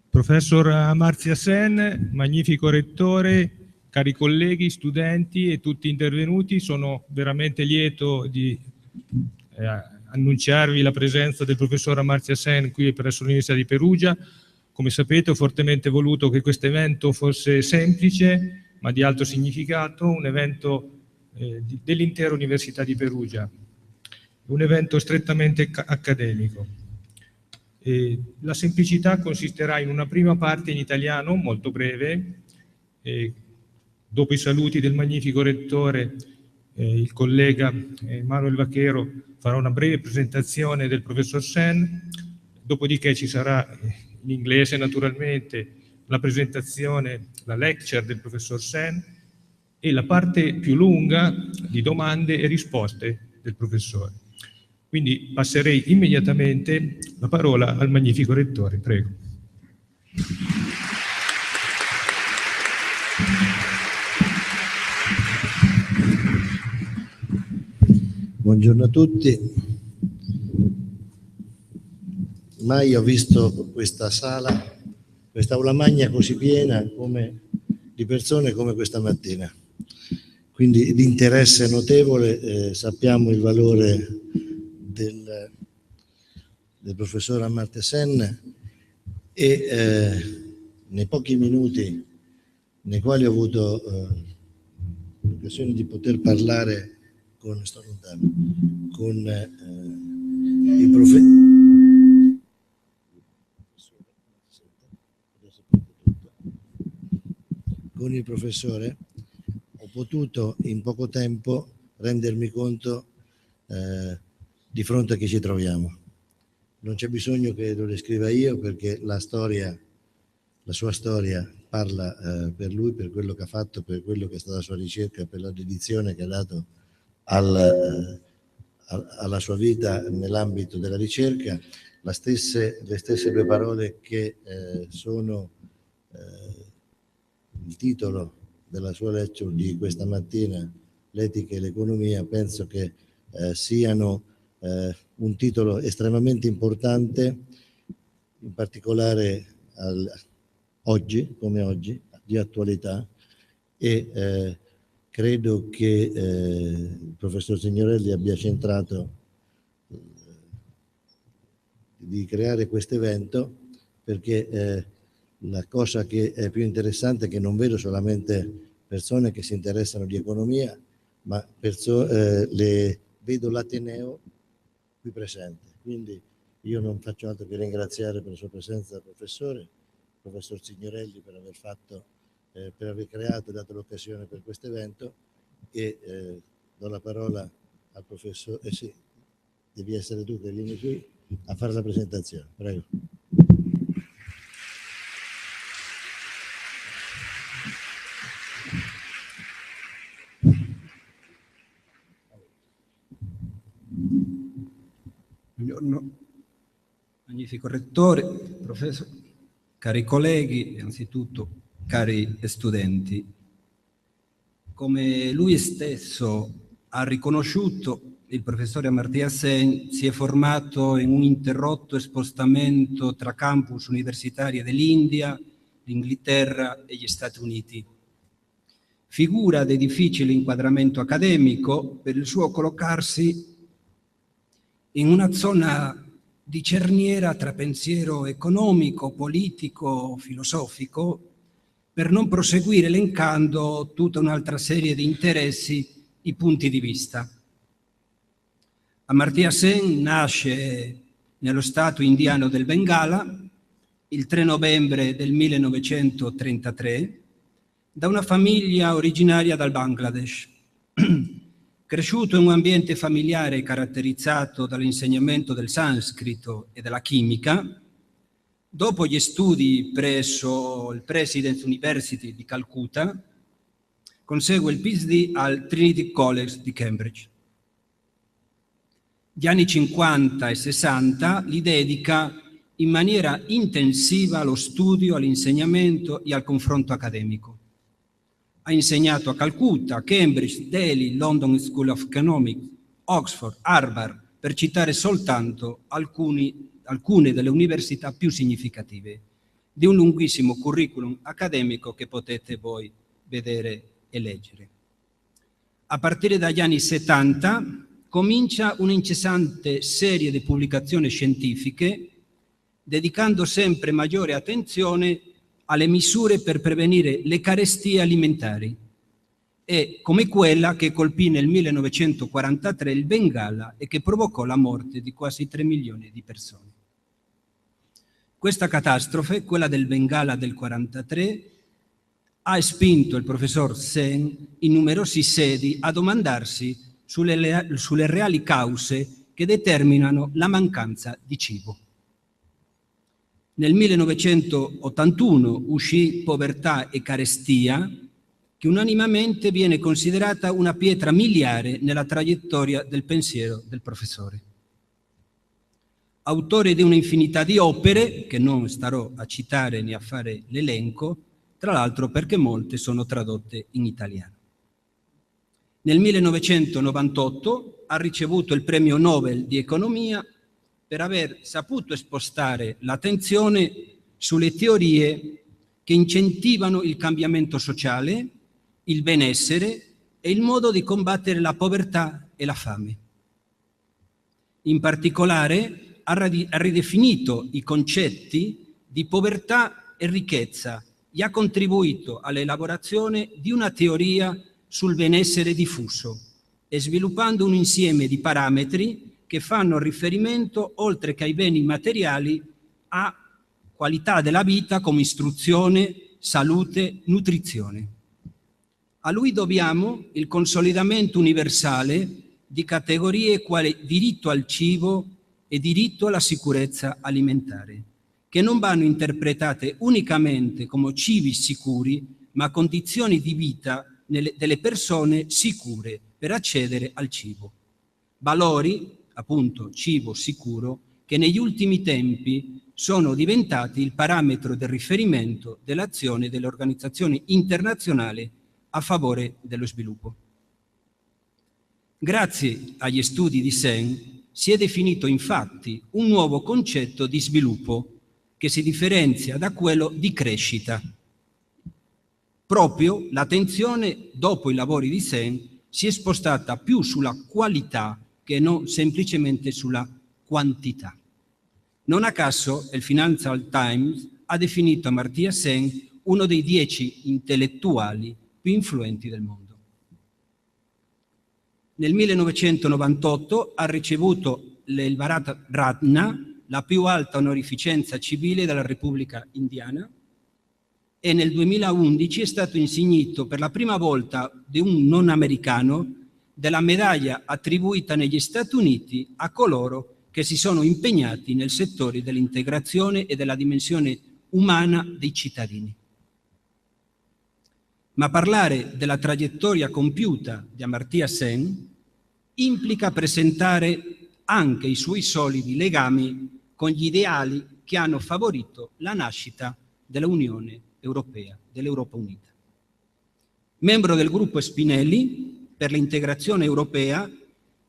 Professor Amartya Sen, magnifico rettore, cari colleghi, studenti e tutti intervenuti, sono veramente lieto di annunciarvi la presenza del professor Amartya Sen qui presso l'Università di Perugia. Come sapete, ho fortemente voluto che questo evento fosse semplice, ma di alto significato, un evento dell'intera Università di Perugia, un evento strettamente accademico. La semplicità consisterà in una prima parte in italiano, molto breve, dopo i saluti del magnifico rettore, il collega Manuel Vaquero farà una breve presentazione del professor Sen, dopodiché ci sarà in inglese naturalmente la presentazione, la lecture del professor Sen e la parte più lunga di domande e risposte del professore. Quindi passerei immediatamente la parola al magnifico rettore, prego. Buongiorno a tutti. Mai ho visto questa sala, quest'aula magna così piena di persone come questa mattina. Quindi di interesse notevole, sappiamo il valore del professor Amartya Sen e nei pochi minuti nei quali ho avuto l'occasione di poter parlare con il professore, ho potuto in poco tempo rendermi conto di fronte a chi ci troviamo. Non c'è bisogno che lo descriva io, perché la sua storia parla per lui, per quello che ha fatto, per quello che è stata la sua ricerca, per la dedizione che ha dato alla sua vita nell'ambito della ricerca. Le stesse due parole che sono il titolo della sua lecture di questa mattina, l'etica e l'economia, penso che siano un titolo estremamente importante, in particolare oggi, come oggi, di attualità, e credo che il professor Signorelli abbia centrato di creare questo evento, perché la cosa che è più interessante è che non vedo solamente persone che si interessano di economia, ma vedo l'Ateneo qui presente. Quindi io non faccio altro che ringraziare per la sua presenza il professor Signorelli, per aver creato e dato l'occasione per questo evento, e do la parola al professore. Sì, devi essere tu che vieni qui a fare la presentazione, prego. Buongiorno, magnifico rettore, professore, cari colleghi, innanzitutto cari studenti. Come lui stesso ha riconosciuto, il professore Amartya Sen si è formato in un interrotto spostamento tra campus universitari dell'India, l'Inghilterra e gli Stati Uniti. Figura di difficile inquadramento accademico per il suo collocarsi in una zona di cerniera tra pensiero economico, politico, filosofico, per non proseguire elencando tutta un'altra serie di interessi e punti di vista. Amartya Sen nasce nello stato indiano del Bengala il 3 novembre del 1933 da una famiglia originaria dal Bangladesh. Cresciuto in un ambiente familiare caratterizzato dall'insegnamento del sanscrito e della chimica, dopo gli studi presso il President's University di Calcutta, consegue il PhD al Trinity College di Cambridge. Gli anni 50 e 60 li dedica in maniera intensiva allo studio, all'insegnamento e al confronto accademico. Ha insegnato a Calcutta, Cambridge, Delhi, London School of Economics, Oxford, Harvard, per citare soltanto alcune delle università più significative, di un lunghissimo curriculum accademico che potete voi vedere e leggere. A partire dagli anni 70 comincia un'incessante serie di pubblicazioni scientifiche, dedicando sempre maggiore attenzione alle misure per prevenire le carestie alimentari, e come quella che colpì nel 1943 il Bengala e che provocò la morte di quasi 3 milioni di persone. Questa catastrofe, quella del Bengala del 1943, ha spinto il professor Sen in numerose sedi a domandarsi sulle reali cause che determinano la mancanza di cibo. Nel 1981 uscì Povertà e carestia, che unanimemente viene considerata una pietra miliare nella traiettoria del pensiero del professore. Autore di un'infinità di opere, che non starò a citare né a fare l'elenco, tra l'altro perché molte sono tradotte in italiano. Nel 1998 ha ricevuto il Premio Nobel di economia per aver saputo spostare l'attenzione sulle teorie che incentivano il cambiamento sociale, il benessere e il modo di combattere la povertà e la fame. In particolare ha ridefinito i concetti di povertà e ricchezza e ha contribuito all'elaborazione di una teoria sul benessere diffuso e sviluppando un insieme di parametri che fanno riferimento, oltre che ai beni materiali, a qualità della vita come istruzione, salute, nutrizione. A lui dobbiamo il consolidamento universale di categorie quali diritto al cibo e diritto alla sicurezza alimentare, che non vanno interpretate unicamente come cibi sicuri, ma condizioni di vita delle persone sicure per accedere al cibo. Valori, appunto cibo sicuro, che negli ultimi tempi sono diventati il parametro del riferimento dell'azione delle organizzazioni internazionali a favore dello sviluppo. Grazie agli studi di Sen si è definito infatti un nuovo concetto di sviluppo che si differenzia da quello di crescita. Proprio l'attenzione, dopo i lavori di Sen, si è spostata più sulla qualità che non semplicemente sulla quantità. Non a caso il Financial Times ha definito Amartya Sen uno dei 10 intellettuali più influenti del mondo. Nel 1998 ha ricevuto il Bharat Ratna, la più alta onorificenza civile della Repubblica Indiana, e nel 2011 è stato insignito per la prima volta di un non americano della medaglia attribuita negli Stati Uniti a coloro che si sono impegnati nel settore dell'integrazione e della dimensione umana dei cittadini. Ma parlare della traiettoria compiuta di Amartya Sen implica presentare anche i suoi solidi legami con gli ideali che hanno favorito la nascita dell'Unione Europea, dell'Europa Unita. Membro del gruppo Spinelli per l'integrazione europea,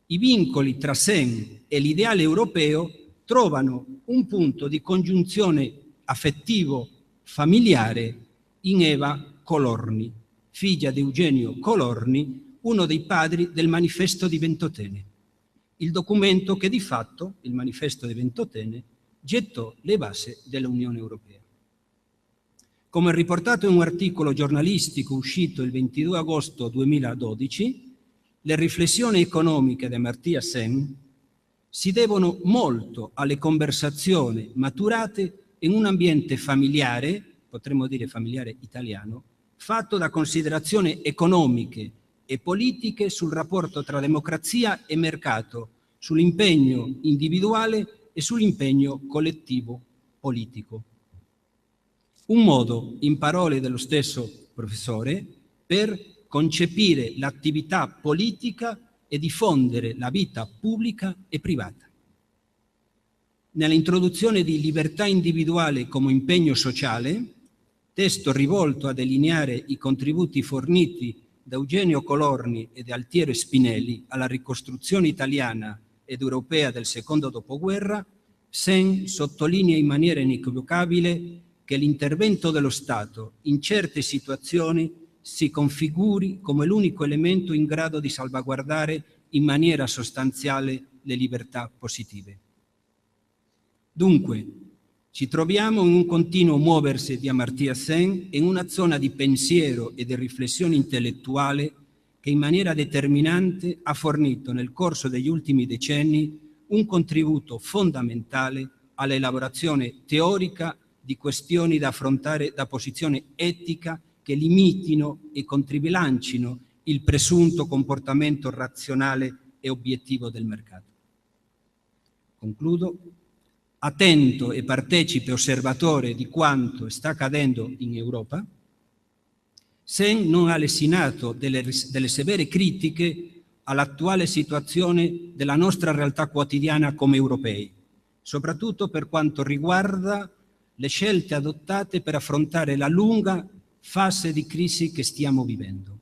i vincoli tra Sen e l'ideale europeo trovano un punto di congiunzione affettivo familiare in Eva Colorni, figlia di Eugenio Colorni, uno dei padri del Manifesto di Ventotene, il documento che di fatto, il Manifesto di Ventotene, gettò le basi dell'Unione Europea. Come riportato in un articolo giornalistico uscito il 22 agosto 2012, le riflessioni economiche di Amartya Sen si devono molto alle conversazioni maturate in un ambiente familiare, potremmo dire familiare italiano, fatto da considerazioni economiche e politiche sul rapporto tra democrazia e mercato, sull'impegno individuale e sull'impegno collettivo politico. Un modo, in parole dello stesso professore, per concepire l'attività politica e diffondere la vita pubblica e privata. nell'introduzione di libertà individuale come impegno sociale, testo rivolto a delineare i contributi forniti da Eugenio Colorni e da Altiero Spinelli alla ricostruzione italiana ed europea del secondo dopoguerra, Sen sottolinea in maniera inequivocabile che l'intervento dello Stato in certe situazioni si configuri come l'unico elemento in grado di salvaguardare in maniera sostanziale le libertà positive. Dunque, ci troviamo in un continuo muoversi di Amartya Sen in una zona di pensiero e di riflessione intellettuale che in maniera determinante ha fornito nel corso degli ultimi decenni un contributo fondamentale all'elaborazione teorica di questioni da affrontare da posizione etica che limitino e contribilancino il presunto comportamento razionale e obiettivo del mercato. Concludo. Attento e partecipe osservatore di quanto sta accadendo in Europa, Sen non ha lesinato delle severe critiche all'attuale situazione della nostra realtà quotidiana come europei, soprattutto per quanto riguarda le scelte adottate per affrontare la lunga fase di crisi che stiamo vivendo.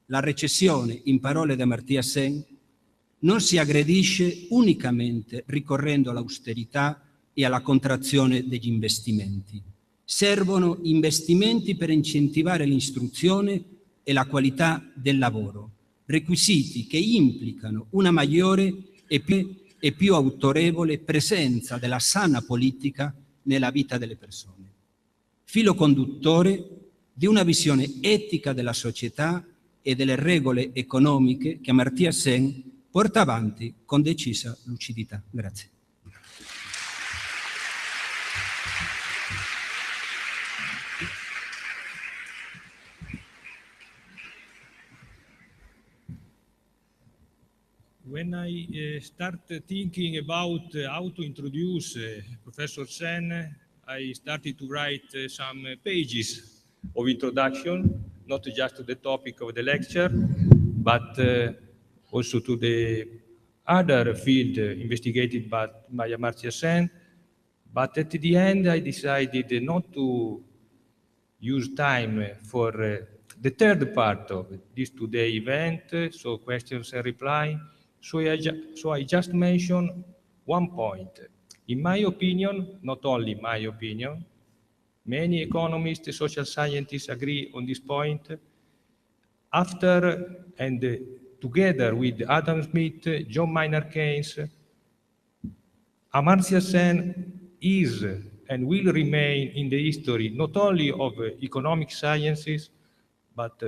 La recessione, in parole di Amartya Sen, non si aggredisce unicamente ricorrendo all'austerità e alla contrazione degli investimenti. Servono investimenti per incentivare l'istruzione e la qualità del lavoro, requisiti che implicano una maggiore e più autorevole presenza della sana politica nella vita delle persone. Filo conduttore di una visione etica della società e delle regole economiche che Amartya Sen porta avanti con decisa lucidità. Grazie. When I start thinking about how to introduce Professor Sen, I started to write some pages of introduction, not just to the topic of the lecture, but also to the other field investigated by Amartya Sen. But at the end, I decided not to use time for the third part of this today event, so questions and reply. So I just mentioned one point. In my opinion, not only my opinion, many economists and social scientists agree on this point. After and together with Adam Smith, John Maynard Keynes, Amartya Sen is and will remain in the history not only of economic sciences, but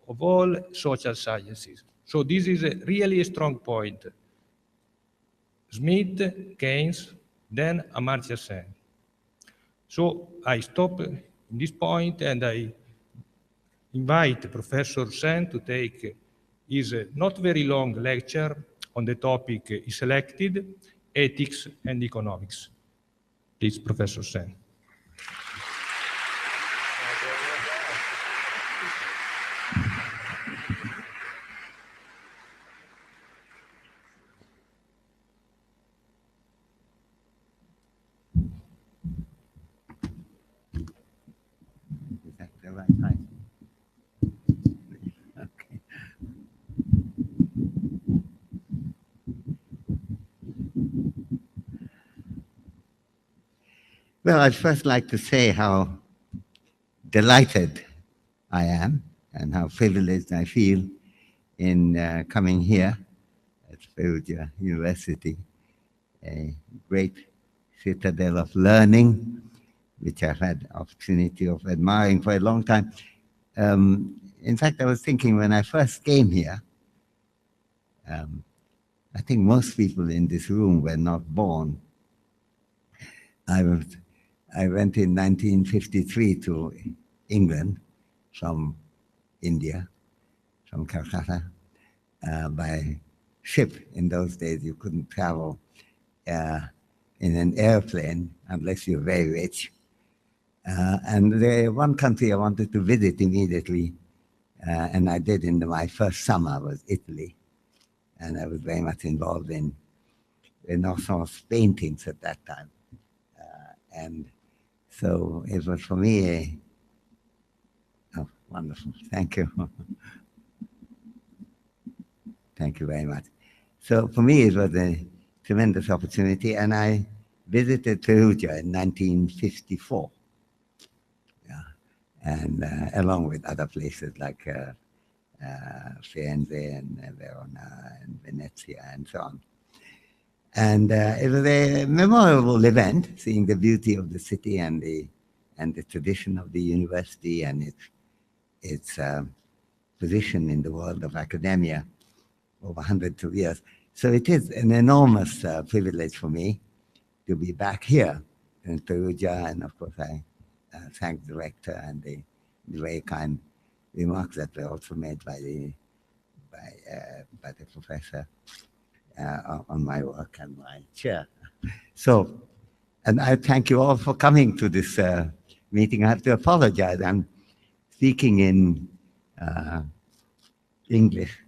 of all social sciences. So this is really a strong point. Smith, Keynes, then Amartya Sen. So I stop in this point and I invite Professor Sen to take his not very long lecture on the topic he selected, ethics and economics. Please, Professor Sen. Well, I'd first like to say how delighted I am and how privileged I feel in coming here at Perugia University, a great citadel of learning, which I've had opportunity of admiring for a long time. In fact, I was thinking when I first came here, I think most people in this room were not born. I went in 1953 to England from India, from Calcutta, by ship. In those days, you couldn't travel in an airplane unless you're very rich. And one country I wanted to visit immediately, and I did in my first summer, was Italy. And I was very much involved in Renaissance paintings at that time. And so it was for me oh, wonderful. Thank you. Thank you very much. So for me, it was a tremendous opportunity, and I visited Perugia in 1954, and along with other places like Firenze and Verona and Venezia and so on. And it was a memorable event, seeing the beauty of the city and the tradition of the university and its position in the world of academia over hundreds of years. So it is an enormous privilege for me to be back here in Perugia, and of course I thank the rector and the very kind remarks that were also made by the professor on my work and my chair. So, and I thank you all for coming to this meeting. I have to apologize. I'm speaking in English.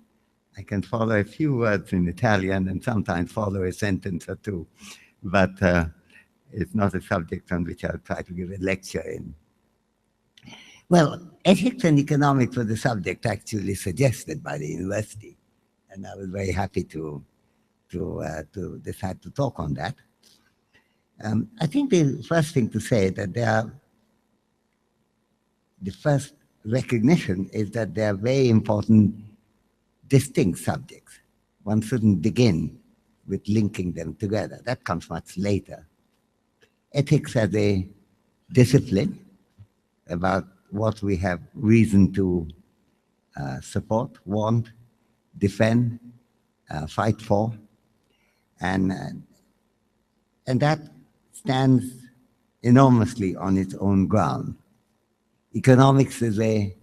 I can follow a few words in Italian and sometimes follow a sentence or two, but it's not a subject on which I'll try to give a lecture in. Well, ethics and economics was the subject actually suggested by the university, and I was very happy to decide to talk on that. I think the first thing to say that the first recognition is that they are very important, distinct subjects. One shouldn't begin with linking them together. That comes much later. Ethics as a discipline about what we have reason to support, want, defend, fight for, and that stands enormously on its own ground. Economics is a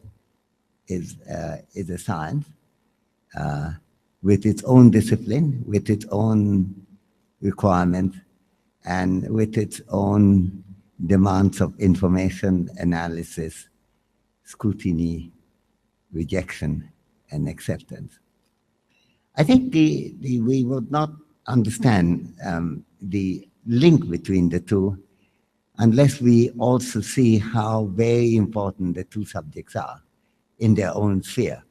science with its own discipline, with its own requirements, and with its own demands of information, analysis, scrutiny, rejection, and acceptance. I think we would not understand the link between the two unless we also see how very important the two subjects are in their own sphere.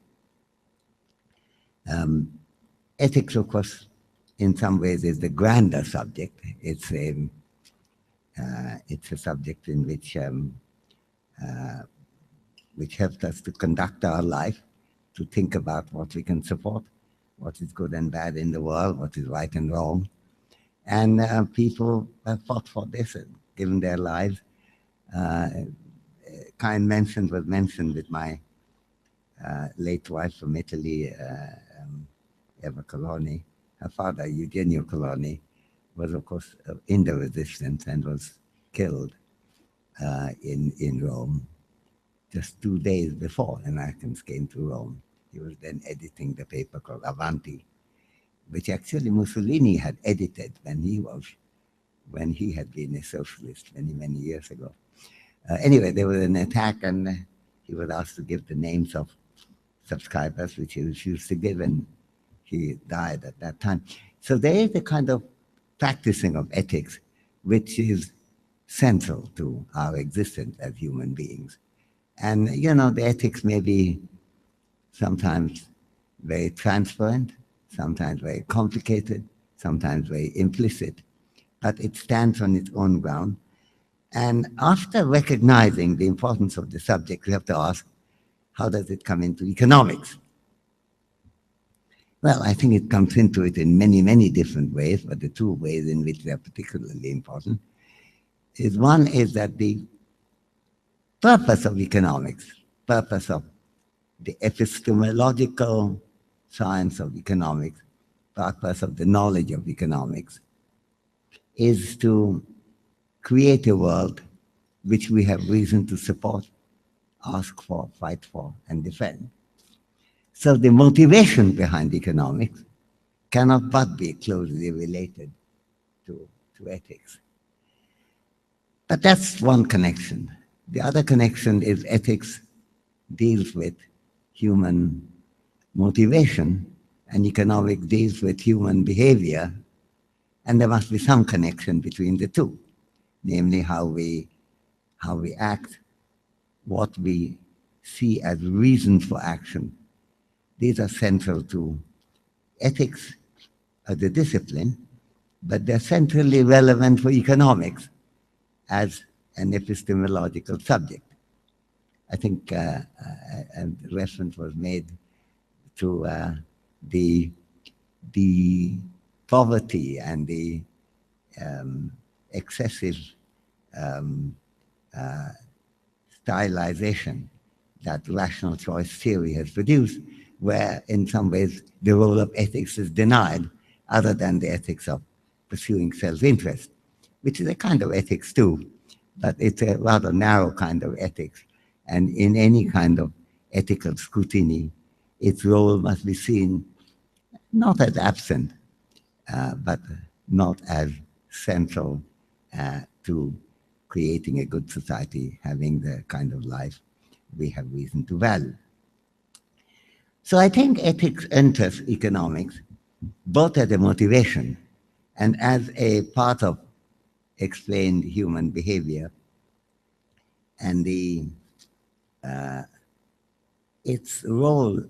Ethics, of course, in some ways is the grander subject. It's a subject in which helps us to conduct our life, to think about what we can support, what is good and bad in the world, what is right and wrong. And people have fought for this and given their lives. Kind mention was mentioned with my late wife from Italy, Eva Coloni. Her father, Eugenio Coloni, was of course in the resistance and was killed in Rome just 2 days before Americans came to Rome. He was then editing the paper called Avanti, which actually Mussolini had edited when he had been a socialist many, many years ago. Anyway, there was an attack, and he was asked to give the names of subscribers, which he refused to give, and he died at that time. So there is a kind of practicing of ethics which is central to our existence as human beings. And, you know, the ethics may be sometimes very transparent, sometimes very complicated, sometimes very implicit, but it stands on its own ground. And after recognizing the importance of the subject, we have to ask, how does it come into economics? Well, I think it comes into it in many, many different ways, but the two ways in which they are particularly important is one is that the purpose of economics, purpose of the epistemological science of economics, purpose of the knowledge of economics, is to create a world which we have reason to support, ask for, fight for, and defend. So the motivation behind economics cannot but be closely related to ethics. But that's one connection. The other connection is ethics deals with human motivation, and economics deals with human behavior, and there must be some connection between the two. namely how we act, what we see as reasons for action. These are central to ethics as a discipline, but they're centrally relevant for economics as an epistemological subject. I think a reference was made to the poverty and the excessive stylization that rational choice theory has produced, where in some ways the role of ethics is denied, other than the ethics of pursuing self-interest, which is a kind of ethics too, but it's a rather narrow kind of ethics. And in any kind of ethical scrutiny, its role must be seen not as absent, but not as central to creating a good society, having the kind of life we have reason to value. So I think ethics enters economics both as a motivation and as a part of explained human behavior, and its role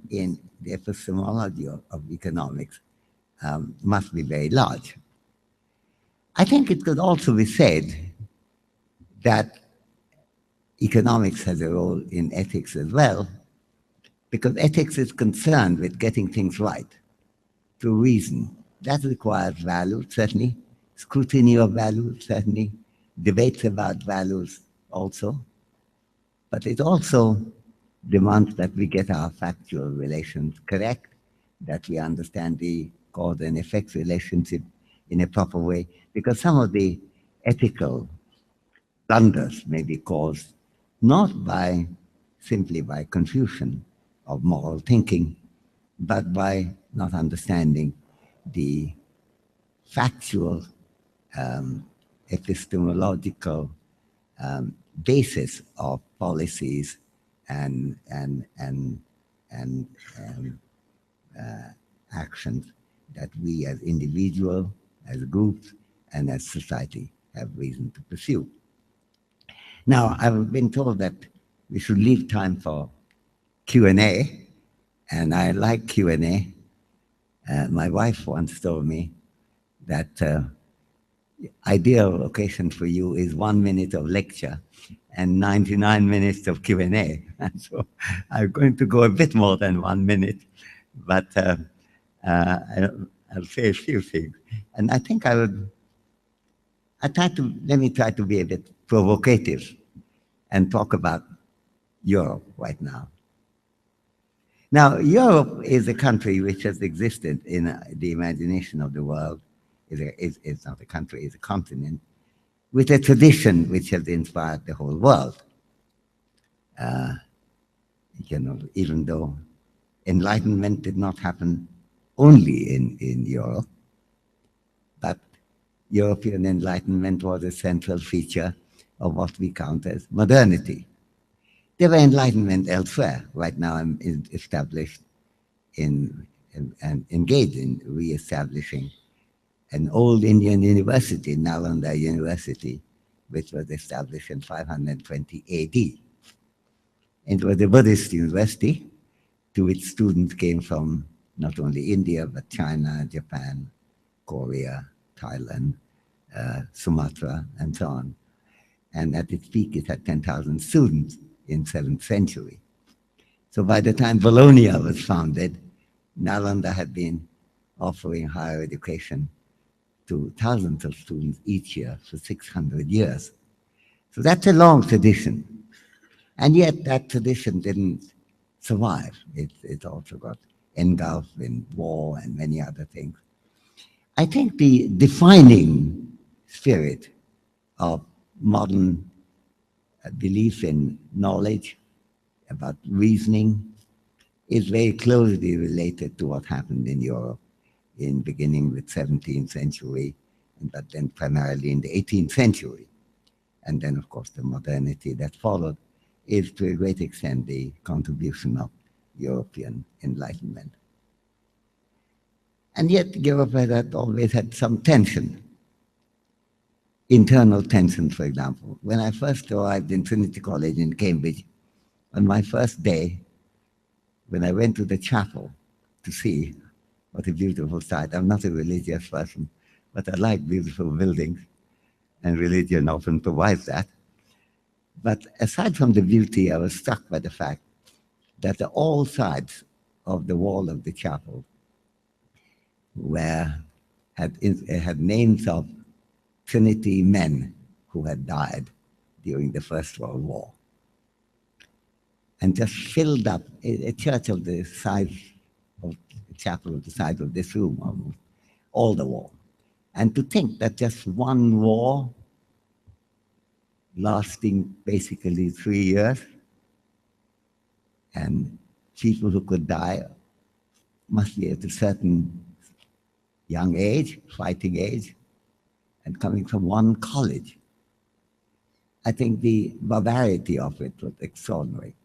in the epistemology of economics must be very large. I think it could also be said that economics has a role in ethics as well, because ethics is concerned with getting things right through reason. That requires values, certainly, scrutiny of values, certainly, debates about values also, but it also demands that we get our factual relations correct, that we understand the cause and effect relationship in a proper way, because some of the ethical blunders may be caused not simply by confusion of moral thinking, but by not understanding the factual, epistemological basis of policies and actions that we as individuals, as groups, and as society have reason to pursue. Now, I've been told that we should leave time for Q&A, and I like Q&A. My wife once told me that ideal occasion for you is 1 minute of lecture and 99 minutes of Q&A. And so I'm going to go a bit more than 1 minute, but I'll say a few things. And I think let me try to be a bit provocative and talk about Europe right now. Now, Europe is a country which has existed in the imagination of the world. It's not a country, it's a continent, with a tradition which has inspired the whole world. Even though enlightenment did not happen only in Europe, but European enlightenment was a central feature of what we count as modernity. There were enlightenment elsewhere. Right now I'm established and engaged in re-establishing an old Indian university, Nalanda University, which was established in 520 AD. It was a Buddhist university to which students came from not only India, but China, Japan, Korea, Thailand, Sumatra, and so on. And at its peak, it had 10,000 students in 7th century. So by the time Bologna was founded, Nalanda had been offering higher education to thousands of students each year for 600 years. So that's a long tradition. And yet that tradition didn't survive. It also got engulfed in war and many other things. I think the defining spirit of modern belief in knowledge, about reasoning, is very closely related to what happened in Europe in beginning with 17th century, but then primarily in the 18th century. And then, of course, the modernity that followed is to a great extent the contribution of European enlightenment. And yet Europe had always had some tension. internal tensions, for example. When I first arrived in Trinity College in Cambridge, on my first day, when I went to the chapel to see what a beautiful sight. I'm not a religious person, but I like beautiful buildings, and religion often provides that. But aside from the beauty, I was struck by the fact that all sides of the wall of the chapel had names of Trinity men who had died during the First World War, and just filled up a church of the size of a chapel of the size of this room, almost all the wall. And to think that just one war lasting basically 3 years, and people who could die must be at a certain young age, fighting age, and coming from one college. I think the barbarity of it was extraordinary.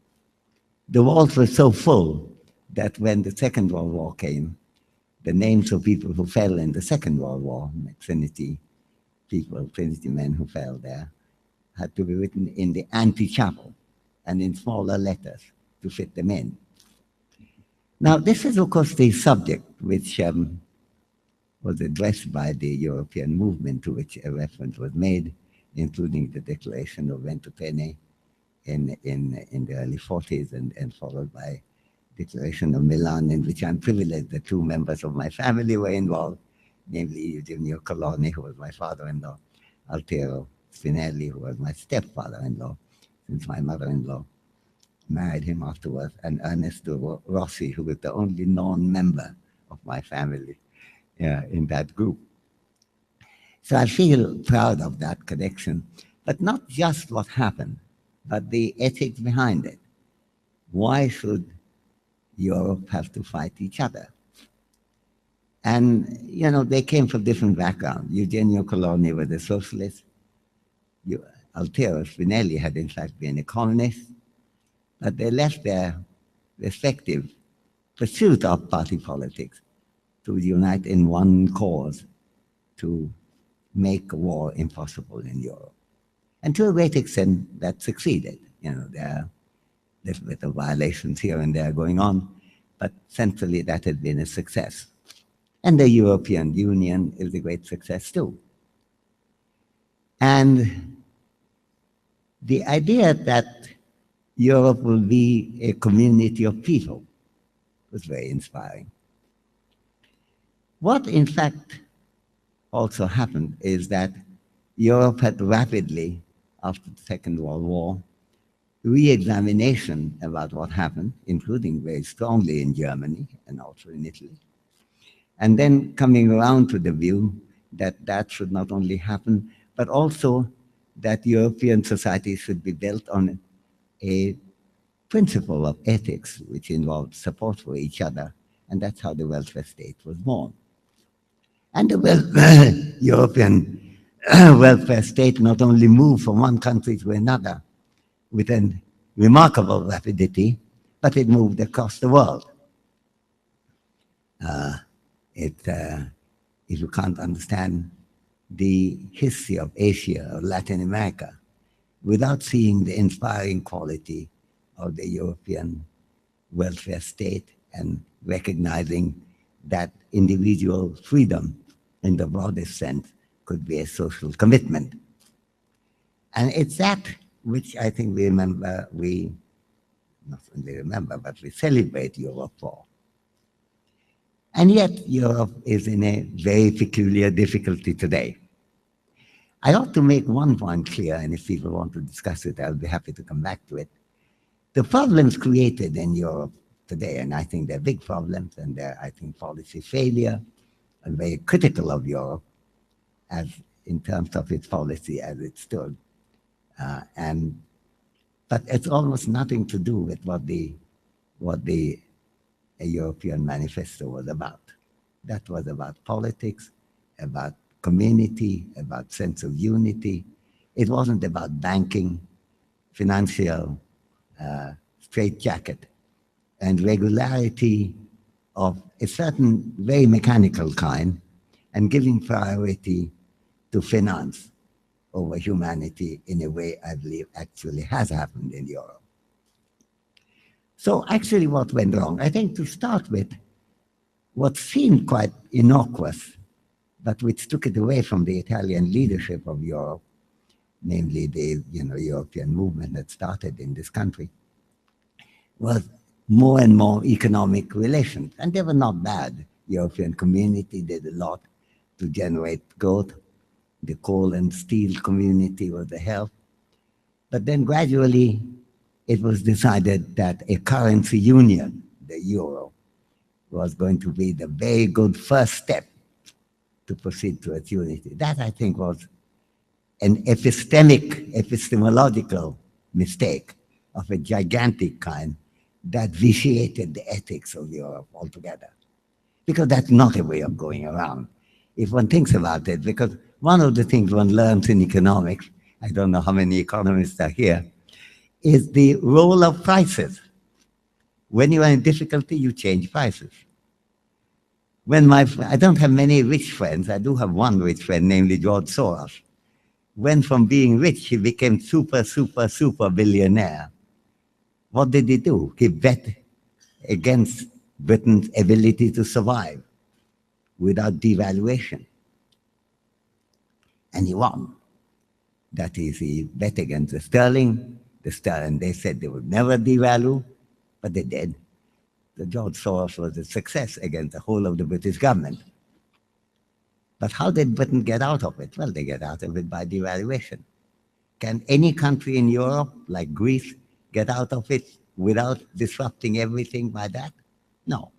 The walls were so full that when the Second World War came, the names of people who fell in the Second World War, Trinity people, Trinity men who fell there, had to be written in the antechapel and in smaller letters to fit them in. Now, this is, of course, the subject which was addressed by the European movement to which a reference was made, including the Declaration of Ventotene in the early 40s and followed by Declaration of Milan, in which I'm privileged that two members of my family were involved, namely Eugenio Coloni, who was my father-in-law, Altero Spinelli, who was my stepfather-in-law, since my mother-in-law married him afterwards, and Ernesto Rossi, who was the only non-member of my family in that group. So I feel proud of that connection, but not just what happened, but the ethics behind it. Why should Europe have to fight each other? And, you know, they came from different backgrounds. Eugenio Coloni was a socialist. Altero Spinelli had, in fact, been a communist. But they left their respective pursuit of party politics to unite in one cause to make war impossible in Europe. And to a great extent, that succeeded. You know, there are little bit of violations here and there going on, but centrally that had been a success. And the European Union is a great success too. And the idea that Europe will be a community of people was very inspiring. What, in fact, also happened is that Europe had rapidly, after the Second World War, re-examination about what happened, including very strongly in Germany and also in Italy, and then coming around to the view that that should not only happen, but also that European society should be built on a principle of ethics which involved support for each other, and that's how the welfare state was born. And the European welfare state not only moved from one country to another with a remarkable rapidity, but it moved across the world. If you can't understand the history of Asia or Latin America without seeing the inspiring quality of the European welfare state and recognizing that individual freedom in the broadest sense could be a social commitment. And it's that which I think we remember, we not only remember, but we celebrate Europe for. And yet Europe is in a very peculiar difficulty today. I ought to make one point clear, and if people want to discuss it, I'll be happy to come back to it. The problems created in Europe today, and I think they're big problems, and they're, I think, policy failure. I'm very critical of Europe as in terms of its policy as it stood. But it's almost nothing to do with what the European manifesto was about. That was about politics, about community, about sense of unity. It wasn't about banking, financial straitjacket, and regularity of a certain very mechanical kind, and giving priority to finance over humanity in a way I believe actually has happened in Europe. So actually what went wrong? I think to start with, what seemed quite innocuous, but which took it away from the Italian leadership of Europe, namely the European movement that started in this country, was more and more economic relations. And they were not bad. European community did a lot to generate growth. The coal and steel community was a help. But then gradually it was decided that a currency union, the euro, was going to be the very good first step to proceed towards unity. That, I think, was an epistemological mistake of a gigantic kind that vitiated the ethics of Europe altogether. Because that's not a way of going around. If one thinks about it, because one of the things one learns in economics, I don't know how many economists are here, is the role of prices. When you are in difficulty, you change prices. I don't have many rich friends. I do have one rich friend, namely George Soros. When from being rich, he became super billionaire. What did he do? He bet against Britain's ability to survive without devaluation. And he won. That is, he bet against the sterling. They said they would never devalue, but they did. The George Soros was a success against the whole of the British government. But how did Britain get out of it? Well, they get out of it by devaluation. Can any country in Europe, like Greece, get out of it without disrupting everything by that? No,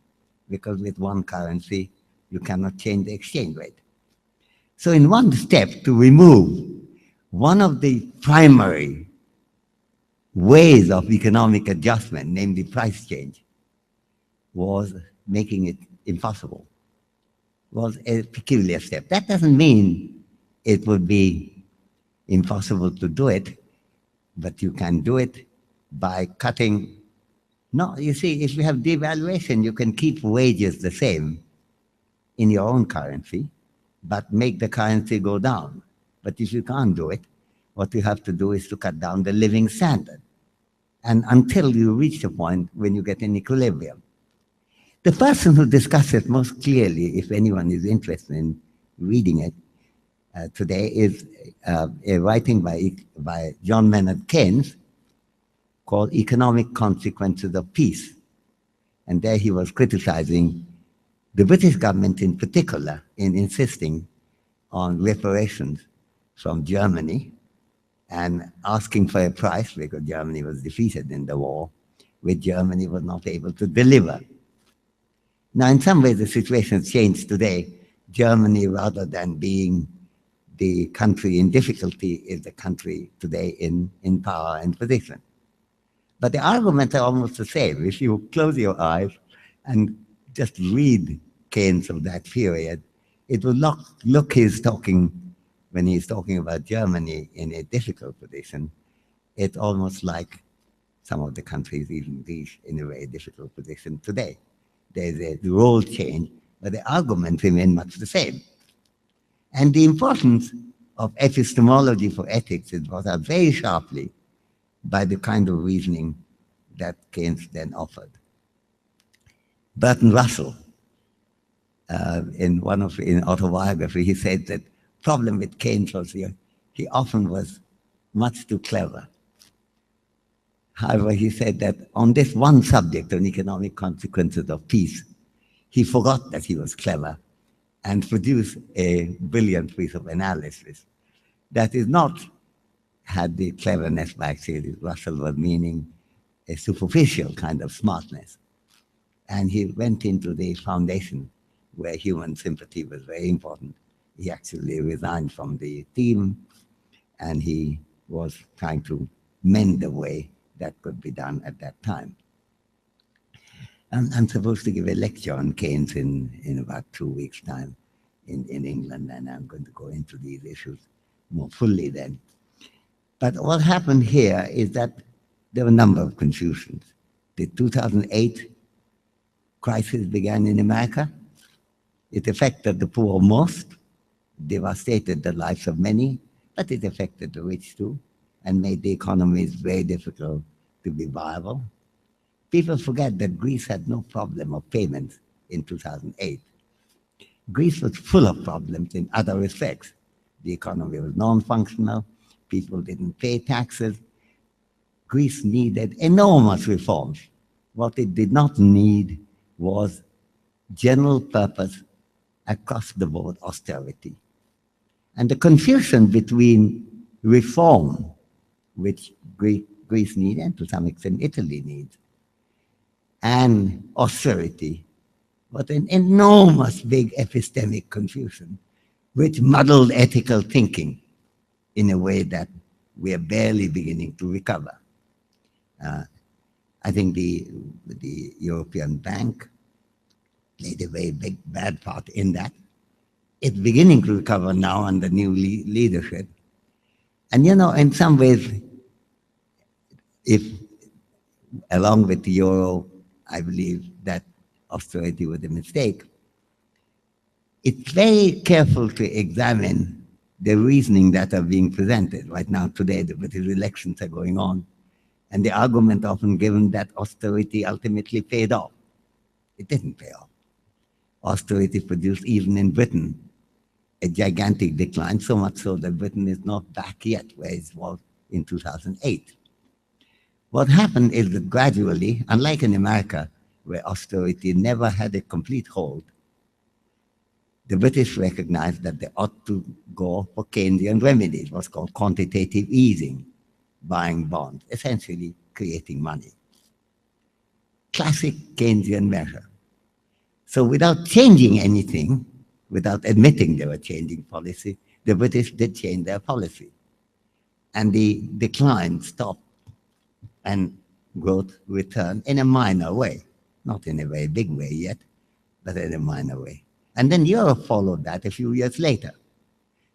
because with one currency, you cannot change the exchange rate. So in one step, to remove one of the primary ways of economic adjustment, namely price change, was making it impossible, was a peculiar step. That doesn't mean it would be impossible to do it, but you can do it by cutting. No, you see, if you have devaluation, you can keep wages the same in your own currency, but make the currency go down. But if you can't do it, what you have to do is to cut down the living standard. And until you reach the point when you get an equilibrium. The person who discussed it most clearly, if anyone is interested in reading it today, is a writing by John Maynard Keynes called Economic Consequences of Peace. And there he was criticizing the British government in particular in insisting on reparations from Germany and asking for a price because Germany was defeated in the war, which Germany was not able to deliver. Now, in some ways, the situation has changed today. Germany, rather than being the country in difficulty, is the country today in power and position. But the arguments are almost the same. If you close your eyes and just read Keynes of that period, it will look when he's talking about Germany in a difficult position, it's almost like some of the countries even reach in a very difficult position today. There's a role change, but the arguments remain much the same. And the importance of epistemology for ethics is brought out very sharply by the kind of reasoning that Keynes then offered. Bertrand Russell, in autobiography, he said that problem with Keynes was he often was much too clever. However, he said that on this one subject, on economic consequences of peace, he forgot that he was clever and produced a brilliant piece of analysis that is not had the cleverness by actually Russell was meaning a superficial kind of smartness. And he went into the foundation where human sympathy was very important. He actually resigned from the team and he was trying to mend the way that could be done at that time. I'm supposed to give a lecture on Keynes in about 2 weeks' time in England, and I'm going to go into these issues more fully then. But what happened here is that there were a number of confusions. The 2008 crisis began in America. It affected the poor most, devastated the lives of many, but it affected the rich too and made the economies very difficult to be viable. People forget that Greece had no problem of payments in 2008. Greece was full of problems in other respects. The economy was non-functional, people didn't pay taxes. Greece needed enormous reforms. What it did not need was general purpose, across the board austerity. And the confusion between reform, which Greece needs, and to some extent Italy needs, and austerity, was an enormous big epistemic confusion, which muddled ethical thinking in a way that we are barely beginning to recover. I think the European Bank played a very big, bad part in that. It's beginning to recover now under new leadership. And you know, in some ways, if along with the euro, I believe that austerity was a mistake, it's very careful to examine the reasoning that are being presented. Right now, today, the British elections are going on, and the argument often given that austerity ultimately paid off. It didn't pay off. Austerity produced, even in Britain, a gigantic decline, so much so that Britain is not back yet where it was in 2008. What happened is that gradually, unlike in America, where austerity never had a complete hold, the British recognized that they ought to go for Keynesian remedies, what's called quantitative easing, buying bonds, essentially creating money. Classic Keynesian measure. So without changing anything, without admitting they were changing policy, the British did change their policy. And the decline stopped and growth returned in a minor way, not in a very big way yet, but in a minor way. And then Europe followed that a few years later.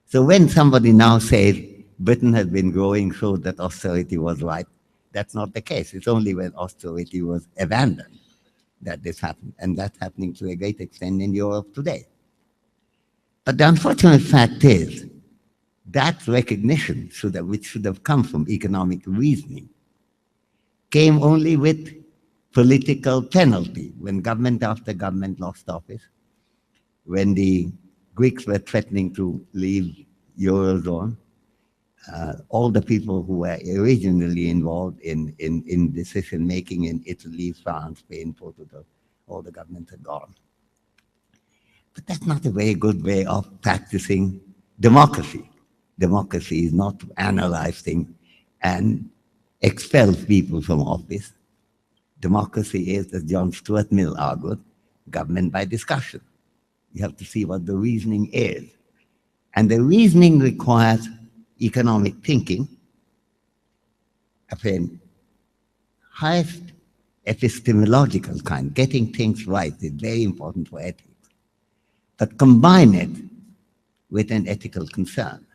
So when somebody now says Britain has been growing so that austerity was right, that's not the case. It's only when austerity was abandoned that this happened. And that's happening to a great extent in Europe today. But the unfortunate fact is that recognition, which should have come from economic reasoning, came only with political penalty when government after government lost office, when the Greeks were threatening to leave Eurozone, all the people who were originally involved in decision-making in Italy, France, Spain, Portugal, all the governments are gone. But that's not a very good way of practicing democracy. Democracy is not to analyze things and expel people from office. Democracy is, as John Stuart Mill argued, government by discussion. You have to see what the reasoning is. And the reasoning requires economic thinking of a highest epistemological kind. Getting things right is very important for ethics. But combine it with an ethical concern,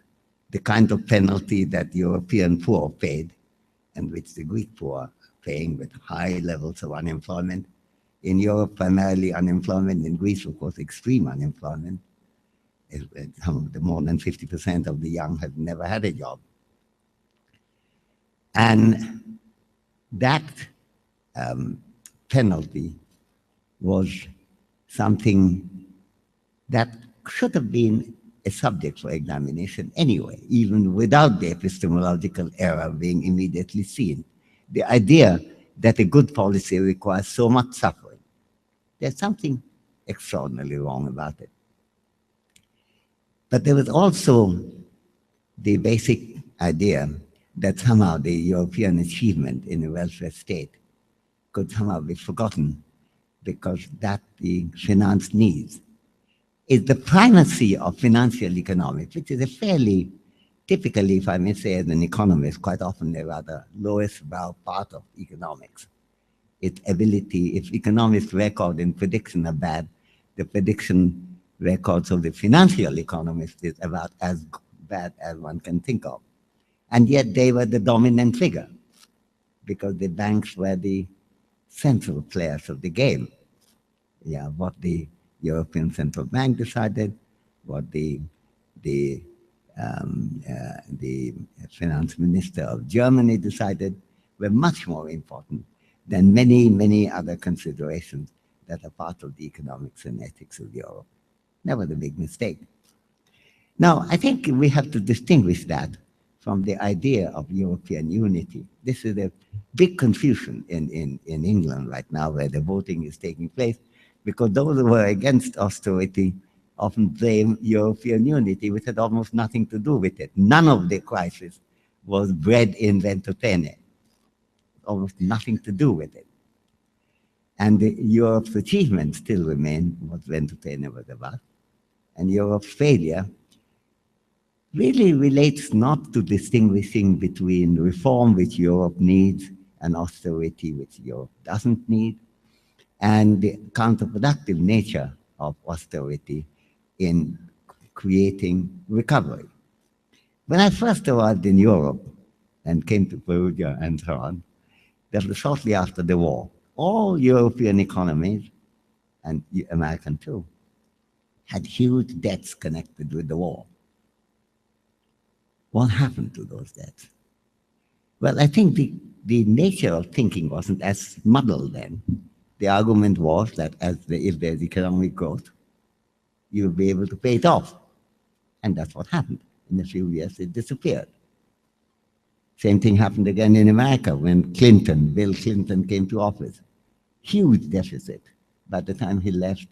the kind of penalty that European poor paid and which the Greek poor are paying with high levels of unemployment. In Europe, primarily unemployment. In Greece, of course, extreme unemployment. More than 50% of the young have never had a job. And that penalty was something that should have been a subject for examination anyway, even without the epistemological error being immediately seen. The idea that a good policy requires so much suffering, there's something extraordinarily wrong about it. But there was also the basic idea that somehow the European achievement in a welfare state could somehow be forgotten because that the finance needs is the primacy of financial economics, which is a fairly, typically, if I may say as an economist, quite often a rather lowest brow part of economics. Its ability, if economists' record in prediction are bad, the prediction records of the financial economist is about as bad as one can think of. And yet they were the dominant figure because the banks were the central players of the game. Yeah, what the European Central Bank decided, what the the finance minister of Germany decided were much more important than many, many other considerations that are part of the economics and ethics of Europe. That was a big mistake. Now, I think we have to distinguish that from the idea of European unity. This is a big confusion in England right now, where the voting is taking place, because those who are against austerity often blame European unity, which had almost nothing to do with it. None of the crisis was bred in Ventotene. Almost nothing to do with it. And Europe's achievements still remain what Ventotene was about. And Europe's failure really relates not to distinguishing between reform, which Europe needs, and austerity, which Europe doesn't need, and the counterproductive nature of austerity in creating recovery. When I first arrived in Europe and came to Perugia and so on, that was shortly after the war. All European economies, and American too, had huge debts connected with the war. What happened to those debts? Well, I think the nature of thinking wasn't as muddled then. The argument was that if there's economic growth, you'll be able to pay it off. And that's what happened. In a few years, it disappeared. Same thing happened again in America when Bill Clinton came to office. Huge deficit. By the time he left,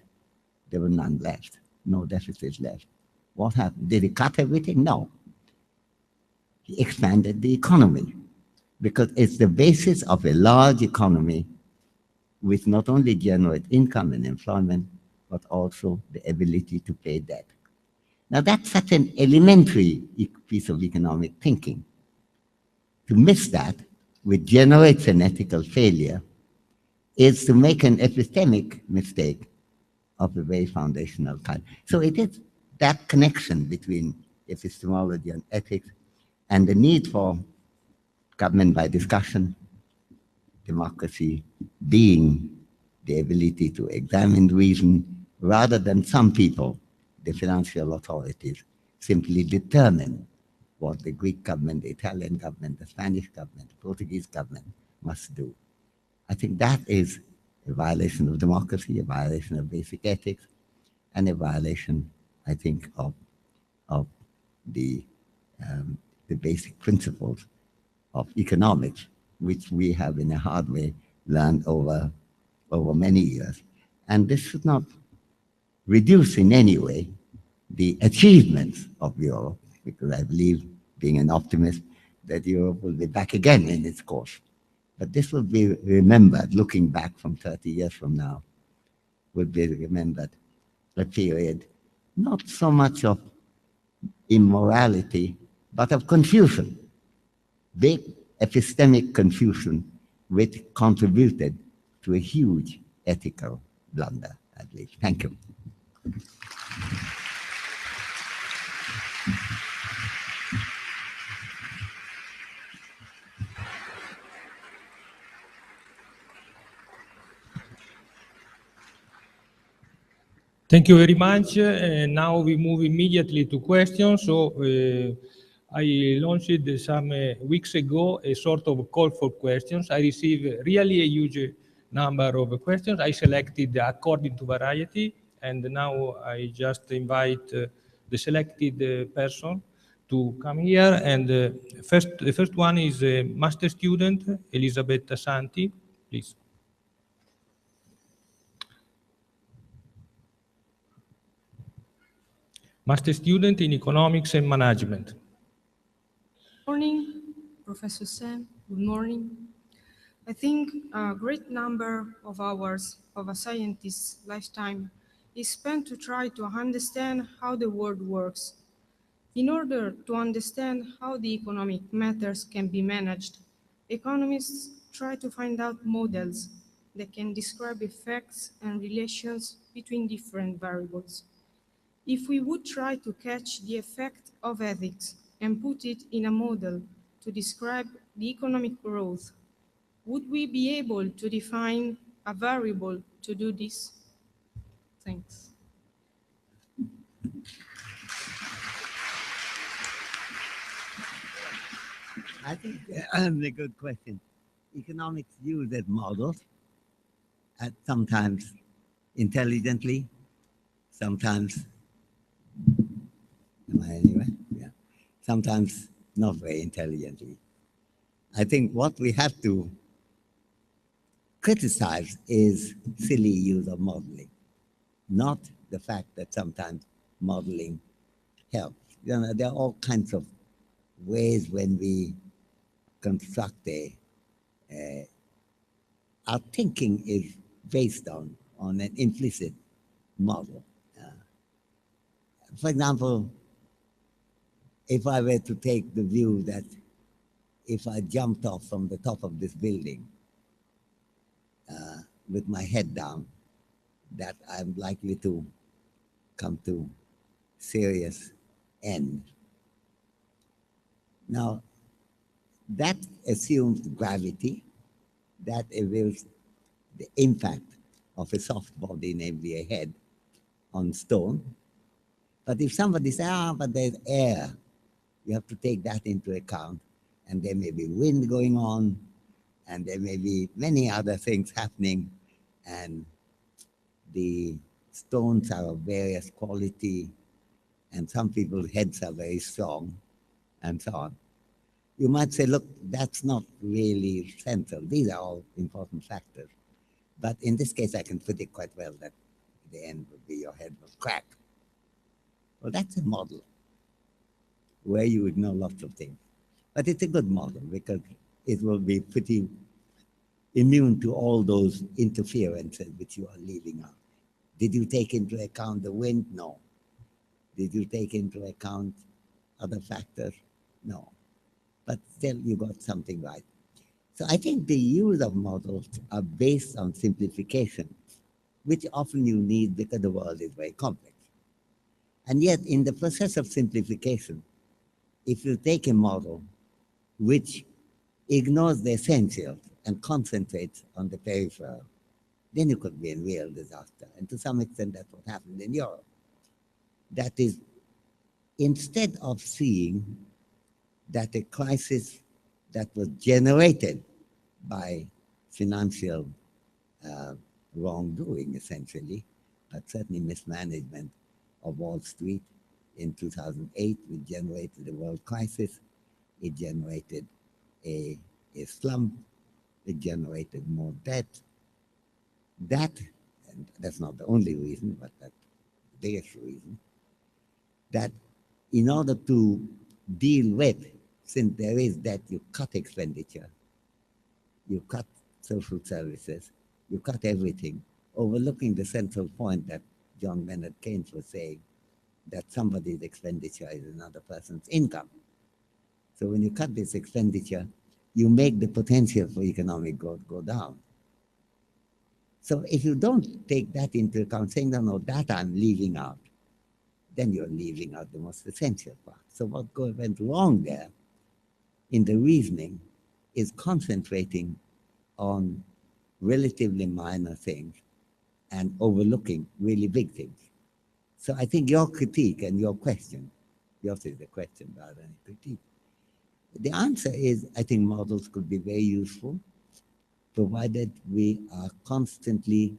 there were none left. No deficit left. What happened? Did he cut everything? No. He expanded the economy, because it's the basis of a large economy which not only generates income and employment, but also the ability to pay debt. Now, that's such an elementary piece of economic thinking. To miss that, which generates an ethical failure, is to make an epistemic mistake of a very foundational kind. So it is that connection between epistemology and ethics and the need for government by discussion, democracy being the ability to examine reason, rather than some people, the financial authorities, simply determine what the Greek government, the Italian government, the Spanish government, the Portuguese government must do. I think that is a violation of democracy, a violation of basic ethics, and a violation, I think, of the basic principles of economics, which we have in a hard way learned over many years. And this should not reduce in any way the achievements of Europe, because I believe, being an optimist, that Europe will be back again in its course. But this will be remembered, looking back from 30 years from now, will be remembered a period not so much of immorality, but of confusion, big epistemic confusion, which contributed to a huge ethical blunder, I believe. Thank you. Thank you very much. Now we move immediately to questions. So I launched some weeks ago a sort of call for questions. I received really a huge number of questions. I selected according to variety, and now I just invite the selected person to come here. And the first one is a master student, Elisabetta Santi, please. Master student in economics and management. Good morning, Professor Sen. Good morning. I think a great number of hours of a scientist's lifetime is spent to try to understand how the world works. In order to understand how the economic matters can be managed, economists try to find out models that can describe effects and relations between different variables. If we would try to catch the effect of ethics and put it in a model to describe the economic growth, would we be able to define a variable to do this? Thanks. I think a good question. Economics uses models, sometimes intelligently, sometimes, am I anywhere? Yeah. Sometimes not very intelligently. I think what we have to criticize is silly use of modeling, not the fact that sometimes modeling helps. You know, there are all kinds of ways when we construct our thinking is based on an implicit model. For example, if I were to take the view that if I jumped off from the top of this building with my head down, that I'm likely to come to serious end. Now, that assumes gravity, that reveals the impact of a soft body, namely a head, on stone. But if somebody says, but there's air, you have to take that into account, and there may be wind going on, and there may be many other things happening, and the stones are of various quality, and some people's heads are very strong, and so on. You might say, look, that's not really central. These are all important factors. But in this case, I can predict quite well that the end would be your head will crack. Well, that's a model where you would know lots of things. But it's a good model because it will be pretty immune to all those interferences which you are leaving out. Did you take into account the wind? No. Did you take into account other factors? No. But still, you got something right. So I think the use of models are based on simplification, which often you need because the world is very complex. And yet, in the process of simplification, if you take a model which ignores the essentials and concentrates on the peripheral, then you could be in real disaster. And to some extent, that's what happened in Europe. That is, instead of seeing that a crisis that was generated by financial wrongdoing, essentially, but certainly mismanagement of Wall Street in 2008, which generated a world crisis. It generated a slump. It generated more debt. That, and that's not the only reason, but that's the biggest reason, that in order to deal with, since there is debt, you cut expenditure, you cut social services, you cut everything, overlooking the central point that John Maynard Keynes was saying, that somebody's expenditure is another person's income. So when you cut this expenditure, you make the potential for economic growth go down. So if you don't take that into account, saying, no, that I'm leaving out, then you're leaving out the most essential part. So what went wrong there in the reasoning is concentrating on relatively minor things and overlooking really big things. So I think your critique and your question, yours is the question rather than a critique. The answer is, I think models could be very useful, provided we are constantly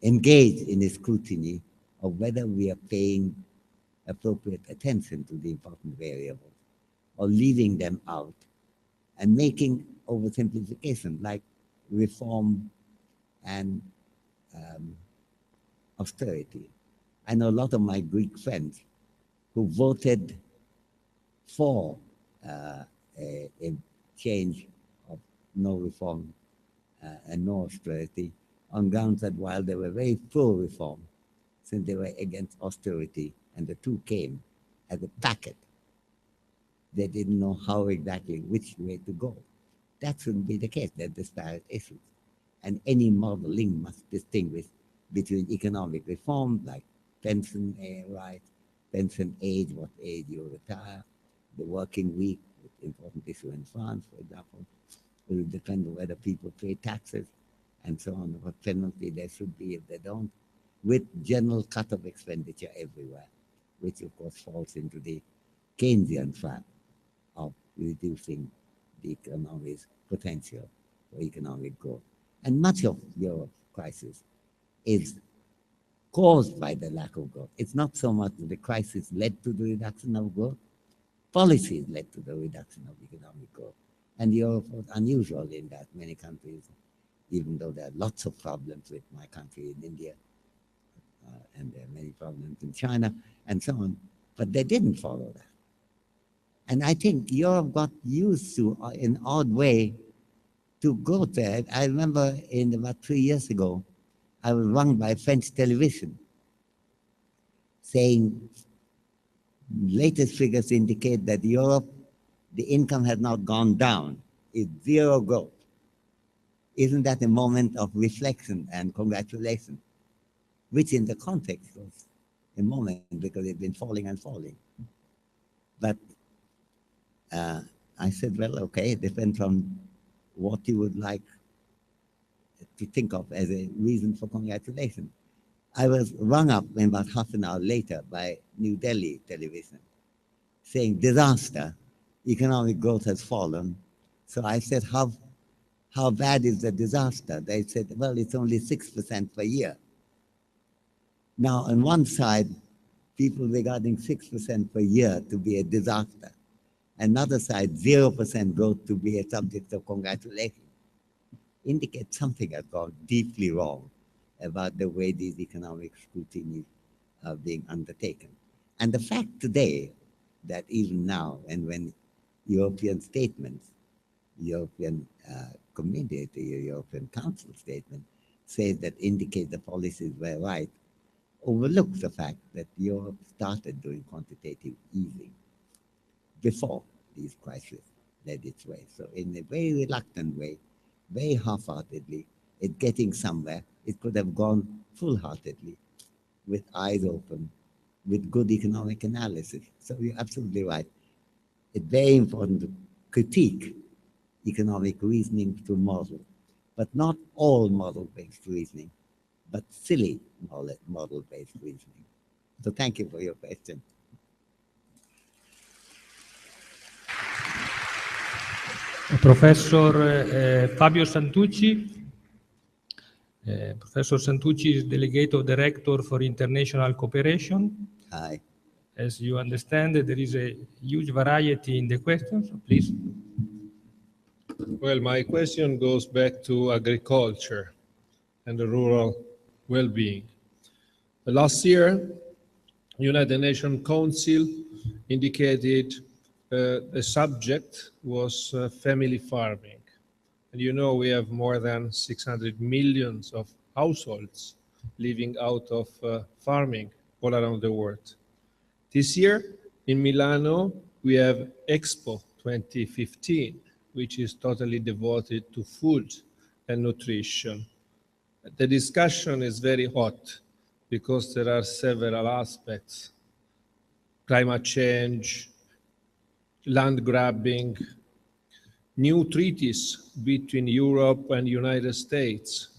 engaged in a scrutiny of whether we are paying appropriate attention to the important variables or leaving them out and making oversimplification like reform and austerity. I know a lot of my Greek friends who voted for a change of no reform and no austerity on grounds that while they were very pro-reform, since they were against austerity and the two came as a packet, they didn't know how exactly which way to go. That shouldn't be the case. They're disparate issues. And any modeling must distinguish between economic reform, like pension rights, pension age, what age you retire, the working week, important issue in France, for example. It will depend on whether people pay taxes and so on, what penalty there should be if they don't, with general cut of expenditure everywhere, which of course falls into the Keynesian trap of reducing the economy's potential for economic growth. And much of Europe's crisis is caused by the lack of growth. It's not so much that the crisis led to the reduction of growth, policies led to the reduction of economic growth. And Europe was unusual in that many countries, even though there are lots of problems with my country in India, and there are many problems in China, and so on, but they didn't follow that. And I think Europe got used to, in an odd way, to go there. I remember about 3 years ago, I was rung by French television saying latest figures indicate that Europe, the income has not gone down, it's zero growth. Isn't that a moment of reflection and congratulation? Which in the context was a moment because it's been falling and falling. But I said, well, okay, it depends on what you would like to think of as a reason for congratulation. I was rung up about half an hour later by New Delhi television saying, disaster, economic growth has fallen. So I said, how bad is the disaster? They said, well, it's only 6% per year. Now, on one side, people regarding 6% per year to be a disaster. Another side, 0% growth to be a subject of congratulation. Indicates something has gone deeply wrong about the way these economic scrutinies are being undertaken. And the fact today that even now, and when European statements, European Committee, the European Council statement, says that indicate the policies were right, overlooks the fact that Europe started doing quantitative easing before these crises led its way. So in a very reluctant way, very half-heartedly, it's getting somewhere. It could have gone full-heartedly, with eyes open, with good economic analysis. So you're absolutely right. It's very important to critique economic reasoning through model, but not all model-based reasoning, but silly model-based reasoning. So thank you for your question. Professor Fabio Santucci. Professor Santucci is Delegate of Director for International Cooperation. Hi. As you understand, there is a huge variety in the questions, so please. Well, my question goes back to agriculture and the rural well-being. Last year, United Nations Council indicated the subject was family farming. And you know we have more than 600 million of households living out of farming all around the world. This year in Milano, we have Expo 2015, which is totally devoted to food and nutrition. The discussion is very hot because there are several aspects: climate change, land grabbing, new treaties between Europe and United States.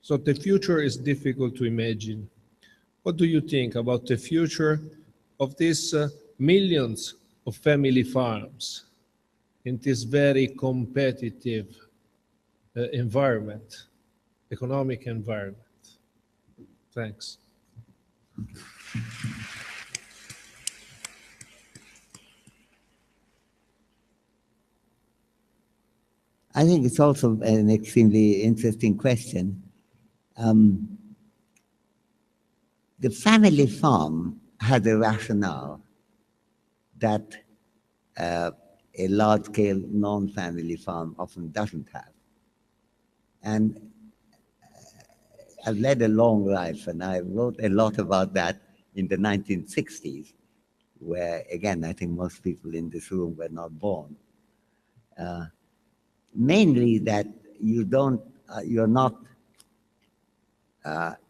So the future is difficult to imagine. What do you think about the future of these millions of family farms in this very competitive environment, economic environment? Thanks. I think it's also an extremely interesting question. The family farm had a rationale that a large-scale non-family farm often doesn't have. And I've led a long life, and I wrote a lot about that in the 1960s, where, again, I think most people in this room were not born. Mainly that you're not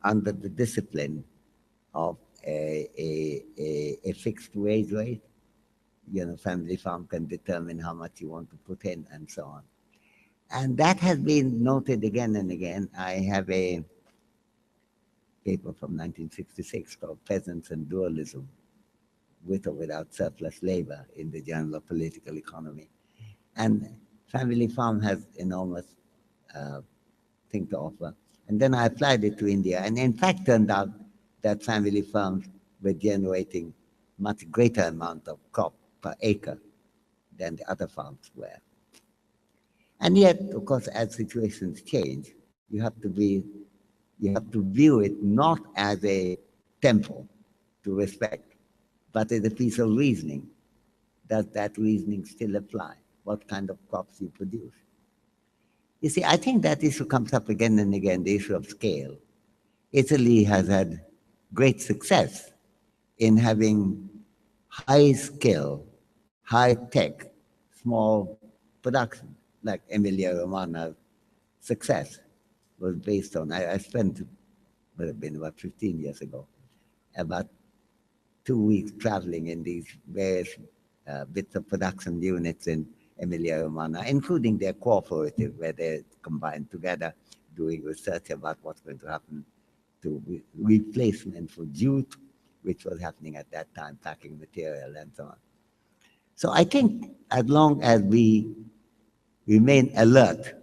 under the discipline of a fixed wage rate. You know, family farm can determine how much you want to put in and so on. And that has been noted again and again. I have a paper from 1966 called Peasants and Dualism, with or without surplus labor in the general political economy. And family farm has enormous thing to offer. And then I applied it to India, and in fact turned out that family farms were generating much greater amount of crop per acre than the other farms were. And yet, of course, as situations change, you have to view it not as a temple to respect, but as a piece of reasoning. Does that reasoning still apply? What kind of crops you produce? You see, I think that issue comes up again and again, the issue of scale. Italy has had great success in having high skill, high tech, small production, like Emilia-Romagna's success was based on. I spent, would have been about 15 years ago, about 2 weeks traveling in these various bits of production units in Emilia-Romagna, including their cooperative, where they're combined together doing research about what's going to happen to replacement for jute, which was happening at that time, packing material and so on. So I think as long as we remain alert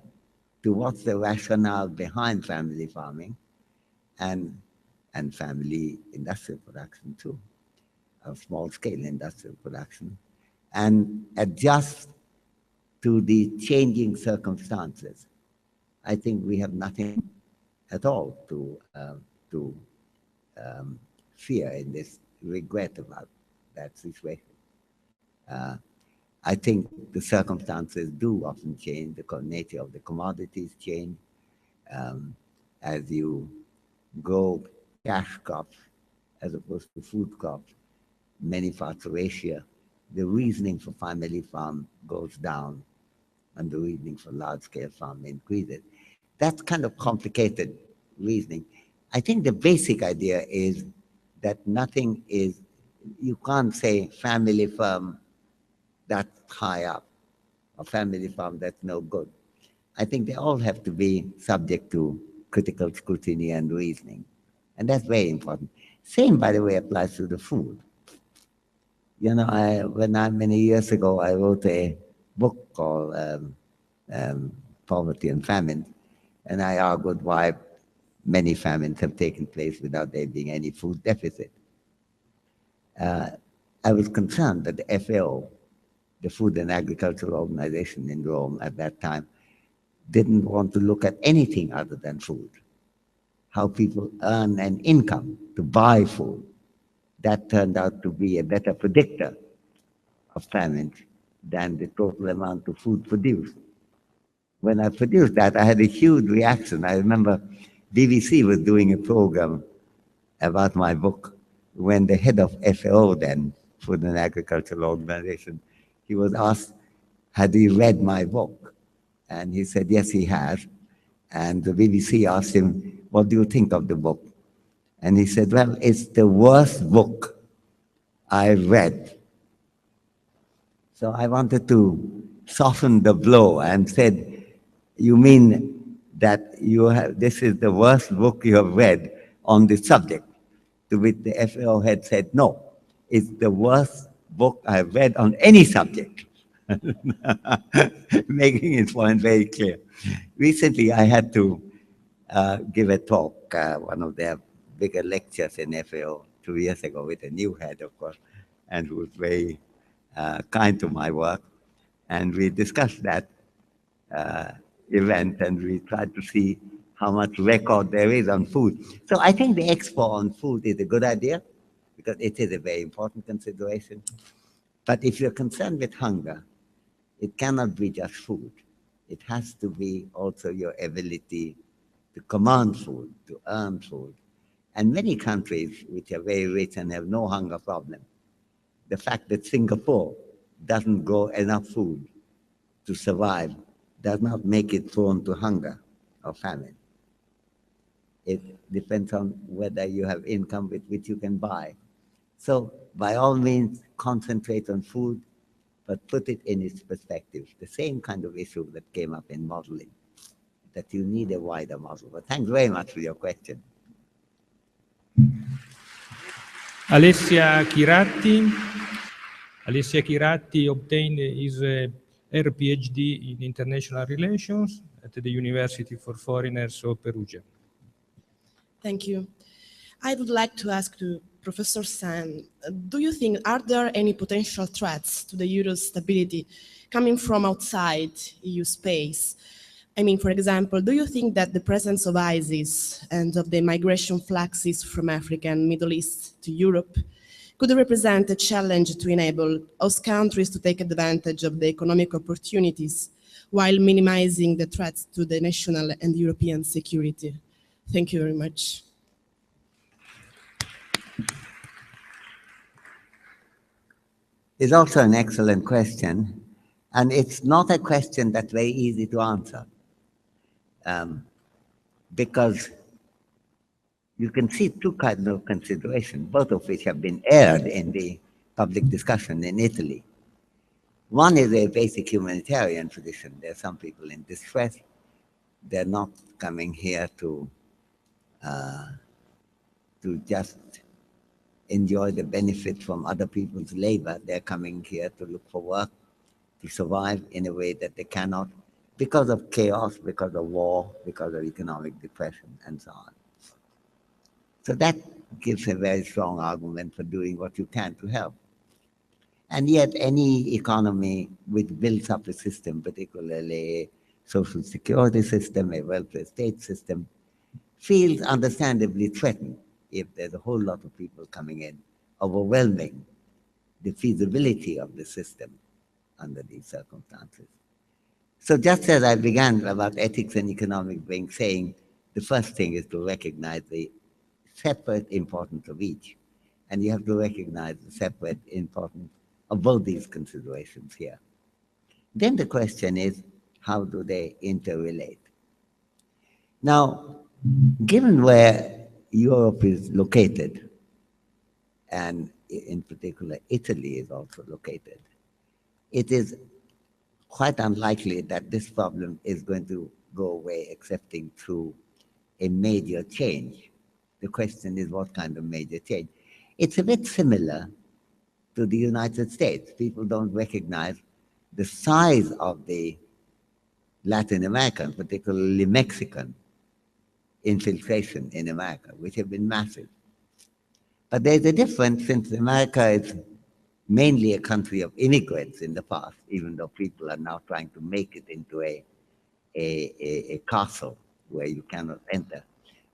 to what's the rationale behind family farming and family industrial production too, of small-scale industrial production, and adjust to the changing circumstances, I think we have nothing at all to fear in this regret about that situation. I think the circumstances do often change, the nature of the commodities change. As you grow cash crops as opposed to food crops, many parts of Asia, the reasoning for family farm goes down and the reasoning for large-scale farm increases. That's kind of complicated reasoning. I think the basic idea is that nothing is, you can't say family farm that's high up or family farm that's no good. I think they all have to be subject to critical scrutiny and reasoning. And that's very important. Same, by the way, applies to the food. You know, many years ago, I wrote a book called Poverty and Famine, and I argued why many famines have taken place without there being any food deficit. I was concerned that the FAO, the Food and Agricultural Organization in Rome at that time, didn't want to look at anything other than food, how people earn an income to buy food. That turned out to be a better predictor of famines than the total amount of food produced. When I produced that, I had a huge reaction. I remember BBC was doing a program about my book when the head of FAO then, Food and Agricultural Organization, he was asked, had he read my book? And he said, yes, he has. And the BBC asked him, what do you think of the book? And he said, well, it's the worst book I've read. So I wanted to soften the blow and said, you mean that this is the worst book you have read on this subject? To which the FAO had said, no, it's the worst book I've read on any subject. Making his point very clear. Recently, I had to give a talk, one of their bigger lectures in FAO 2 years ago with a new head, of course, and who was very kind to my work. And we discussed that event, and we tried to see how much record there is on food. So I think the expo on food is a good idea, because it is a very important consideration. But if you're concerned with hunger, it cannot be just food. It has to be also your ability to command food, to earn food. And many countries which are very rich and have no hunger problem, the fact that Singapore doesn't grow enough food to survive does not make it prone to hunger or famine. It depends on whether you have income with which you can buy. So by all means, concentrate on food, but put it in its perspective. The same kind of issue that came up in modeling, that you need a wider model. But thanks very much for your question. Alessia Chiratti. Alessia Chiratti obtained his her PhD in International Relations at the University for Foreigners of Perugia. Thank you. I would like to ask to Professor Sen, do you think, are there any potential threats to the euro's stability coming from outside EU space? I mean, for example, do you think that the presence of ISIS and of the migration fluxes from Africa and Middle East to Europe could represent a challenge to enable host countries to take advantage of the economic opportunities while minimizing the threats to the national and European security? Thank you very much. It's also an excellent question, and it's not a question that's very easy to answer, because you can see two kinds of consideration, both of which have been aired in the public discussion in Italy. One is a basic humanitarian tradition. There are some people in distress. They're not coming here to just enjoy the benefit from other people's labor. They're coming here to look for work, to survive in a way that they cannot because of chaos, because of war, because of economic depression, and so on. So that gives a very strong argument for doing what you can to help. And yet any economy which builds up a system, particularly a social security system, a welfare state system, feels understandably threatened if there's a whole lot of people coming in, overwhelming the feasibility of the system under these circumstances. So just as I began about ethics and economic being saying, the first thing is to recognize the separate importance of each. And you have to recognize the separate importance of both these considerations here. Then the question is, how do they interrelate? Now, given where Europe is located, and in particular Italy is also located, it is quite unlikely that this problem is going to go away excepting through a major change. The question is what kind of major change? It's a bit similar to the United States. People don't recognize the size of the Latin American, particularly Mexican, infiltration in America, which have been massive. But there's a difference since America is mainly a country of immigrants in the past, even though people are now trying to make it into a castle where you cannot enter.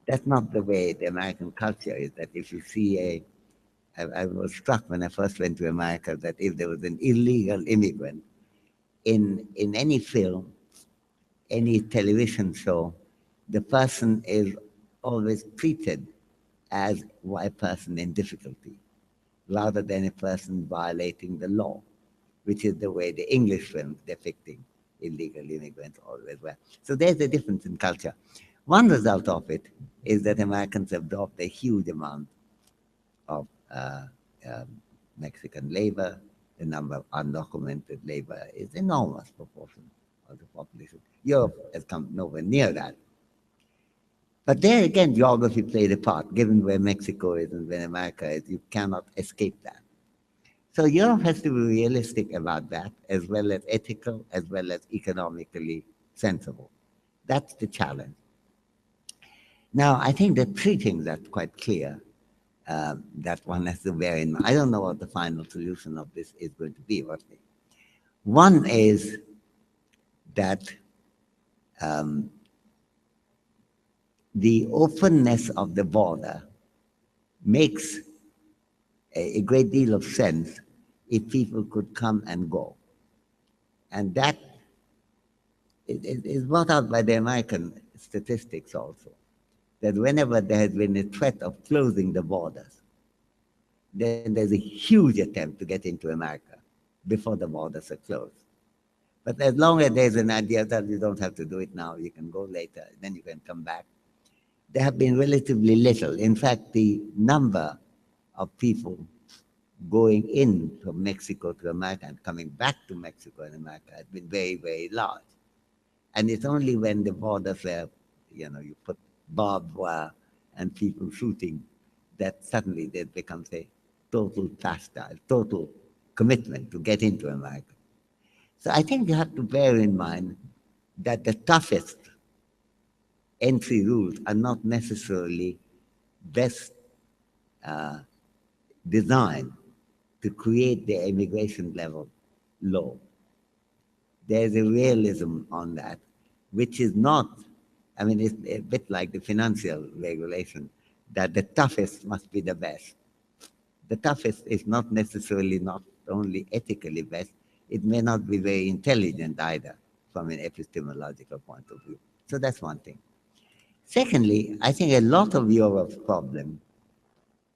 That's not the way the American culture is, that if you see I was struck when I first went to America that if there was an illegal immigrant in any film, any television show, the person is always treated as a person in difficulty, rather than a person violating the law, which is the way the English films depicting illegal immigrants always were. So there's a difference in culture. One result of it is that Americans have dropped a huge amount of Mexican labor. The number of undocumented labor is enormous proportion of the population. Europe has come nowhere near that. But there again, geography played a part. Given where Mexico is and where America is, you cannot escape that. So Europe has to be realistic about that, as well as ethical, as well as economically sensible. That's the challenge. Now, I think that three things are quite clear that one has to bear in mind. I don't know what the final solution of this is going to be. One is that the openness of the border makes a great deal of sense if people could come and go. And that is brought out by the American statistics also, that whenever there has been a threat of closing the borders, then there's a huge attempt to get into America before the borders are closed. But as long as there's an idea that you don't have to do it now, you can go later, then you can come back, there have been relatively little. In fact, the number of people going in from Mexico to America and coming back to Mexico and America has been very, very large. And it's only when the borders were, you put barbed wire and people shooting, that suddenly there becomes a total commitment to get into America. So I think you have to bear in mind that the toughest entry rules are not necessarily best designed to create the immigration level low. There's a realism on that, which is not, I mean, it's a bit like the financial regulation, that the toughest must be the best. The toughest is not necessarily not only ethically best, it may not be very intelligent either from an epistemological point of view. So that's one thing. Secondly, I think a lot of Europe's problem,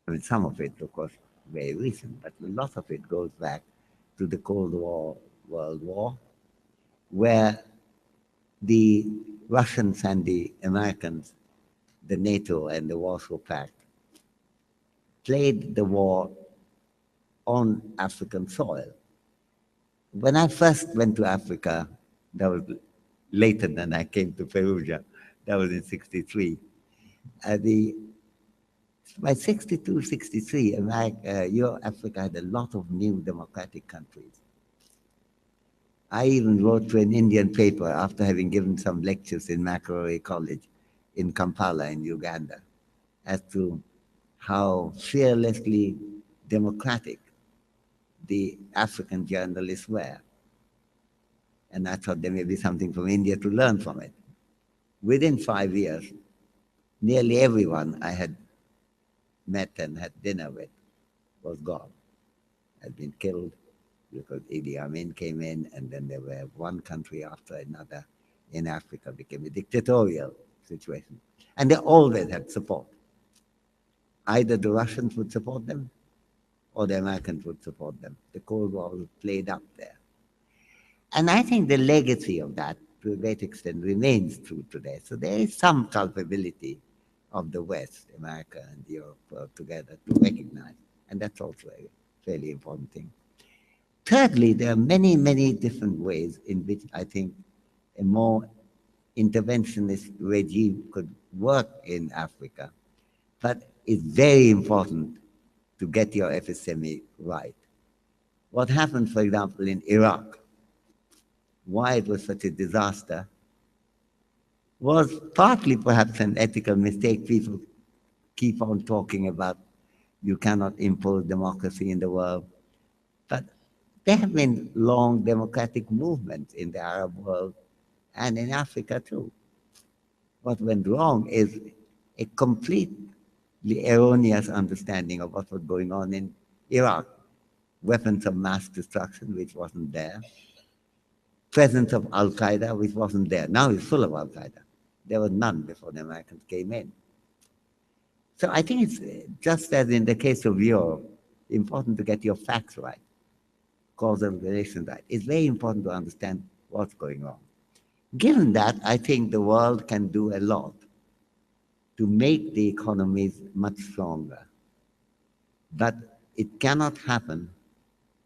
I mean, some of it, of course, very recent, but a lot of it goes back to the Cold War, World War, where the Russians and the Americans, the NATO and the Warsaw Pact, played the war on African soil. When I first went to Africa, that was later than I came to Perugia, that was in 63. By 62, 63, Africa had a lot of new democratic countries. I even wrote to an Indian paper after having given some lectures in Makerere College in Kampala in Uganda as to how fearlessly democratic the African journalists were. And I thought there may be something from India to learn from it. Within 5 years, nearly everyone I had met and had dinner with was gone, had been killed because Idi Amin came in, and then there were one country after another in Africa became a dictatorial situation. And they always had support. Either the Russians would support them or the Americans would support them. The Cold War was played up there. And I think the legacy of that, to a great extent, remains true today. So there is some culpability of the West, America and Europe together to recognize. And that's also a fairly important thing. Thirdly, there are many, many different ways in which I think a more interventionist regime could work in Africa. But it's very important to get your episteme right. What happened, for example, in Iraq, why it was such a disaster, was partly perhaps an ethical mistake. People keep on talking about you cannot impose democracy in the world. But there have been long democratic movements in the Arab world and in Africa too. What went wrong is a completely erroneous understanding of what was going on in Iraq. Weapons of mass destruction, which wasn't there. Presence of Al-Qaeda, which wasn't there. Now it's full of Al-Qaeda. There was none before the Americans came in. So I think it's just as in the case of Europe, important to get your facts right, causal relations right. It's very important to understand what's going on. Given that, I think the world can do a lot to make the economies much stronger. But it cannot happen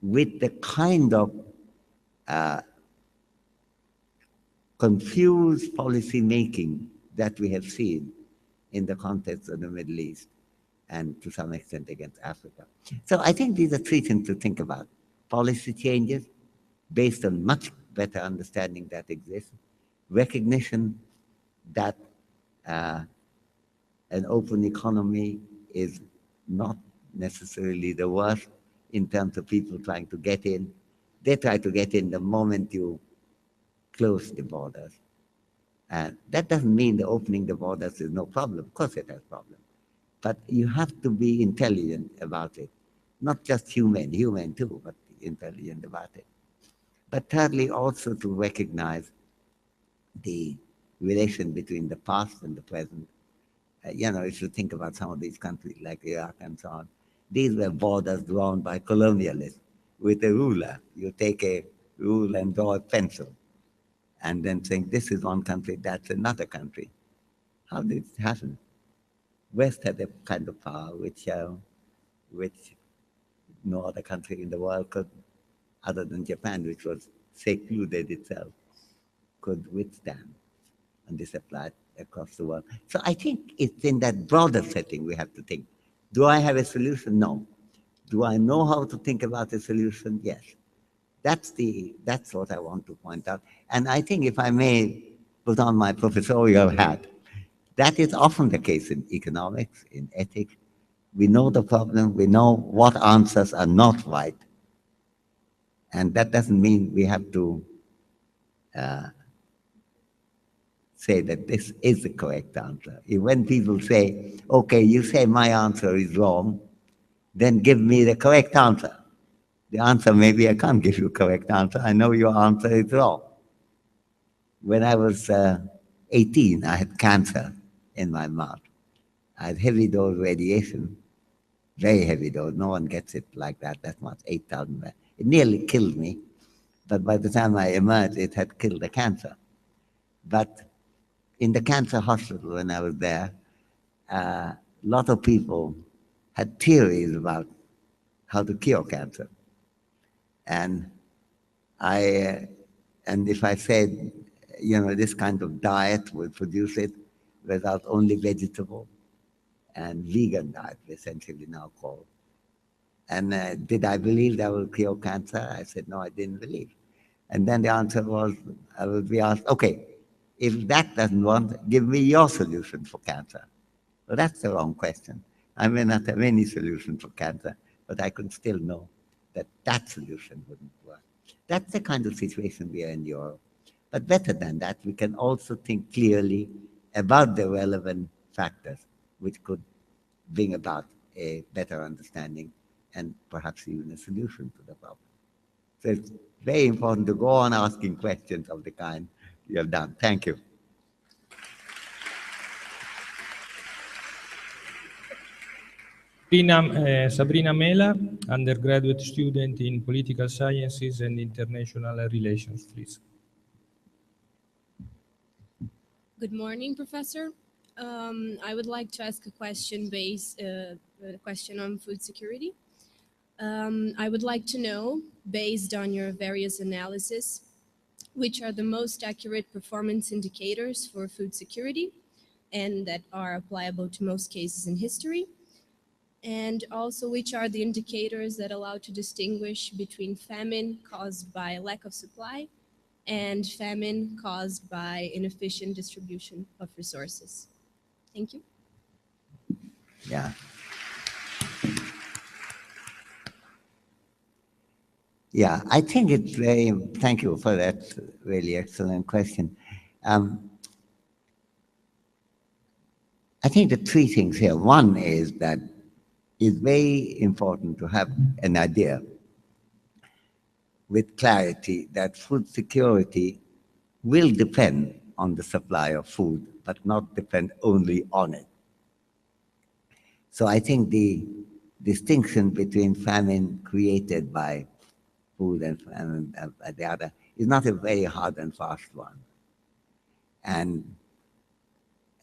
with the kind of confused policy making that we have seen in the context of the Middle East and to some extent against Africa. So I think these are three things to think about. Policy changes based on much better understanding that exists, recognition that an open economy is not necessarily the worst in terms of people trying to get in. They try to get in the moment you close the borders. And that doesn't mean that opening the borders is no problem. Of course it has problems. But you have to be intelligent about it. Not just human too, but intelligent about it. But thirdly, also to recognize the relation between the past and the present. If you think about some of these countries like Iraq and so on, these were borders drawn by colonialists with a ruler. You take a rule and draw a pencil and then think this is one country, that's another country. How did it happen? West had a kind of power which no other country in the world could, other than Japan, which was secluded itself, could withstand. And this applied across the world. So I think it's in that broader setting we have to think. Do I have a solution? No. Do I know how to think about a solution? Yes. That's what I want to point out. And I think if I may put on my professorial hat, that is often the case in economics, in ethics. We know the problem, we know what answers are not right. And that doesn't mean we have to say that this is the correct answer. When people say, okay, you say my answer is wrong, then give me the correct answer. The answer, maybe I can't give you a correct answer. I know your answer is wrong. When I was 18, I had cancer in my mouth. I had heavy dose radiation, very heavy dose. No one gets it like that much, 8,000. It nearly killed me. But by the time I emerged, it had killed the cancer. But in the cancer hospital, when I was there, a lot of people had theories about how to cure cancer. And if I said, this kind of diet will produce it without only vegetable and vegan diet, essentially now called. And did I believe that will cure cancer? I said, no, I didn't believe. And then the answer was, I would be asked, okay, if that doesn't work, give me your solution for cancer. Well, that's the wrong question. I may not have any solution for cancer, but I could still know that that solution wouldn't work. That's the kind of situation we are in Europe. But better than that, we can also think clearly about the relevant factors which could bring about a better understanding and perhaps even a solution to the problem. So it's very important to go on asking questions of the kind you have done. Thank you. Sabrina Mela, undergraduate student in political sciences and international relations, please. Good morning, Professor. I would like to ask a question on food security. I would like to know, based on your various analysis, which are the most accurate performance indicators for food security and that are applicable to most cases in history, and also which are the indicators that allow to distinguish between famine caused by lack of supply and famine caused by inefficient distribution of resources. Thank you. Yeah. Yeah, I think it's thank you for that really excellent question. I think the three things here. One is that it's very important to have an idea with clarity that food security will depend on the supply of food, but not depend only on it. So I think the distinction between famine created by food and famine by the other is not a very hard and fast one. And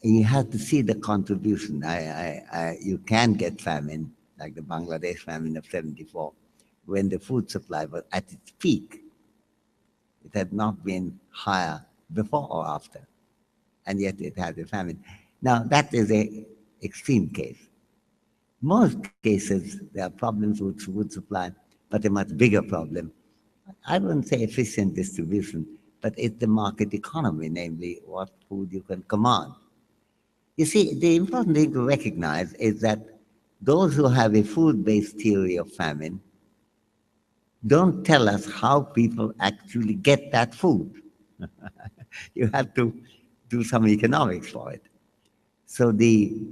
you have to see the contribution. You can get famine, like the Bangladesh famine of 74, when the food supply was at its peak. It had not been higher before or after, and yet it had a famine. Now, that is an extreme case. Most cases, there are problems with food supply, but a much bigger problem. I wouldn't say efficient distribution, but it's the market economy, namely what food you can command. You see, the important thing to recognize is that those who have a food-based theory of famine don't tell us how people actually get that food. You have to do some economics for it. So the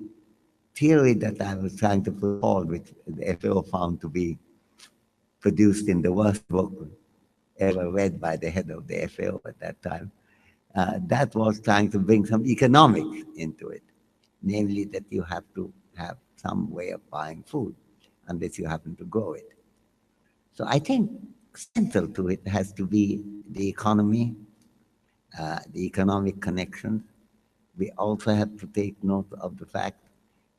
theory that I was trying to put forward, which the FAO found to be produced in the worst book ever read by the head of the FAO at that time, that was trying to bring some economics into it, namely that you have to have some way of buying food unless you happen to grow it. So I think central to it has to be the economy, the economic connections. We also have to take note of the fact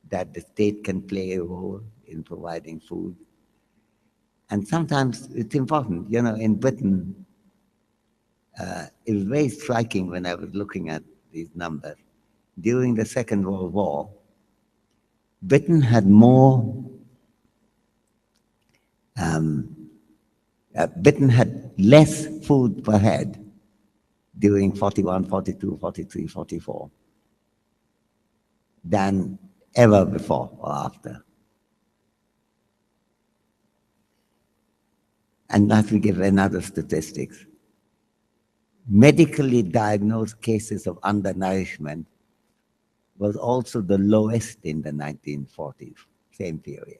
that the state can play a role in providing food. And sometimes it's important, in Britain, it was very striking when I was looking at these numbers. During the Second World War, Britain had more Britain had less food per head during 41, 42, 43, 44 than ever before or after. And let me give another statistics. Medically diagnosed cases of undernourishment was also the lowest in the 1940s, same period.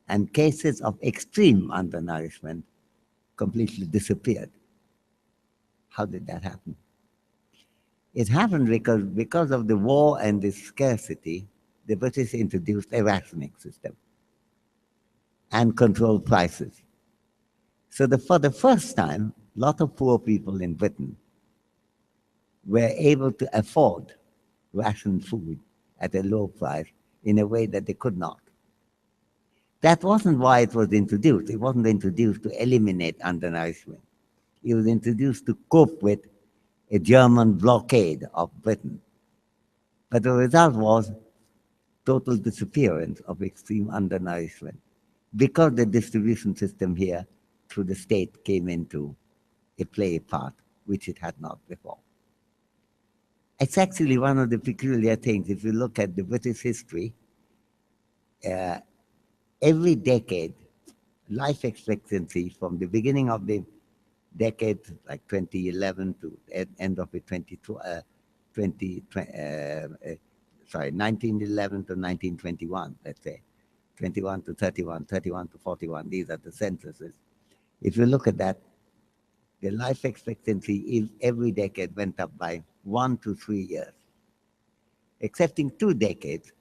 And cases of extreme undernourishment completely disappeared. How did that happen? It happened because of the war and the scarcity, the British introduced a rationing system and controlled prices. So for the first time, a lot of poor people in Britain were able to afford rationed food at a low price in a way that they could not. That wasn't why it was introduced. It wasn't introduced to eliminate undernourishment. It was introduced to cope with a German blockade of Britain. But the result was total disappearance of extreme undernourishment because the distribution system here through the state came into a play part, which it had not before. It's actually one of the peculiar things. If you look at the British history, every decade, life expectancy from the beginning of the decade, like 2011 to end of the 1911 to 1921, let's say, 21 to 31, 31 to 41, these are the censuses. If you look at that, the life expectancy every decade went up by 1 to 3 years, except in 2 decades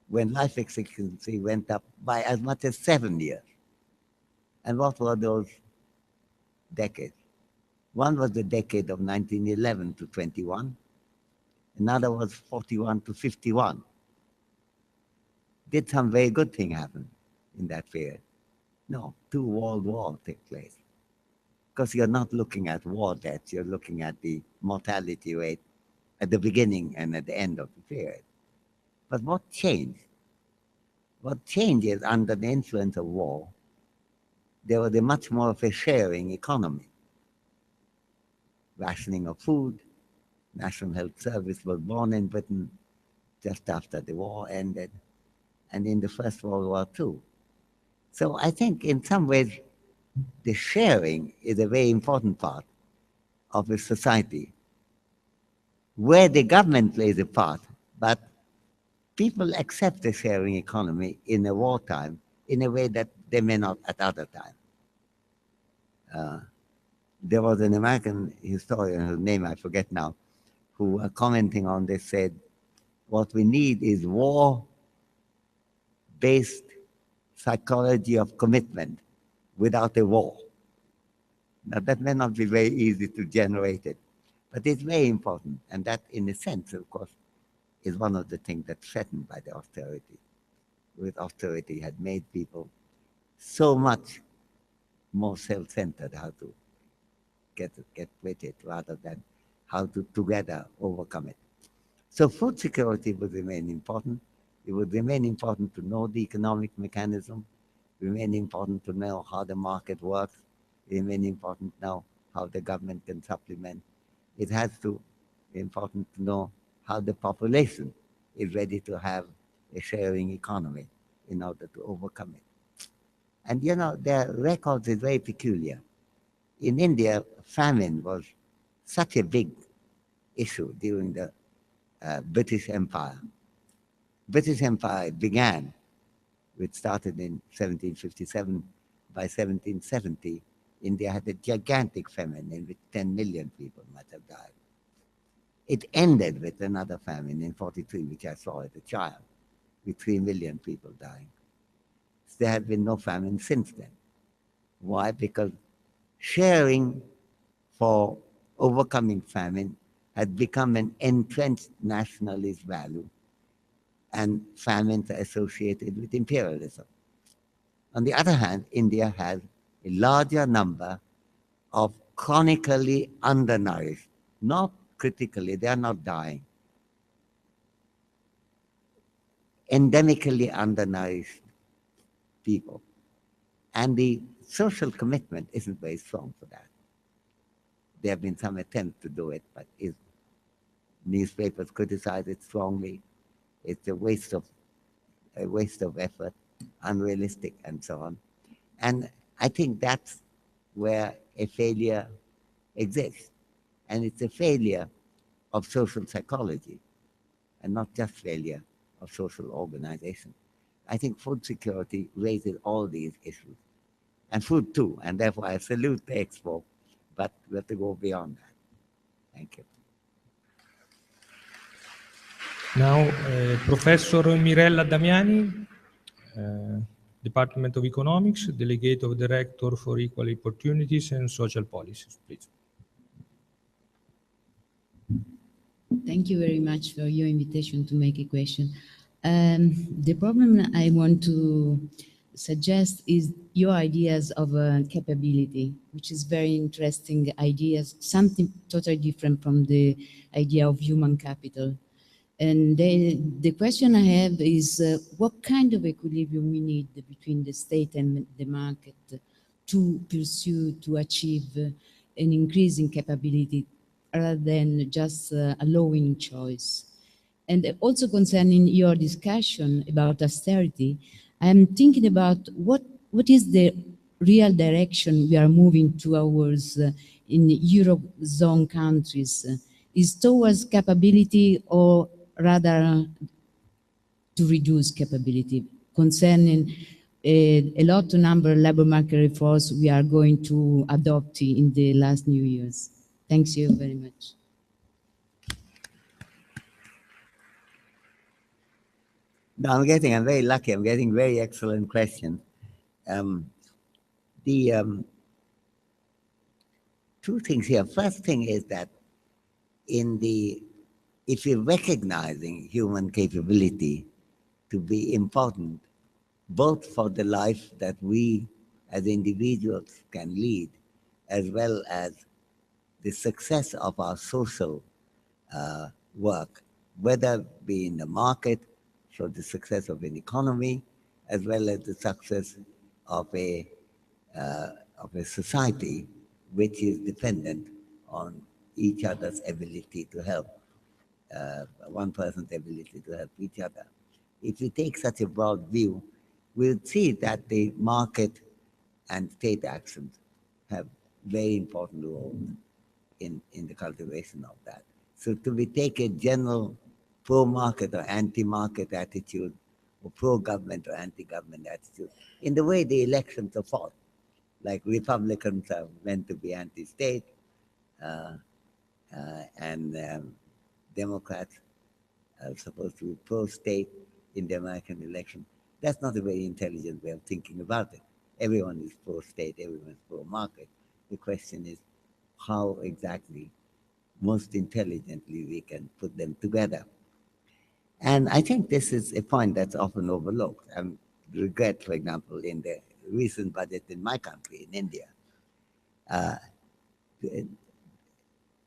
when life expectancy went up by as much as 7 years. And what were those decades? One was the decade of 1911 to 21. Another was 41 to 51. Did some very good thing happen in that period? No, 2 world wars take place. Because you're not looking at war deaths, you're looking at the mortality rate at the beginning and at the end of the period. But what changed? What changed is under the influence of war, there was a much more of a sharing economy. Rationing of food, National Health Service was born in Britain just after the war ended, and in the First World War too. So I think in some ways, the sharing is a very important part of a society where the government plays a part, but people accept the sharing economy in a wartime in a way that they may not at other times. There was an American historian, whose name I forget now, who commenting on this said, what we need is war-based psychology of commitment without a war. Now that may not be very easy to generate it, but it's very important. And that in a sense, of course, is one of the things that's threatened by the austerity. With austerity had made people so much more self-centered, how to get with it rather than how to together overcome it. So food security would remain important. It would remain important to know the economic mechanism, remain important to know how the market works, remain important now how the government can supplement. It has to be important to know how the population is ready to have a sharing economy in order to overcome it. And you know, their records is very peculiar. In India, famine was such a big issue during the British Empire. British Empire began, which started in 1757. By 1770, India had a gigantic famine in which 10 million people might have died. It ended with another famine in 43, which I saw as a child, with 3 million people dying. There have been no famine since then. Why? Because sharing for overcoming famine had become an entrenched nationalist value, and famines are associated with imperialism. On the other hand, India has a larger number of chronically undernourished, not critically, they are not dying, endemically undernourished people. And the social commitment isn't very strong for that. There have been some attempts to do it, but newspapers criticize it strongly. It's a waste of effort, unrealistic, and so on. And I think that's where a failure exists. And it's a failure of social psychology, and not just failure of social organization. I think food security raises all these issues, and food too, and therefore I salute the expo, but we have to go beyond that. Thank you. Now, Professor Mirella Damiani, Department of Economics, Delegate of Director for Equal Opportunities and Social Policies, please. Thank you very much for your invitation to make a question. The problem I want to suggest is your ideas of capability, which is very interesting ideas, something totally different from the idea of human capital. And the question I have is what kind of equilibrium we need between the state and the market to pursue, to achieve an increase in capability rather than just allowing choice. And also concerning your discussion about austerity, I'm thinking about what is the real direction we are moving towards in Eurozone countries. Is towards capability or rather to reduce capability concerning a lot of number of labor market reforms we are going to adopt in the last new years. Thanks you very much. No, I'm very lucky. I'm getting very excellent questions. Two things here. First thing is that if you're recognizing human capability to be important, both for the life that we as individuals can lead, as well as the success of our social work, whether be in the market, so the success of an economy, as well as the success of a society which is dependent on each other's ability to help, one person's ability to help each other. If we take such a broad view, we'll see that the market and state actions have very important roles in the cultivation of that. So to take a general pro-market or anti-market attitude, or pro-government or anti-government attitude, in the way the elections are fought, like Republicans are meant to be anti-state, and Democrats are supposed to be pro-state in the American election. That's not a very intelligent way of thinking about it. Everyone is pro-state, everyone is pro-market. The question is how exactly, most intelligently, we can put them together. And I think this is a point that's often overlooked. I regret, for example, in the recent budget in my country, in India, I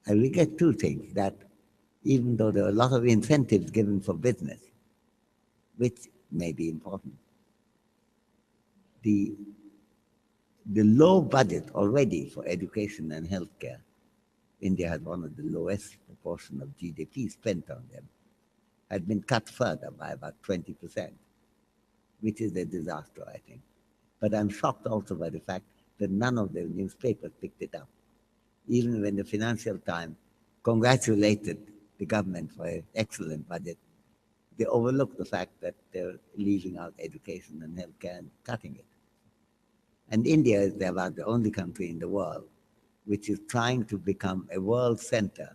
regret two things: that even though there are a lot of incentives given for business, which may be important, the low budget already for education and healthcare, India has one of the lowest proportion of GDP spent on them, had been cut further by about 20%, which is a disaster, I think. But I'm shocked also by the fact that none of the newspapers picked it up. Even when the Financial Times congratulated the government for an excellent budget, they overlooked the fact that they're leaving out education and healthcare and cutting it. And India is about the only country in the world which is trying to become a world center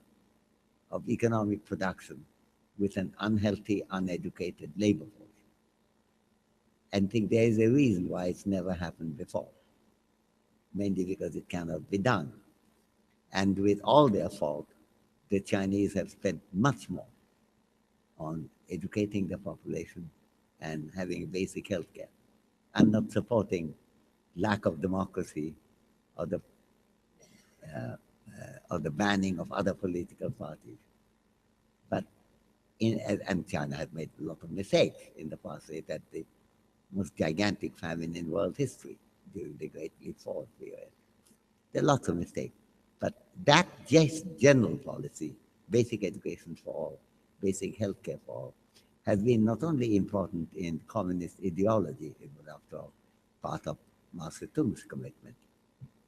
of economic production with an unhealthy, uneducated labor force. And I think there is a reason why it's never happened before, mainly because it cannot be done. And with all their fault, the Chinese have spent much more on educating the population and having basic health care. I'm not supporting lack of democracy or the banning of other political parties. But and China has made a lot of mistakes in the past. It had the most gigantic famine in world history during the Great Leap Forward period. There are lots of mistakes. But that just general policy, basic education for all, basic healthcare for all, has been not only important in communist ideology, it was after all part of Mao Zedong's commitment,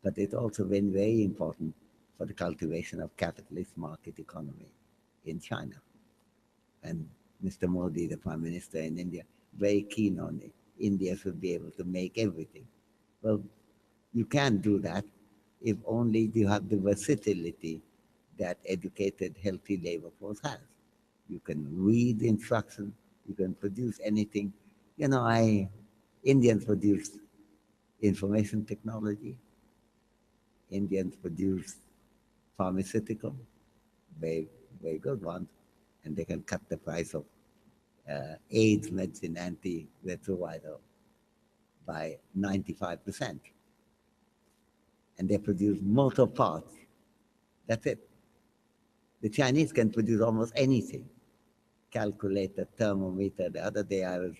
but it's also been very important for the cultivation of capitalist market economy in China. And Mr. Modi, the Prime Minister in India, very keen on it. India should be able to make everything. Well, you can't do that if only you have the versatility that educated, healthy labor force has. You can read instructions, you can produce anything. You know, Indians produce information technology, Indians produce pharmaceutical, very, very good ones, and they can cut the price of AIDS medicine, antiretroviral, by 95%. And they produce motor parts. That's it. The Chinese can produce almost anything. Calculator, thermometer. The other day I was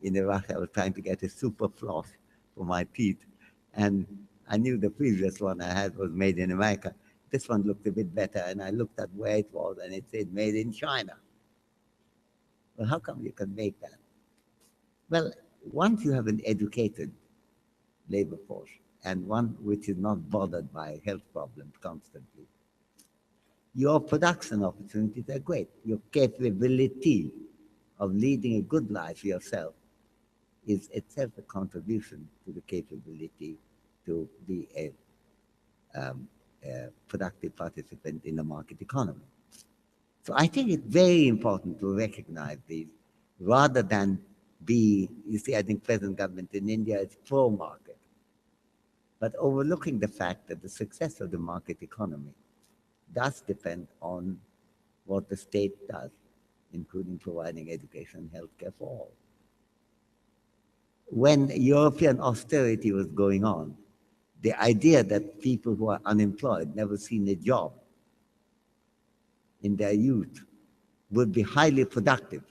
in Iraq, I was trying to get a super floss for my teeth. And I knew the previous one I had was made in America. This one looked a bit better, and I looked at where it was, and it said made in China. Well, how come you can make that? Well, once you have an educated labor force, and one which is not bothered by health problems constantly, your production opportunities are great. Your capability of leading a good life yourself is itself a contribution to the capability to be a productive participant in the market economy. So I think it's very important to recognize these rather than be, you see, I think present government in India is pro-market, but overlooking the fact that the success of the market economy does depend on what the state does, including providing education and healthcare for all. When European austerity was going on, the idea that people who are unemployed, never seen a job in their youth, would be highly productive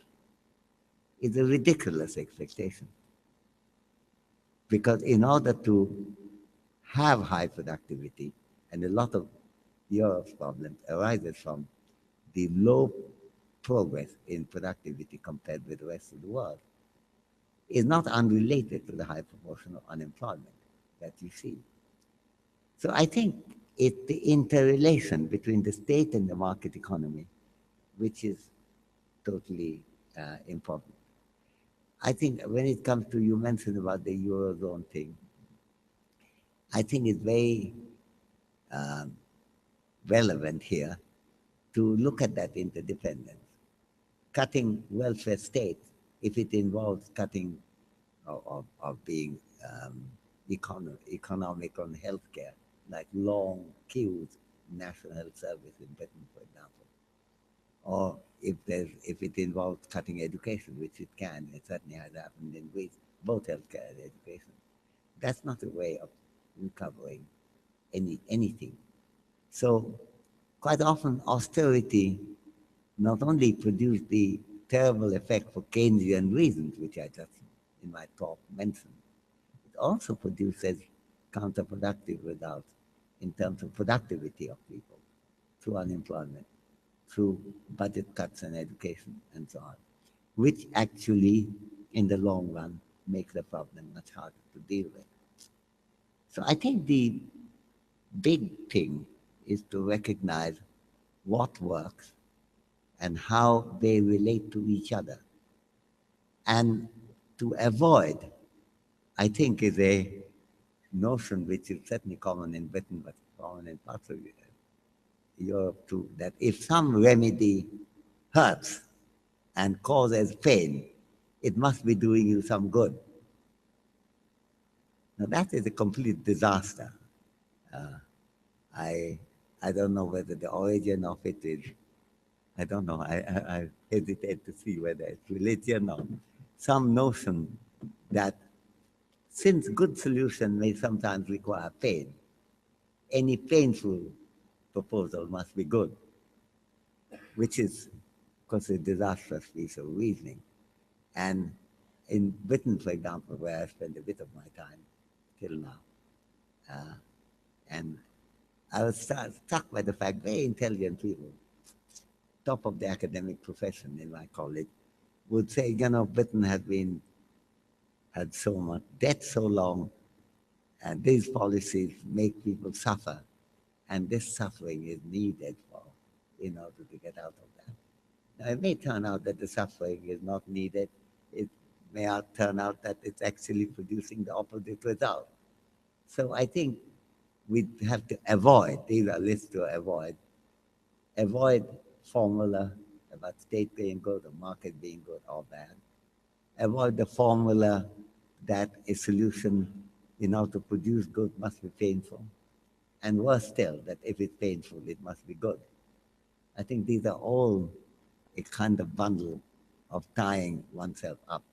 is a ridiculous expectation. Because in order to have high productivity, and a lot of Europe's problems arises from the low progress in productivity compared with the rest of the world, is not unrelated to the high proportion of unemployment that you see. So I think it's the interrelation between the state and the market economy which is totally important. I think when it comes to, you mentioned about the Eurozone thing, I think it's very relevant here to look at that interdependence. Cutting welfare states, if it involves cutting or being economic on healthcare, like long queues, National Health Service in Britain, for example, or if it involves cutting education, which it can, it certainly has happened in Greece, both healthcare and education. That's not a way of recovering anything. So quite often austerity not only produced the terrible effect for Keynesian reasons, which I just in my talk mentioned, it also produces counterproductive results in terms of productivity of people through unemployment, through budget cuts in education and so on, which actually in the long run makes the problem much harder to deal with. So I think the big thing is to recognize what works and how they relate to each other. And to avoid, I think, is a notion which is certainly common in Britain, but common in parts of Europe too, that if some remedy hurts and causes pain, it must be doing you some good. Now that is a complete disaster. I don't know whether the origin of it is, I don't know, I hesitate to see whether it's religion or some notion that since good solution may sometimes require pain, any painful proposal must be good, which is, of course, a disastrous piece of reasoning. And in Britain, for example, where I spend a bit of my time, till now. And I was struck by the fact very intelligent people, top of the academic profession in my college, would say, you know, Britain had so much debt so long, and these policies make people suffer, and this suffering is needed in order to get out of that. Now, it may turn out that the suffering is not needed. It may turn out that it's actually producing the opposite result. So I think we have to avoid, these are lists to avoid formula about state being good or market being good or bad. Avoid the formula that a solution in order to produce good must be painful. And worse still, that if it's painful, it must be good. I think these are all a kind of bundle of tying oneself up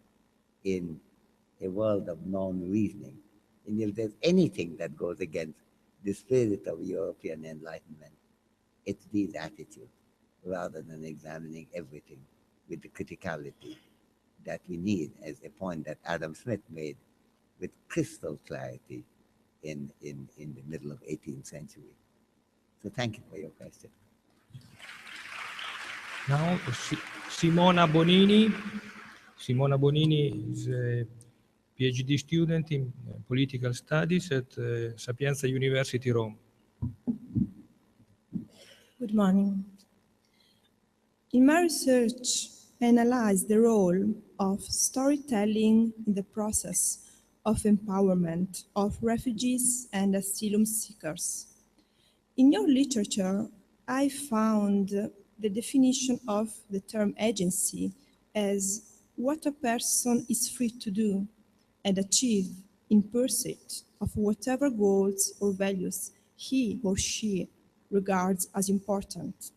in a world of non-reasoning. And if there's anything that goes against the spirit of European Enlightenment, it's these attitudes, rather than examining everything with the criticality that we need, as a point that Adam Smith made with crystal clarity in the middle of 18th century. So thank you for your question. Now, Simona Bonini. Simona Bonini is a PhD student in political studies at Sapienza University, Rome. Good morning. In my research, I analyzed the role of storytelling in the process of empowerment of refugees and asylum seekers. In your literature, I found the definition of the term agency as what a person is free to do and achieve in pursuit of whatever goals or values he or she regards as important.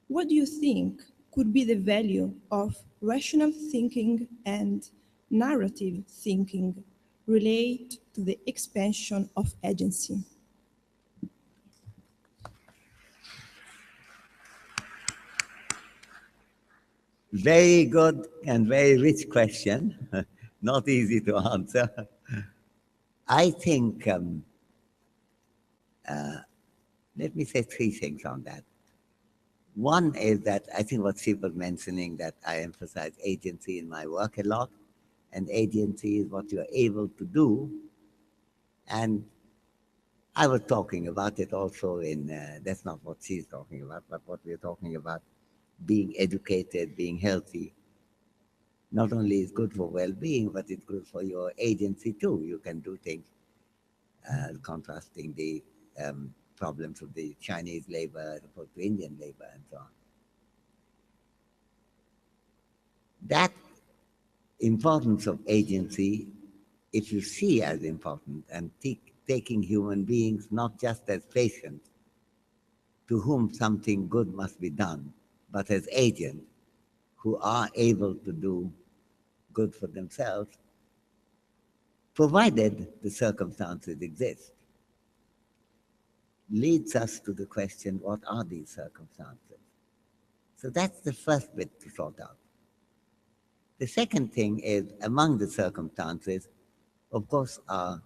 What do you think could be the value of rational thinking and narrative thinking relate to the expansion of agency? Very good and very rich question, not easy to answer. I think, let me say three things on that. One is that I think what Steve was mentioning, that I emphasize agency in my work a lot, and agency is what you're able to do. And I was talking about it also in, that's not what she's talking about, but what we're talking about, being educated, being healthy. Not only is good for well-being, but it's good for your agency too. You can do things, contrasting the problems of the Chinese labor as opposed to Indian labor and so on. That importance of agency, if you see as important, and taking human beings not just as patients to whom something good must be done, but as agents who are able to do good for themselves, provided the circumstances exist, leads us to the question, what are these circumstances? So that's the first bit to sort out. The second thing is, among the circumstances, of course, are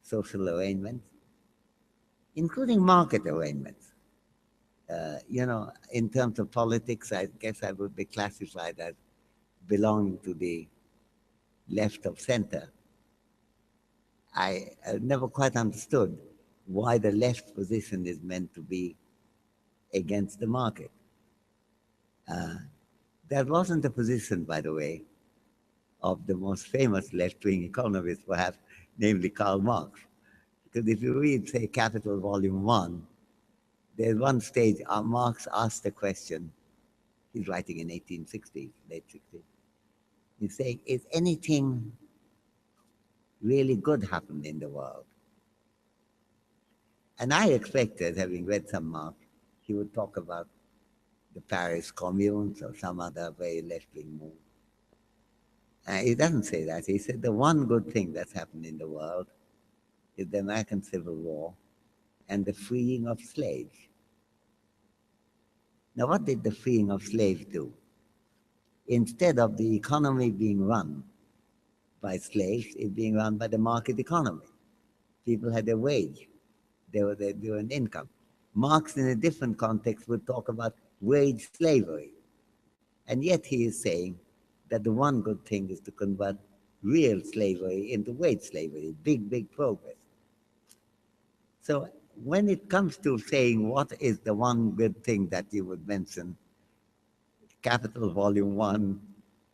social arrangements, including market arrangements. You know, in terms of politics, I guess I would be classified as belonging to the left of center. I never quite understood why the left position is meant to be against the market. That wasn't the position, by the way, of the most famous left-wing economist, perhaps, namely Karl Marx. Because if you read, say, Capital Volume 1, there's one stage Marx asked the question, he's writing in 1860s, late 60s. He's saying, is anything really good happened in the world? And I expected, having read some Marx, he would talk about the Paris communes or some other very left-wing move. He doesn't say that. He said the one good thing that's happened in the world is the American Civil War and the freeing of slaves. Now, what did the freeing of slaves do? Instead of the economy being run by slaves, it's being run by the market economy. People had a wage. They were an income. Marx, in a different context, would talk about wage slavery. And yet he is saying that the one good thing is to convert real slavery into wage slavery, big, big progress. So when it comes to saying what is the one good thing that you would mention, Capital Volume 1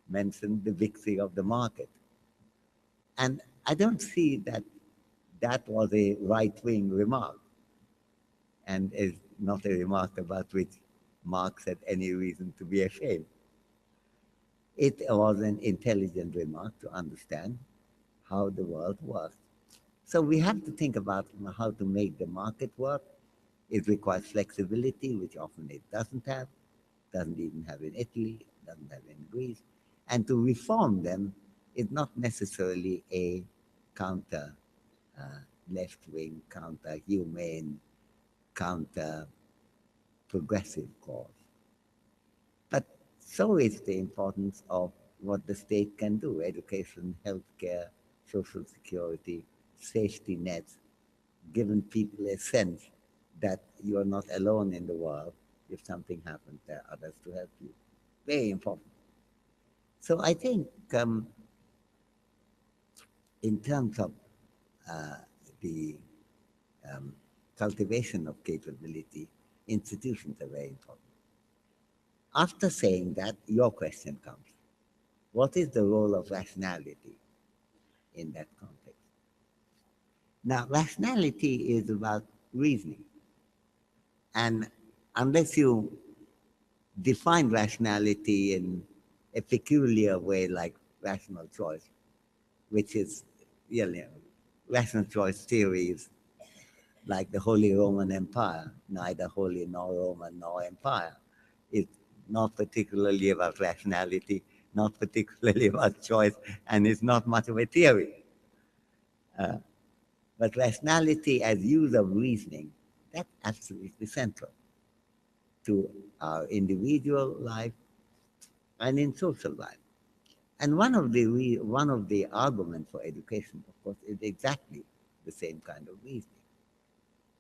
mentioned the victory of the market. And I don't see that that was a right-wing remark, and is not a remark about which Marx had any reason to be ashamed. It was an intelligent remark to understand how the world works. So we have to think about how to make the market work. It requires flexibility, which often it doesn't have, doesn't even have in Italy, doesn't have in Greece. And to reform them is not necessarily a counter left-wing, counter-humane, counter-progressive cause. But so is the importance of what the state can do: education, healthcare, social security, safety nets, giving people a sense that you are not alone in the world. If something happens, there are others to help you. Very important. So I think in terms of the cultivation of capability, institutions are very important. After saying that, your question comes. What is the role of rationality in that context? Now, rationality is about reasoning. And unless you define rationality in a peculiar way like rational choice, which is, rational choice theories like the Holy Roman Empire, neither holy nor Roman nor empire, is not particularly about rationality, not particularly about choice, and it's not much of a theory. But rationality as use of reasoning, that's absolutely central to our individual life and in social life. And one of the arguments for education, of course, is exactly the same kind of reasoning.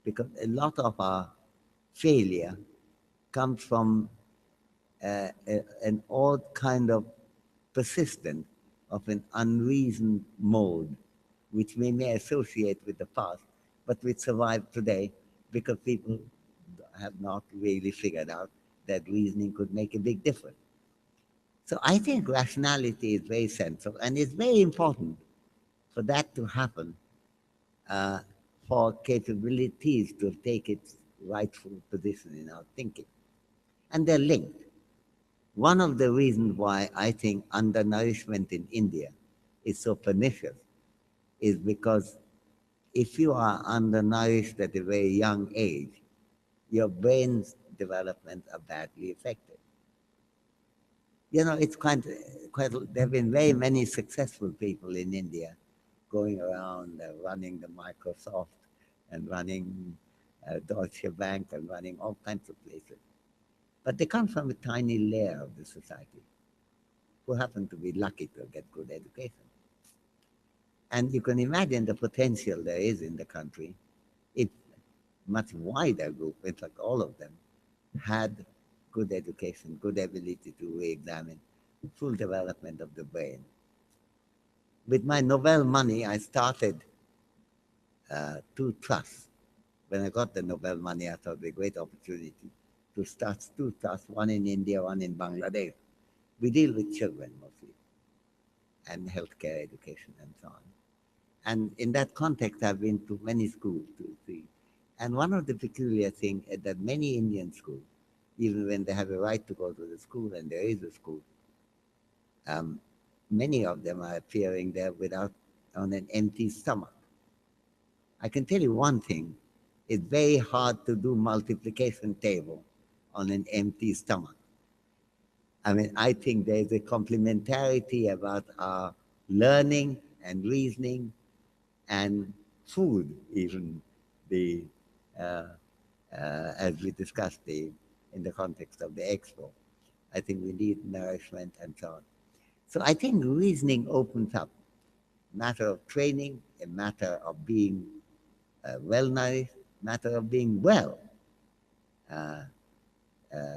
Because a lot of our failure comes from an odd kind of persistence of an unreasoned mode, which we may associate with the past, but which survive today because people have not really figured out that reasoning could make a big difference. So I think rationality is very central, and it's very important for that to happen, for capabilities to take its rightful position in our thinking. And they're linked. One of the reasons why I think undernourishment in India is so pernicious is because if you are undernourished at a very young age, your brain's development are badly affected. It's quite, there have been very many successful people in India going around running the Microsoft and running Deutsche Bank and running all kinds of places. But they come from a tiny layer of the society who happen to be lucky to get good education. And you can imagine the potential there is in the country if much wider group, in fact all of them, had good education, good ability to re-examine, full development of the brain. With my Nobel money, I started 2 trusts. When I got the Nobel money, I thought it was a great opportunity to start 2 trusts, one in India, one in Bangladesh. We deal with children mostly, and healthcare, education, and so on. And in that context, I've been to many schools to see. And one of the peculiar things is that many Indian schools, even when they have a right to go to the school, and there is a school, many of them are appearing there on an empty stomach. I can tell you one thing, it's very hard to do multiplication table on an empty stomach. I mean, I think there's a complementarity about our learning and reasoning and food, even as we discussed in the context of the expo. I think we need nourishment and so on. So I think reasoning opens up a matter of training, a matter of being well-nourished, matter of being well.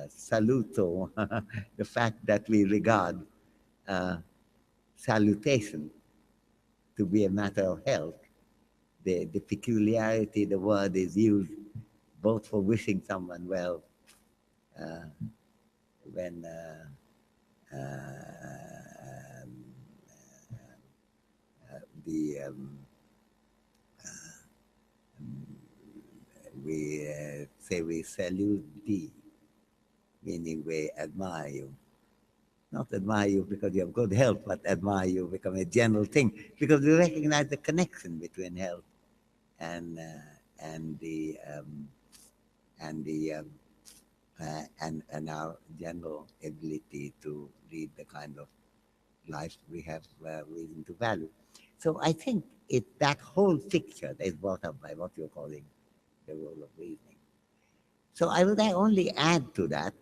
Saluto, the fact that we regard salutation to be a matter of health. The peculiarity the word is used both for wishing someone well when we say we salute thee, meaning we admire you. Not admire you because you have good health, but admire you become a general thing because we recognize the connection between health and our general ability to lead the kind of life we have reason to value. So I think that whole picture is brought up by what you're calling the role of reasoning. So I would only add to that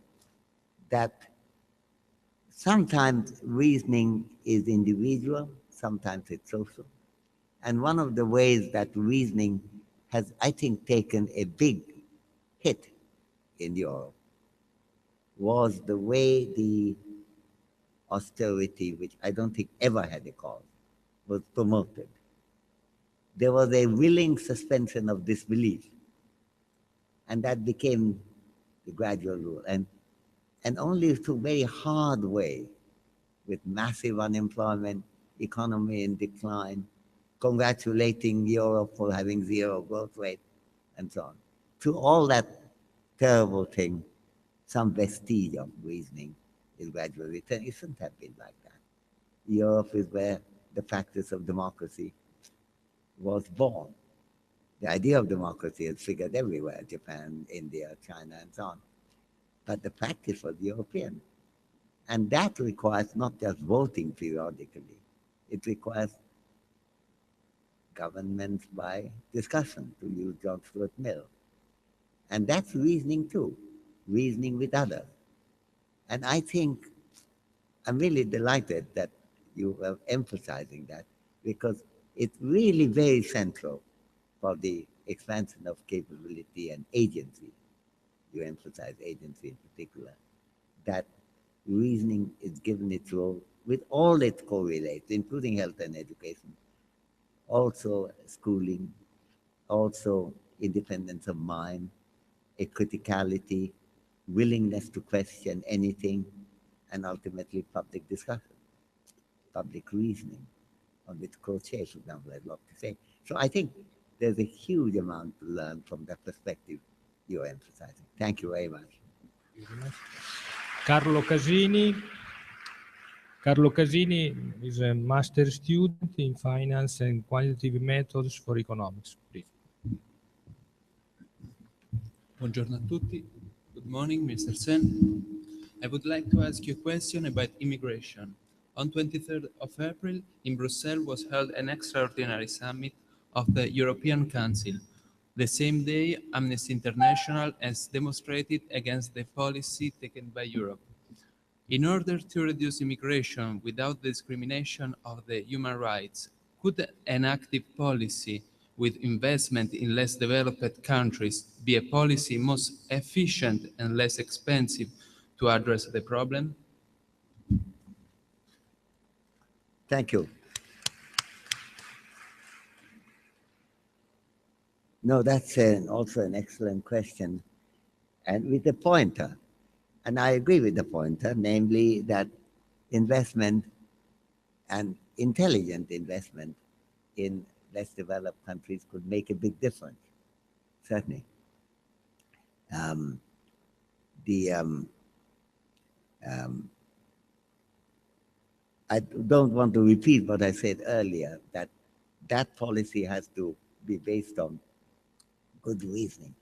sometimes reasoning is individual, sometimes it's social. And one of the ways that reasoning has, I think, taken a big hit in Europe was the way the austerity, which I don't think ever had a cause, was promoted. There was a willing suspension of disbelief, and that became the gradual rule. And only through very hard way, with massive unemployment, economy in decline, congratulating Europe for having zero growth rate, and so on. Through all that terrible thing, some vestige of reasoning is gradually returned. It shouldn't have been like that. Europe is where the practice of democracy was born. The idea of democracy is figured everywhere, Japan, India, China, and so on. But the practice was European. And that requires not just voting periodically. It requires government by discussion, to use John Stuart Mill. And that's reasoning too, reasoning with others. And I think I'm really delighted that you are emphasizing that, because it's really very central for the expansion of capability and agency. You emphasize agency in particular, that reasoning is given its role with all it correlates, including health and education, also schooling, also independence of mind, a criticality, willingness to question anything, and ultimately public discussion, public reasoning, on which Crochet, for example, I'd love to say. So I think there's a huge amount to learn from that perspective you're emphasizing. Thank you very much. Carlo Casini. Carlo Casini is a master student in finance and quantitative methods for economics. Please. Buongiorno a tutti. Good morning, Mr. Sen. I would like to ask you a question about immigration. On 23rd of April, in Brussels was held an extraordinary summit of the European Council. The same day, Amnesty International has demonstrated against the policy taken by Europe. In order to reduce immigration without discrimination of the human rights, could an active policy with investment in less developed countries be a policy most efficient and less expensive to address the problem? Thank you. No, that's also an excellent question, and with a pointer. And I agree with the pointer, namely that investment and intelligent investment in less developed countries could make a big difference, certainly. I don't want to repeat what I said earlier, that policy has to be based on good reasoning.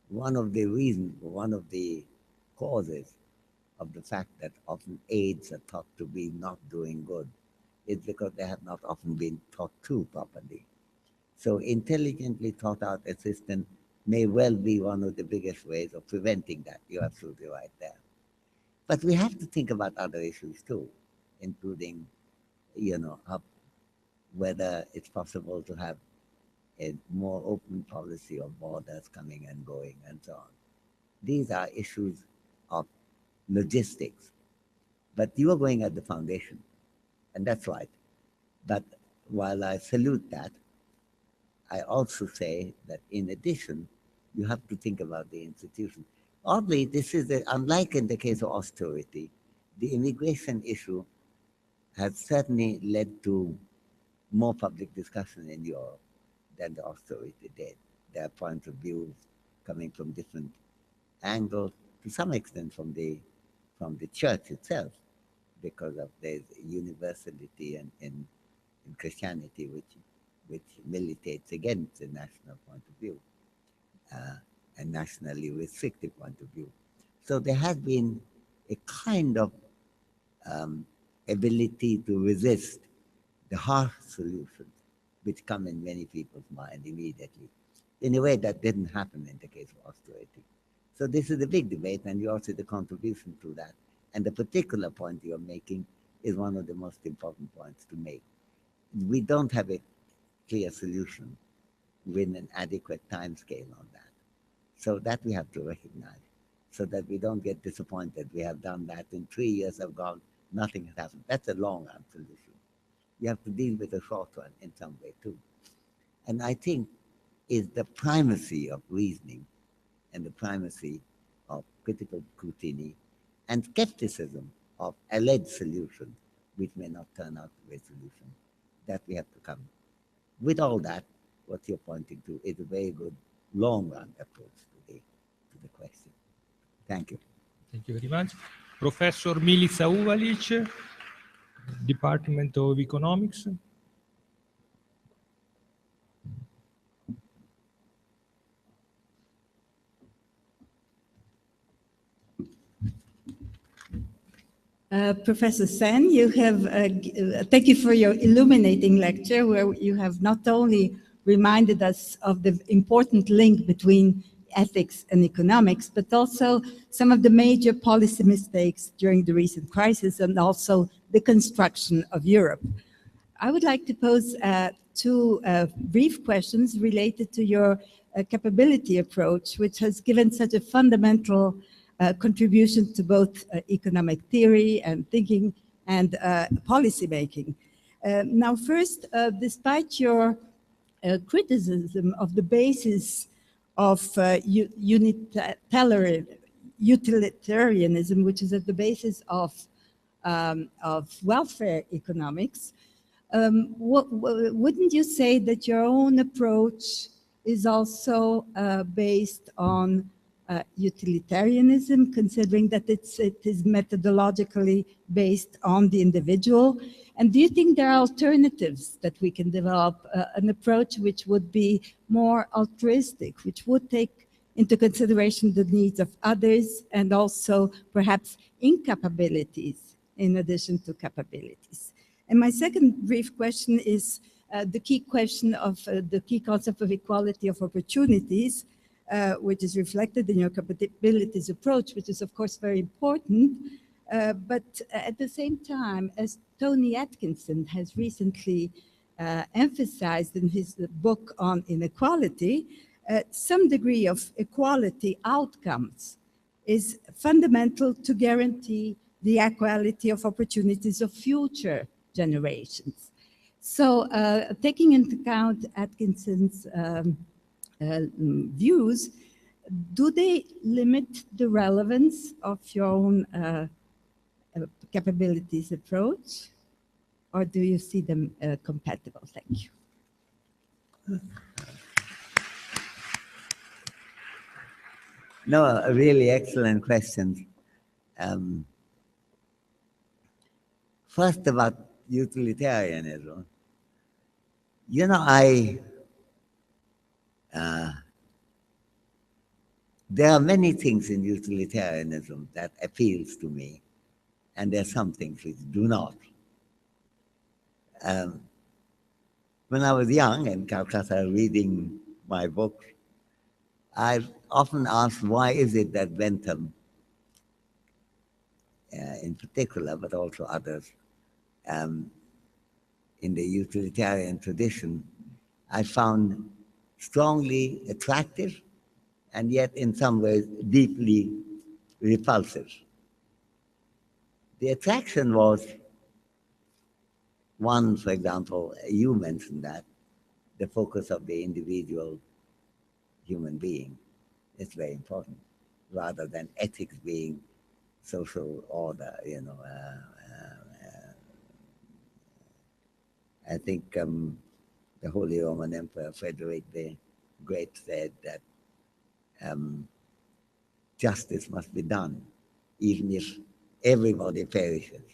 One of the causes of the fact that often aids are thought to be not doing good is because they have not often been thought through properly. So intelligently thought out assistance may well be one of the biggest ways of preventing that. You're absolutely right there. But we have to think about other issues too, including, whether it's possible to have a more open policy of borders coming and going and so on. These are issues of logistics. But you are going at the foundation, and that's right. But while I salute that, I also say that in addition, you have to think about the institution. Oddly, this is, unlike in the case of austerity, the immigration issue has certainly led to more public discussion in Europe than the austerity did. There are points of view coming from different angles, to some extent from the church itself, because of the universality in Christianity, which militates against the national point of view, a nationally restrictive point of view. So there has been a kind of ability to resist the harsh solutions which come in many people's mind immediately, in a way that didn't happen in the case of austerity. So this is a big debate, and you also the contribution to that. And the particular point you're making is one of the most important points to make. We don't have a clear solution with an adequate time scale on that. So that we have to recognize, so that we don't get disappointed. We have done that, in 3 years have gone, nothing has happened. That's a long-run solution. You have to deal with the short one in some way too. And I think is the primacy of reasoning and the primacy of critical scrutiny and skepticism of alleged solutions, which may not turn out to be a solution, that we have to come. With all that, what you're pointing to is a very good long-run approach to the question. Thank you. Thank you very much. Professor Milica Uvalic, Department of Economics. Professor Sen, you have, thank you for your illuminating lecture, where you have not only reminded us of the important link between ethics and economics, but also some of the major policy mistakes during the recent crisis and also the construction of Europe. I would like to pose two brief questions related to your capability approach, which has given such a fundamental contribution to both economic theory and thinking and policy making. Now, first, despite your criticism of the basis of utilitarianism, which is at the basis of welfare economics, wouldn't you say that your own approach is also based on utilitarianism, considering that it is methodologically based on the individual? And do you think there are alternatives that we can develop, an approach which would be more altruistic, which would take into consideration the needs of others and also perhaps incapabilities in addition to capabilities? And my second brief question is the key question of the key concept of equality of opportunities, which is reflected in your capabilities approach, which is of course very important. But at the same time, as Tony Atkinson has recently emphasized in his book on inequality, some degree of equality outcomes is fundamental to guarantee the equality of opportunities of future generations. So taking into account Atkinson's views, do they limit the relevance of your own capabilities approach, or do you see them compatible? Thank you. No, really excellent questions. First, about utilitarianism. You know, there are many things in utilitarianism that appeals to me, and there are some things which do not. When I was young in Calcutta reading my books, I often asked, why is it that Bentham, in particular, but also others, in the utilitarian tradition, I found strongly attractive and yet in some ways deeply repulsive. The attraction was one, for example, you mentioned that, the focus of the individual human being is very important, rather than ethics being social order, you know. I think the Holy Roman Emperor Frederick the Great said that justice must be done, even if everybody perishes.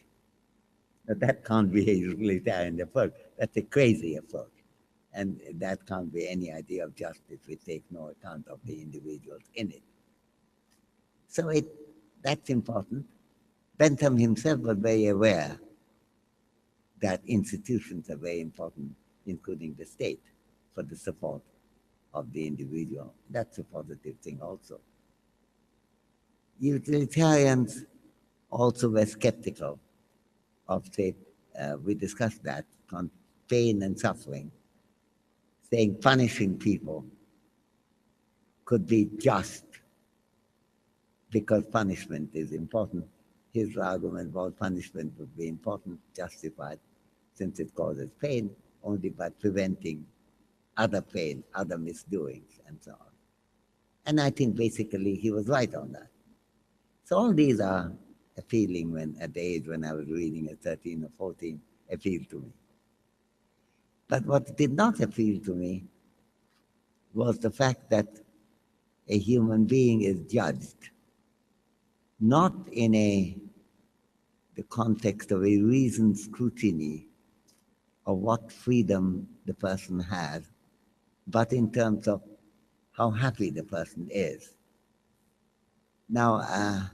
But that can't be a utilitarian approach. That's a crazy approach. And that can't be any idea of justice which takes no account of the individuals in it. So that's important. Bentham himself was very aware that institutions are very important, including the state, for the support of the individual. That's a positive thing also. Utilitarians also were skeptical of, say, we discussed that, on pain and suffering, saying punishing people could be just because punishment is important. His argument was punishment would be important, justified, since it causes pain, only by preventing other pain, other misdoings, and so on. And I think basically he was right on that. So all these are appealing when, at the age when I was reading at 13 or 14, appealed to me. But what did not appeal to me was the fact that a human being is judged not in the context of a reasoned scrutiny of what freedom the person has, but in terms of how happy the person is. Now,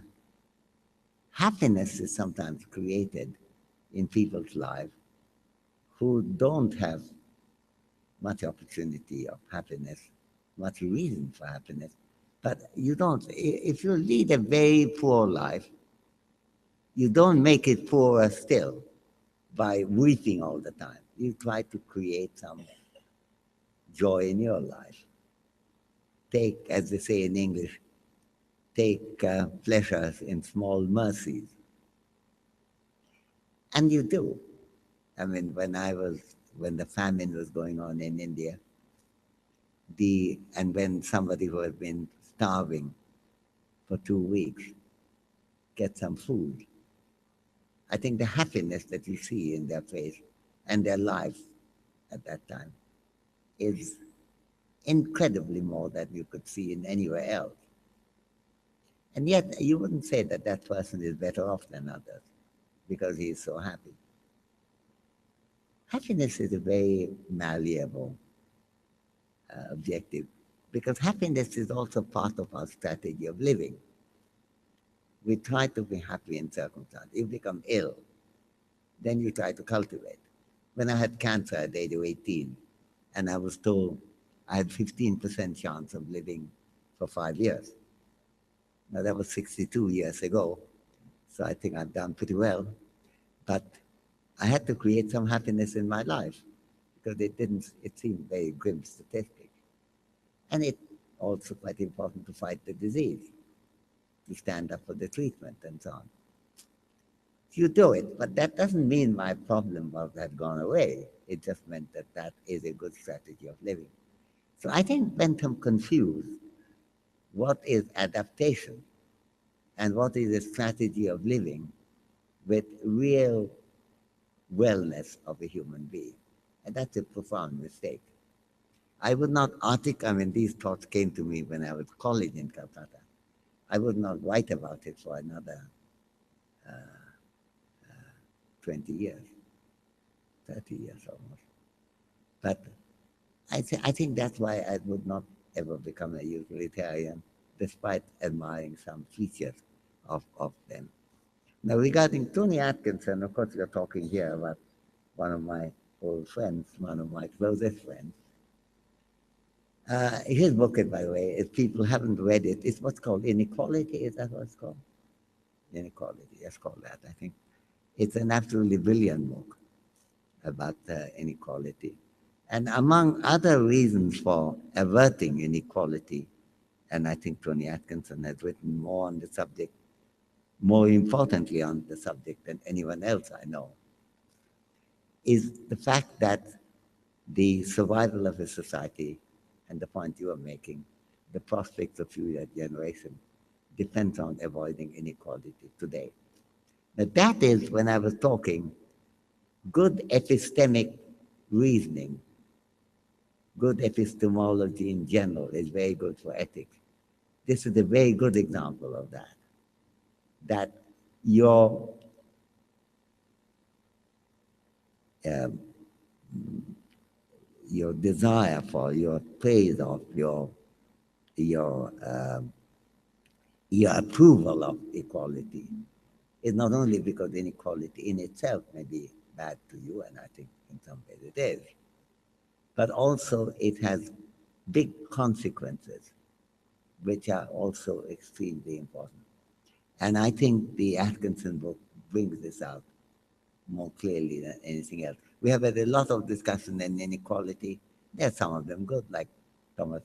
happiness is sometimes created in people's lives who don't have much opportunity of happiness, much reason for happiness. But you don't, if you lead a very poor life, you don't make it poorer still by weeping all the time. You try to create some joy in your life. Take, as they say in English, take pleasures in small mercies. And you do. I mean, when the famine was going on in India, and when somebody who had been starving for 2 weeks gets some food, I think the happiness that you see in their face and their life at that time is incredibly more than you could see in anywhere else. And yet you wouldn't say that that person is better off than others because he is so happy. Happiness is a very malleable objective, because happiness is also part of our strategy of living. We try to be happy in circumstances. You become ill, then you try to cultivate. When I had cancer at the age of 18, and I was told I had 15% chance of living for 5 years. Now that was 62 years ago, so I think I've done pretty well. But I had to create some happiness in my life, because it seemed very grim statistic. And it's also quite important to fight the disease, to stand up for the treatment and so on. You do it, but that doesn't mean my problem had gone away. It just meant that that is a good strategy of living. So I think Bentham confused what is adaptation and what is a strategy of living with real wellness of a human being. And that's a profound mistake. I would not these thoughts came to me when I was at college in Calcutta. I would not write about it for another 20 years, 30 years almost. But I think that's why I would not ever become a utilitarian, despite admiring some features of them. Now, regarding Tony Atkinson, of course, you're talking here about one of my old friends, one of my closest friends. His book, by the way, if people haven't read it, it's what's called Inequality. Is that what it's called? Inequality, it's called that, I think. It's an absolutely brilliant book about inequality. And among other reasons for averting inequality, and I think Tony Atkinson has written more on the subject, more importantly on the subject than anyone else I know, is the fact that the survival of a society, and the point you are making, the prospects of future generation, depends on avoiding inequality today. Now that is, when I was talking, good epistemic reasoning, good epistemology in general is very good for ethics. This is a very good example of that. That your desire for, your praise of, your approval of equality is not only because inequality in itself may be bad to you, and I think in some ways it is, but also it has big consequences, which are also extremely important. And I think the Atkinson book brings this out more clearly than anything else. We have had a lot of discussion on inequality. There are some of them good, like Thomas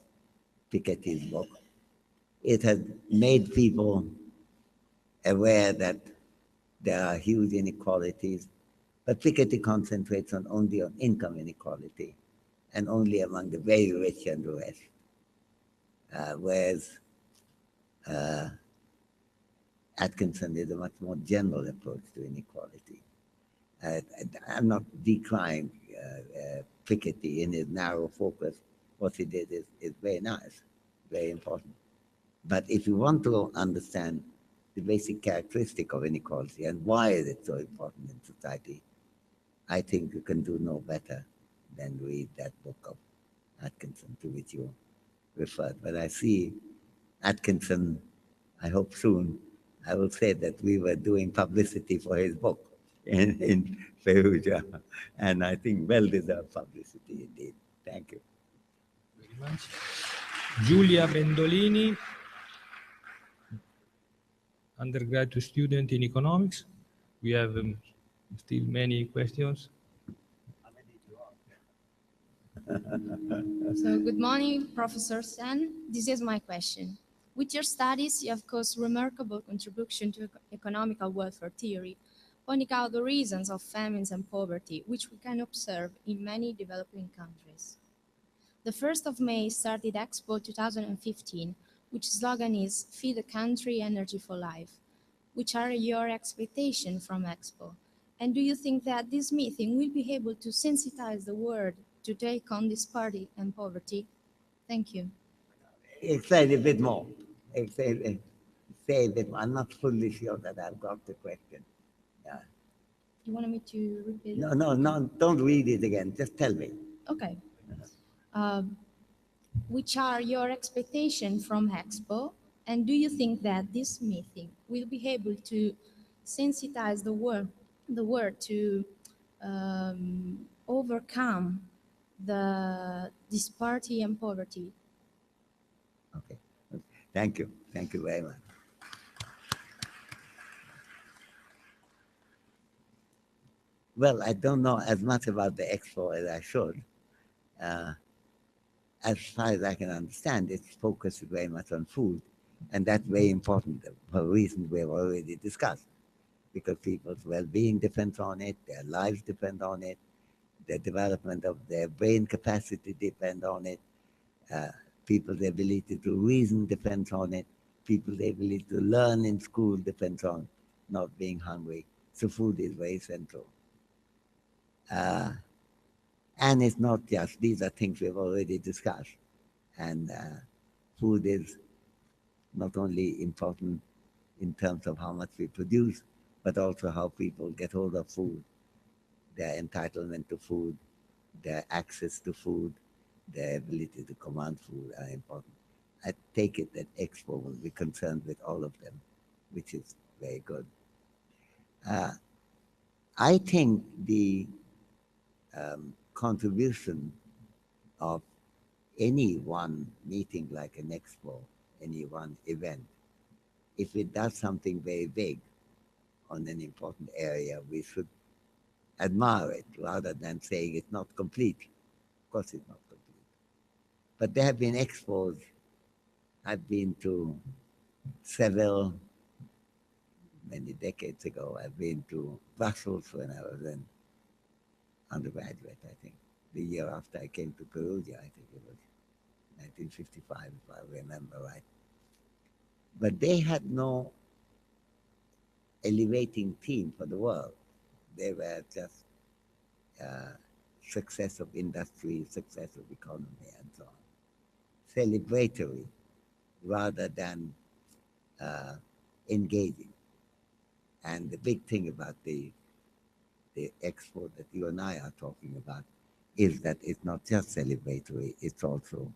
Piketty's book. It has made people aware that there are huge inequalities, but Piketty concentrates only on income inequality and only among the very rich and the rest. Whereas Atkinson is a much more general approach to inequality. I'm not decrying Piketty in his narrow focus. What he did is very nice, very important. But if you want to understand the basic characteristic of inequality and why is it so important in society, I think you can do no better than read that book of Atkinson to which you referred. But I see Atkinson, I hope soon, I will say that we were doing publicity for his book in Perugia, and I think well-deserved publicity indeed. Thank you. Very much. Giulia Bendolini, undergraduate student in economics. We have still many questions. So, good morning, Professor Sen. This is my question. With your studies, you have caused remarkable contribution to economical welfare theory, pointing out the reasons of famines and poverty, which we can observe in many developing countries. The 1st of May started Expo 2015, which slogan is Feed the Country, Energy for Life. Which are your expectations from Expo? And do you think that this meeting will be able to sensitize the world to take on disparity and poverty? Thank you. Explain a bit more. Say a bit more. I'm not fully sure that I've got the question. Yeah. You wanted me to repeat it? No, don't read it again. Just tell me. Okay. Which are your expectations from Expo? And do you think that this meeting will be able to sensitize the world to overcome the disparity and poverty? Okay. Thank you. Thank you very much. Well, I don't know as much about the Expo as I should. As far as I can understand, it's focused very much on food, and that's very important for reasons we have already discussed, because people's well-being depends on it, their lives depend on it, the development of their brain capacity depends on it, people's ability to reason depends on it, people's ability to learn in school depends on not being hungry. So food is very central. And it's not just, these are things we've already discussed. And food is not only important in terms of how much we produce, but also how people get hold of food, their entitlement to food, their access to food, their ability to command food are important. I take it that Expo will be concerned with all of them, which is very good. I think the contribution of any one meeting like an Expo, any one event, if it does something very big on an important area, we should admire it rather than saying it's not complete. course it's not complete. But there have been expos. I've been to several, many decades ago. I've been to Brussels when I was an undergraduate, I think. The year after I came to Perugia, I think it was 1955, if I remember right. But they had no elevating theme for the world. They were just success of industry, success of economy, and so on. Celebratory rather than engaging. And the big thing about the expo that you and I are talking about is that it's not just celebratory, it's also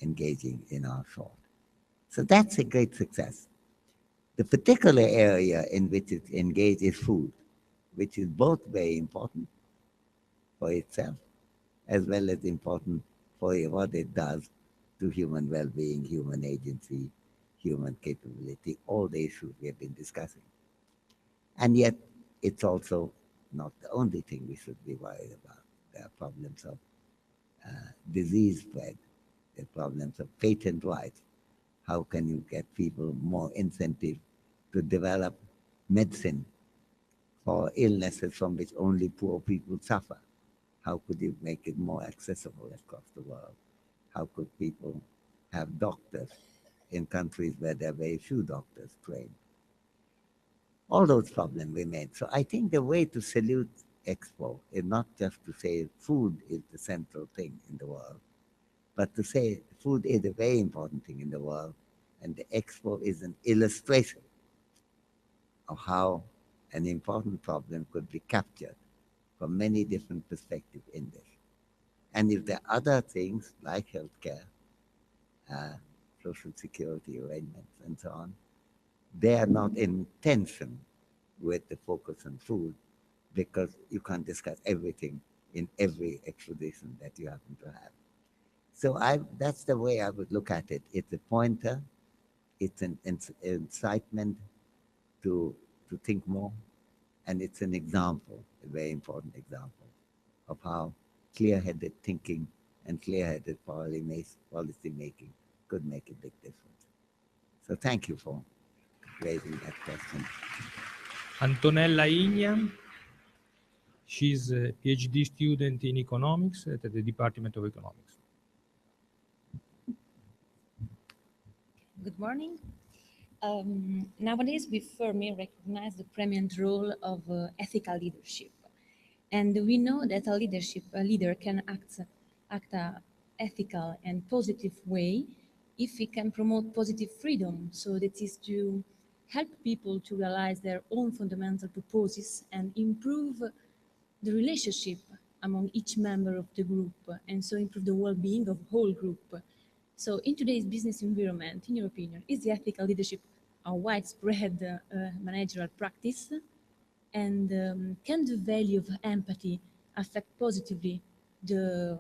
engaging in our thought. So that's a great success. The particular area in which it's engaged is food, which is both very important for itself as well as important for what it does to human well-being, human agency, human capability, all the issues we have been discussing. And yet, it's also not the only thing we should be worried about. There are problems of disease spread, there are problems of patent rights. How can you get people more incentive to develop medicine for illnesses from which only poor people suffer? How could you make it more accessible across the world? How could people have doctors in countries where there are very few doctors trained? All those problems remain. So I think the way to salute Expo is not just to say food is the central thing in the world, but to say food is a very important thing in the world, and the Expo is an illustration of how an important problem could be captured from many different perspectives in this. And if there are other things like healthcare, social security arrangements, and so on, they are not in tension with the focus on food, because you can't discuss everything in every exposition that you happen to have. So that's the way I would look at it. It's a pointer, it's an incitement to think more, and it's an example, a very important example of how clear-headed thinking and clear-headed policy making could make a big difference. So thank you for raising that question. Antonella Igna, she's a PhD student in economics at the Department of Economics. Good morning. Nowadays, we firmly recognize the preeminent role of ethical leadership. And we know that a leader can act an ethical and positive way if he can promote positive freedom. So that is to help people to realize their own fundamental purposes and improve the relationship among each member of the group, and so improve the well-being of the whole group. So in today's business environment, in your opinion, is the ethical leadership a widespread managerial practice? And can the value of empathy affect positively the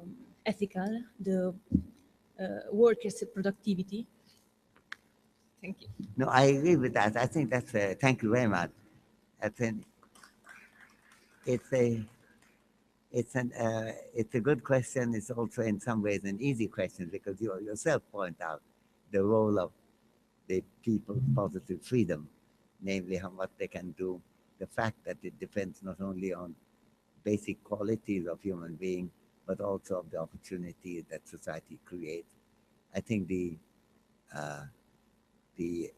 workers' productivity? Thank you. No, I agree with that. I think that's thank you very much. I think it's a good question. It's also in some ways an easy question, because you yourself point out the role of the people's positive freedom, namely how much they can do, the fact that it depends not only on basic qualities of human being, but also of the opportunities that society creates. I think the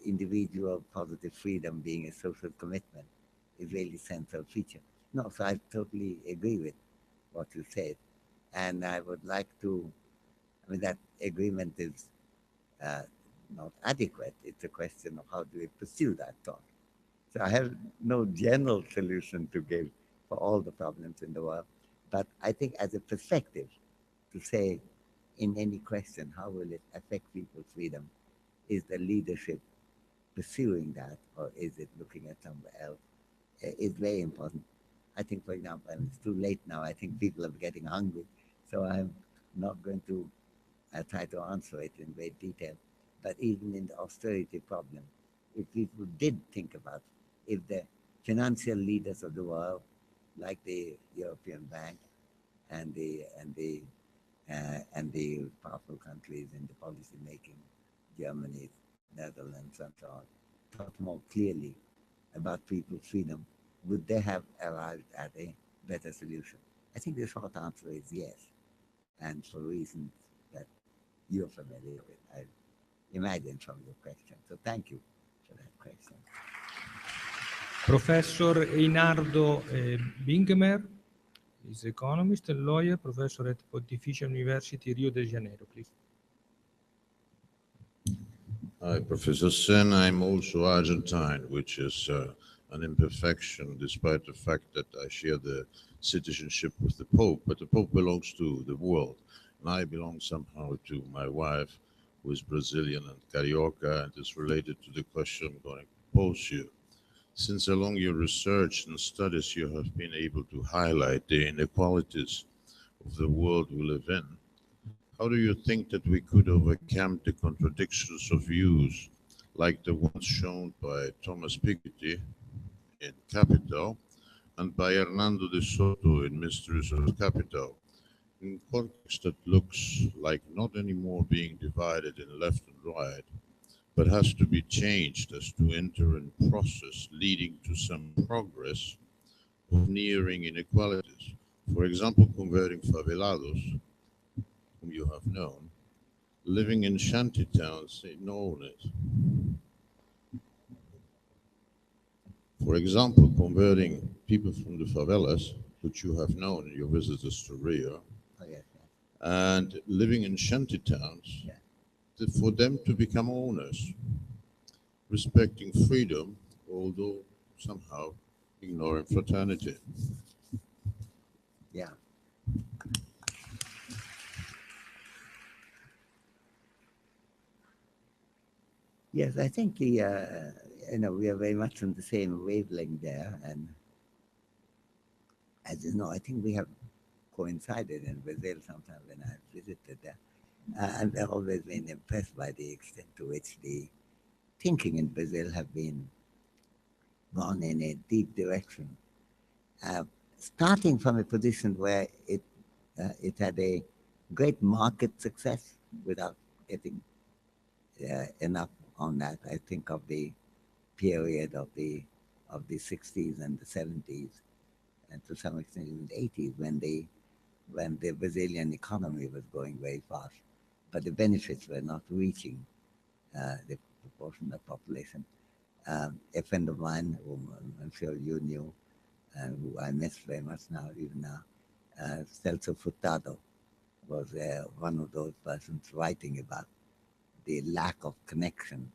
individual positive freedom being a social commitment is really central feature. No, so I totally agree with what you said. And I would like to, that agreement is not adequate. It's a question of how do we pursue that thought. So I have no general solution to give for all the problems in the world, but I think as a perspective to say in any question, how will it affect people's freedom? Is the leadership pursuing that, or is it looking at somewhere else? It's very important. I think, for example, and it's too late now, I think people are getting hungry, so I'm not going to try to answer it in great detail. But even in the austerity problem, if people did think about, if the financial leaders of the world, like the European Bank and the and the powerful countries in the policy making, Germany, Netherlands, and so on, thought more clearly about people's freedom, would they have arrived at a better solution? I think the short answer is yes, and for reasons that you're familiar with, I imagine from your question. So thank you for that question. Professor Einardo Bingemer is economist and lawyer, professor at Pontificia University, Rio de Janeiro, please. Hi, Professor Sen. I'm also Argentine, which is an imperfection, despite the fact that I share the citizenship with the Pope. But the Pope belongs to the world, and I belong somehow to my wife, who is Brazilian and Carioca, and is related to the question I'm going to pose you. Since along your research and studies you have been able to highlight the inequalities of the world we live in, how do you think that we could overcome the contradictions of views like the ones shown by Thomas Piketty in Capital and by Hernando de Soto in Mysteries of Capital, in context that looks like not anymore being divided in left and right, but has to be changed as to enter in process leading to some progress of nearing inequalities. For example, converting favelados, whom you have known, living in shanty towns known it. For example, converting people from the favelas, which you have known in your visits to Rio, and living in shanty towns, for them to become owners, respecting freedom, although somehow ignoring fraternity. Yeah. Yes, I think we are very much on the same wavelength there, and as you know, I think we have coincided in Brazil sometime when I visited there. And I've always been impressed by the extent to which the thinking in Brazil have been gone in a deep direction, starting from a position where it had a great market success without getting enough on that. I think of the period of the 60s and the 70s, and to some extent in the 80s, when the Brazilian economy was going very fast, but the benefits were not reaching the proportion of population. A friend of mine, whom I'm sure you knew, who I miss very much now, even now, Celso Furtado, was one of those persons writing about the lack of connection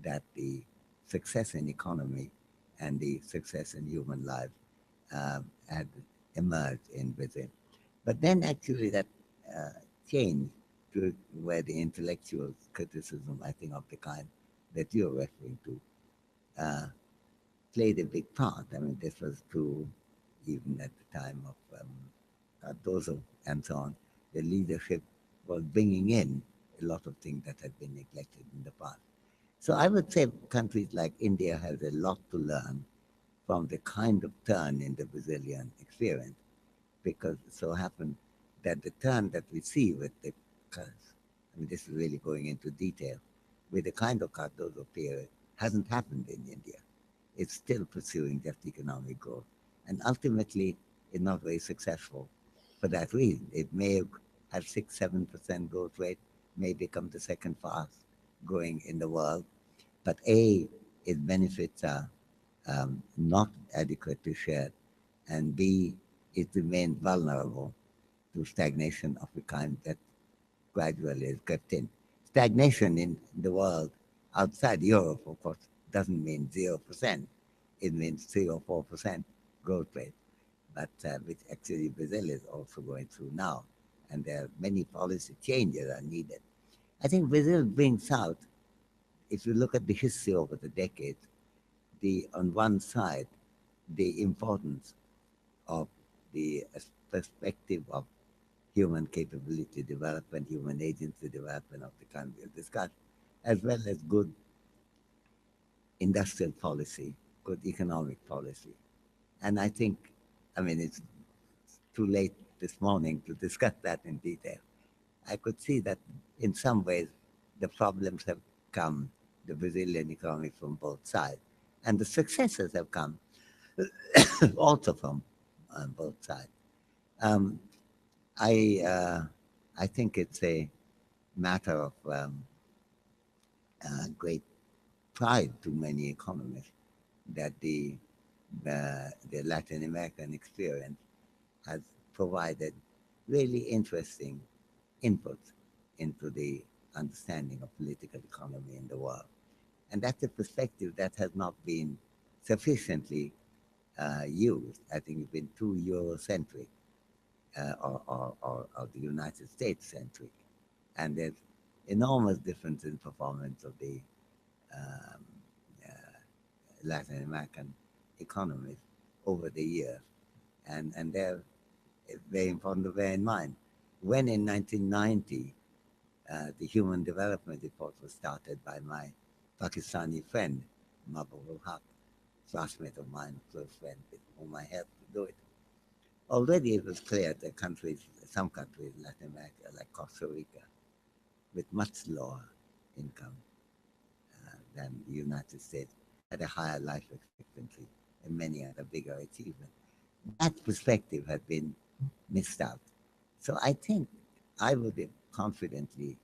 that the success in economy and the success in human life had emerged in Brazil. But then actually that changed to where the intellectual criticism, I think, of the kind that you're referring to, played a big part. I mean, this was true even at the time of Cardoso and so on. The leadership was bringing in a lot of things that had been neglected in the past. So I would say countries like India has a lot to learn from the kind of turn in the Brazilian experience, because it so happened that the turn that we see with the, I mean, this is really going into detail, with the kind of Cardoso period hasn't happened in India. It's still pursuing just economic growth. And ultimately, it's not very successful for that reason. It may have 6-7% growth rate, may become the second fast growing in the world, but A, its benefits are not adequately shared, and B, it remains vulnerable to stagnation of the kind that gradually has crept in. Stagnation in the world outside Europe, of course, doesn't mean 0%. It means 3 or 4% growth rate, but which actually Brazil is also going through now, and there are many policy changes are needed. I think Brazil brings out, if you look at the history over the decades, on one side, the importance of the perspective of human capability development, human agency development of the kind we have discussed, as well as good industrial policy, good economic policy. And I think, I mean, it's too late this morning to discuss that in detail, I could see that in some ways the problems have come, the Brazilian economy, from both sides. And the successes have come also from both sides. I think it's a matter of great pride to many economists that the Latin American experience has provided really interesting input into the understanding of political economy in the world. And that's a perspective that has not been sufficiently used. I think it's been too Eurocentric or the United States centric. And there's enormous difference in performance of the Latin American economies over the years. And they're very important to bear in mind. When in 1990, the Human Development Report was started by my Pakistani friend, Mahbubul Haq, classmate of mine, close friend with whom I helped to do it. Already it was clear that some countries in Latin America, like Costa Rica, with much lower income than the United States, had a higher life expectancy and many other bigger achievements. That perspective had been missed out. So I think I would confidently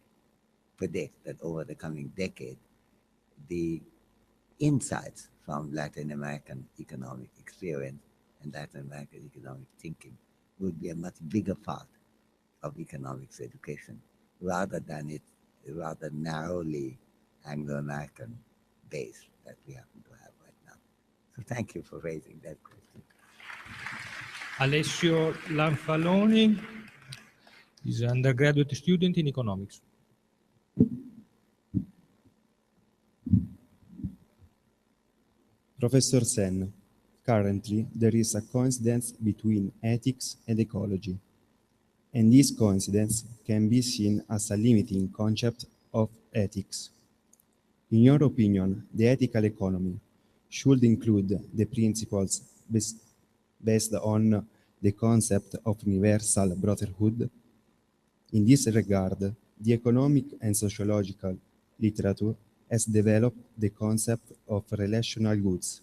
predict that over the coming decade, the insights from Latin American economic experience and Latin American economic thinking would be a much bigger part of economics education rather narrowly Anglo-American base that we happen to have right now. So thank you for raising that question. Alessio Lanfaloni is an undergraduate student in economics. Professor Sen, currently there is a coincidence between ethics and ecology, and this coincidence can be seen as a limiting concept of ethics. In your opinion, the ethical economy should include the principles based on the concept of universal brotherhood. In this regard, the economic and sociological literature has developed the concept of relational goods.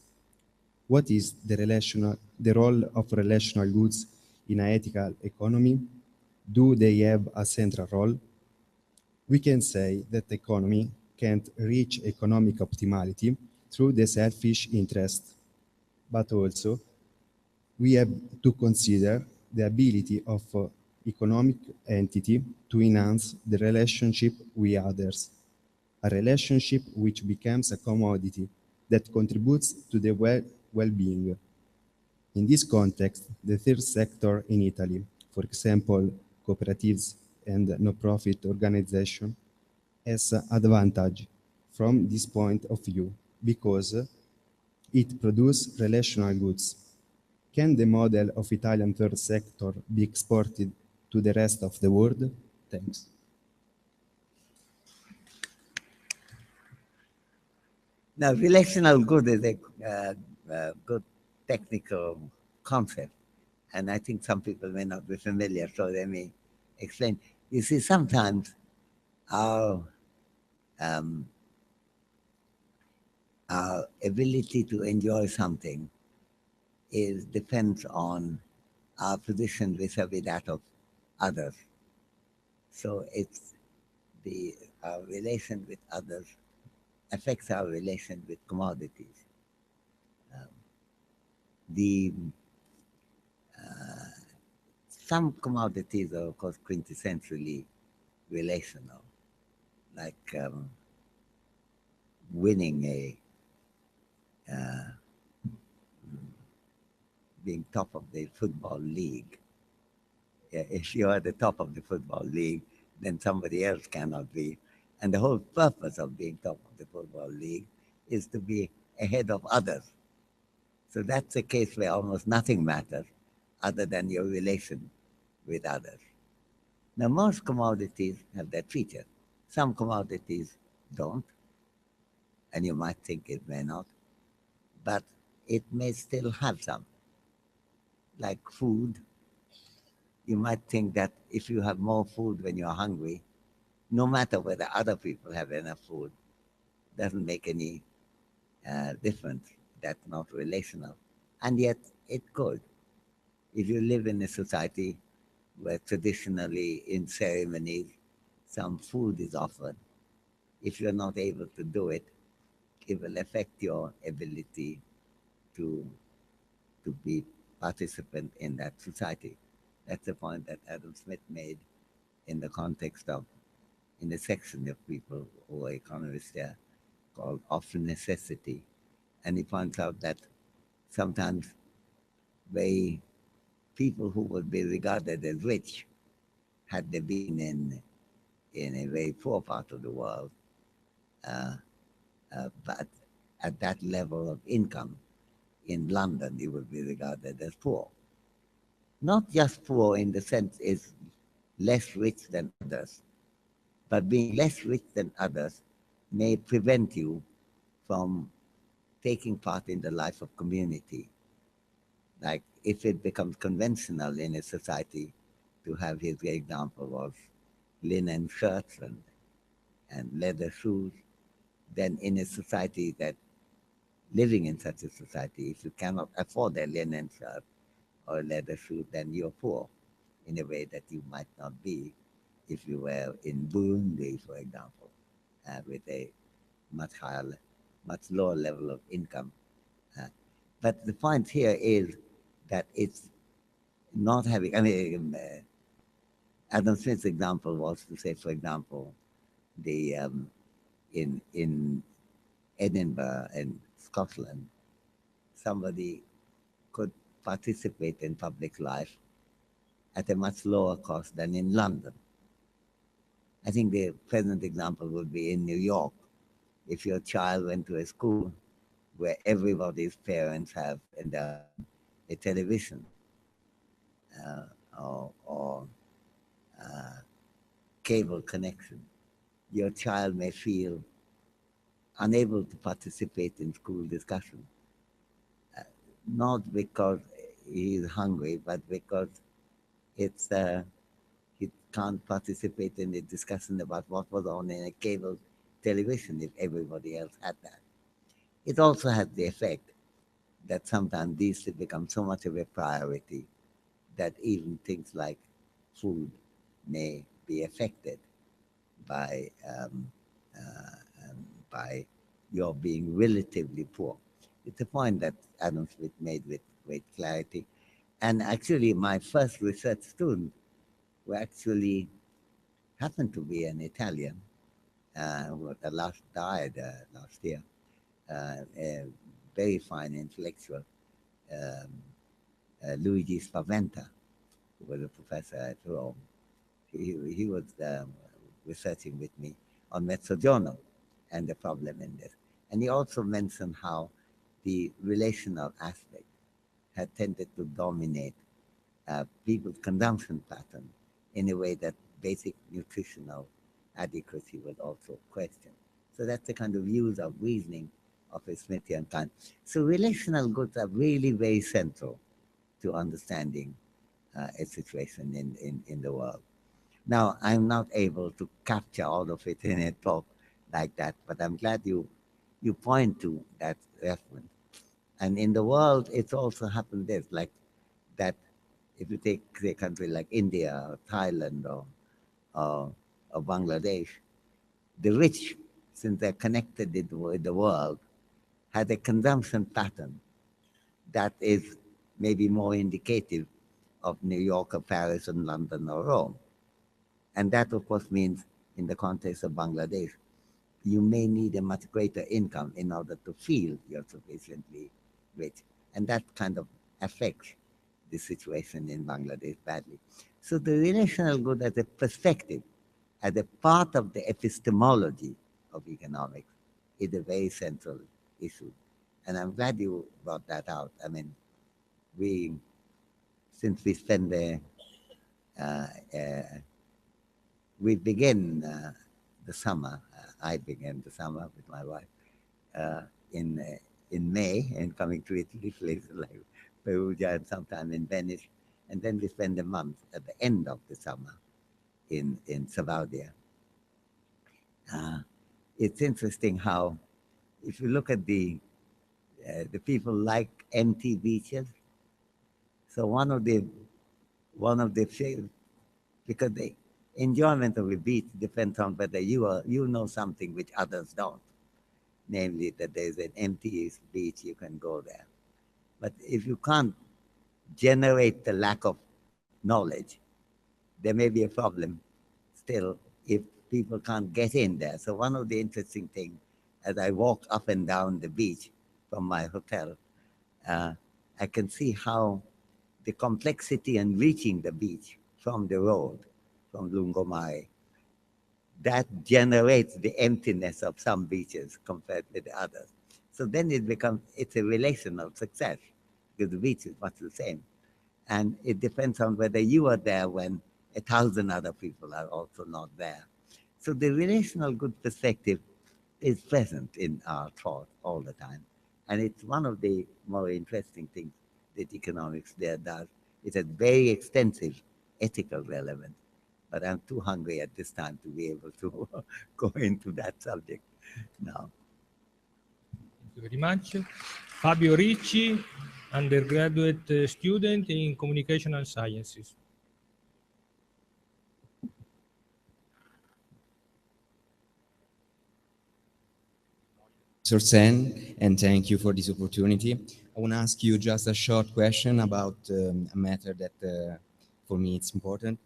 What is the role of relational goods in an ethical economy? Do they have a central role? We can say that the economy can't reach economic optimality through the selfish interest, but also we have to consider the ability of economic entity to enhance the relationship with others, a relationship which becomes a commodity that contributes to the well-being. In this context, the third sector in Italy, for example, cooperatives and no-profit organizations, has an advantage from this point of view because it produces relational goods. Can the model of Italian third sector be exported to the rest of the world? Thanks. Now, relational good is a good technical concept, and I think some people may not be familiar, so let me explain. You see, sometimes our ability to enjoy something depends on our position vis-a-vis that of others. So it's our relation with others affects our relation with commodities. Some commodities are, of course, quintessentially relational, like winning being top of the football league. If you are at the top of the football league, then somebody else cannot be. And the whole purpose of being top of the football league is to be ahead of others. So that's a case where almost nothing matters other than your relation with others. Now, most commodities have that feature. Some commodities don't, and you might think it may not, but it may still have some. Like food, you might think that if you have more food when you're hungry, no matter whether other people have enough food, doesn't make any difference. That's not relational. And yet it could. If you live in a society where traditionally in ceremonies some food is offered, if you're not able to do it, it will affect your ability to be participant in that society. That's the point that Adam Smith made in the context of, in a section of people who are economists there called of necessity. And he points out that sometimes people who would be regarded as rich, had they been in a very poor part of the world, but at that level of income in London, they would be regarded as poor. Not just poor in the sense is less rich than others, but being less rich than others may prevent you from taking part in the life of community. Like if it becomes conventional in a society to have, his example was linen shirts and leather shoes, then in a society that, living in such a society, if you cannot afford a linen shirt or a leather shoe, then you're poor in a way that you might not be if you were in Burundi, for example, with a much lower level of income. But the point here is that it's not having, I mean, Adam Smith's example was to say, for example, the in Edinburgh and Scotland, somebody could participate in public life at a much lower cost than in London. I think the present example would be in New York. If your child went to a school where everybody's parents have a television or cable connection, your child may feel unable to participate in school discussion, not because he is hungry, but because it's he can't participate in the discussion about what was on in a cable television if everybody else had that. It also has the effect that sometimes these become so much of a priority that even things like food may be affected by your being relatively poor. It's a point that Adam Smith made with great clarity. And actually, my first research student, who actually happened to be an Italian, who died last year, a very fine intellectual, Luigi Spaventa, who was a professor at Rome. He was researching with me on Mezzogiorno and the problem in this. And he also mentioned how the relational aspect had tended to dominate people's consumption pattern in a way that basic nutritional adequacy was also questioned. So that's the kind of use of reasoning of a Smithian kind. So relational goods are really very central to understanding a situation in the world. Now, I'm not able to capture all of it in a talk like that, but I'm glad you point to that reference. And in the world, it's also happened this, like that if you take a country like India or Thailand or Bangladesh, the rich, since they're connected with the world, had a consumption pattern that is maybe more indicative of New York or Paris and London or Rome. And that, of course, means in the context of Bangladesh, you may need a much greater income in order to feel you're sufficiently rich. And that kind of affects the situation in Bangladesh badly. So the relational good as a perspective, as a part of the epistemology of economics, is a very central issue. And I'm glad you brought that out. I mean, since we spend we begin the summer, I began the summer with my wife in May and coming to Italy, places like Perugia and sometime in Venice. and then we spend a month at the end of the summer in Sabaudia. It's interesting how, if you look at the people like empty beaches. So one of the because the enjoyment of a beach depends on whether you know something which others don't, namely that there's an empty beach, you can go there. But if you can't generate the lack of knowledge, there may be a problem still if people can't get in there. So one of the interesting things, as I walk up and down the beach from my hotel, I can see how the complexity in reaching the beach from the road, from Lungomai, that generates the emptiness of some beaches compared with the others. So then it's a relational success, because the beach is much the same. And it depends on whether you are there when 1,000 other people are also not there. So the relational good perspective is present in our thought all the time. And it's one of the more interesting things that economics there does. It has very extensive ethical relevance, but I'm too hungry at this time to be able to go into that subject now. Thank you very much. Fabio Ricci, undergraduate student in communicational sciences. Professor Sen, and thank you for this opportunity. I want to ask you just a short question about a matter that for me it's important.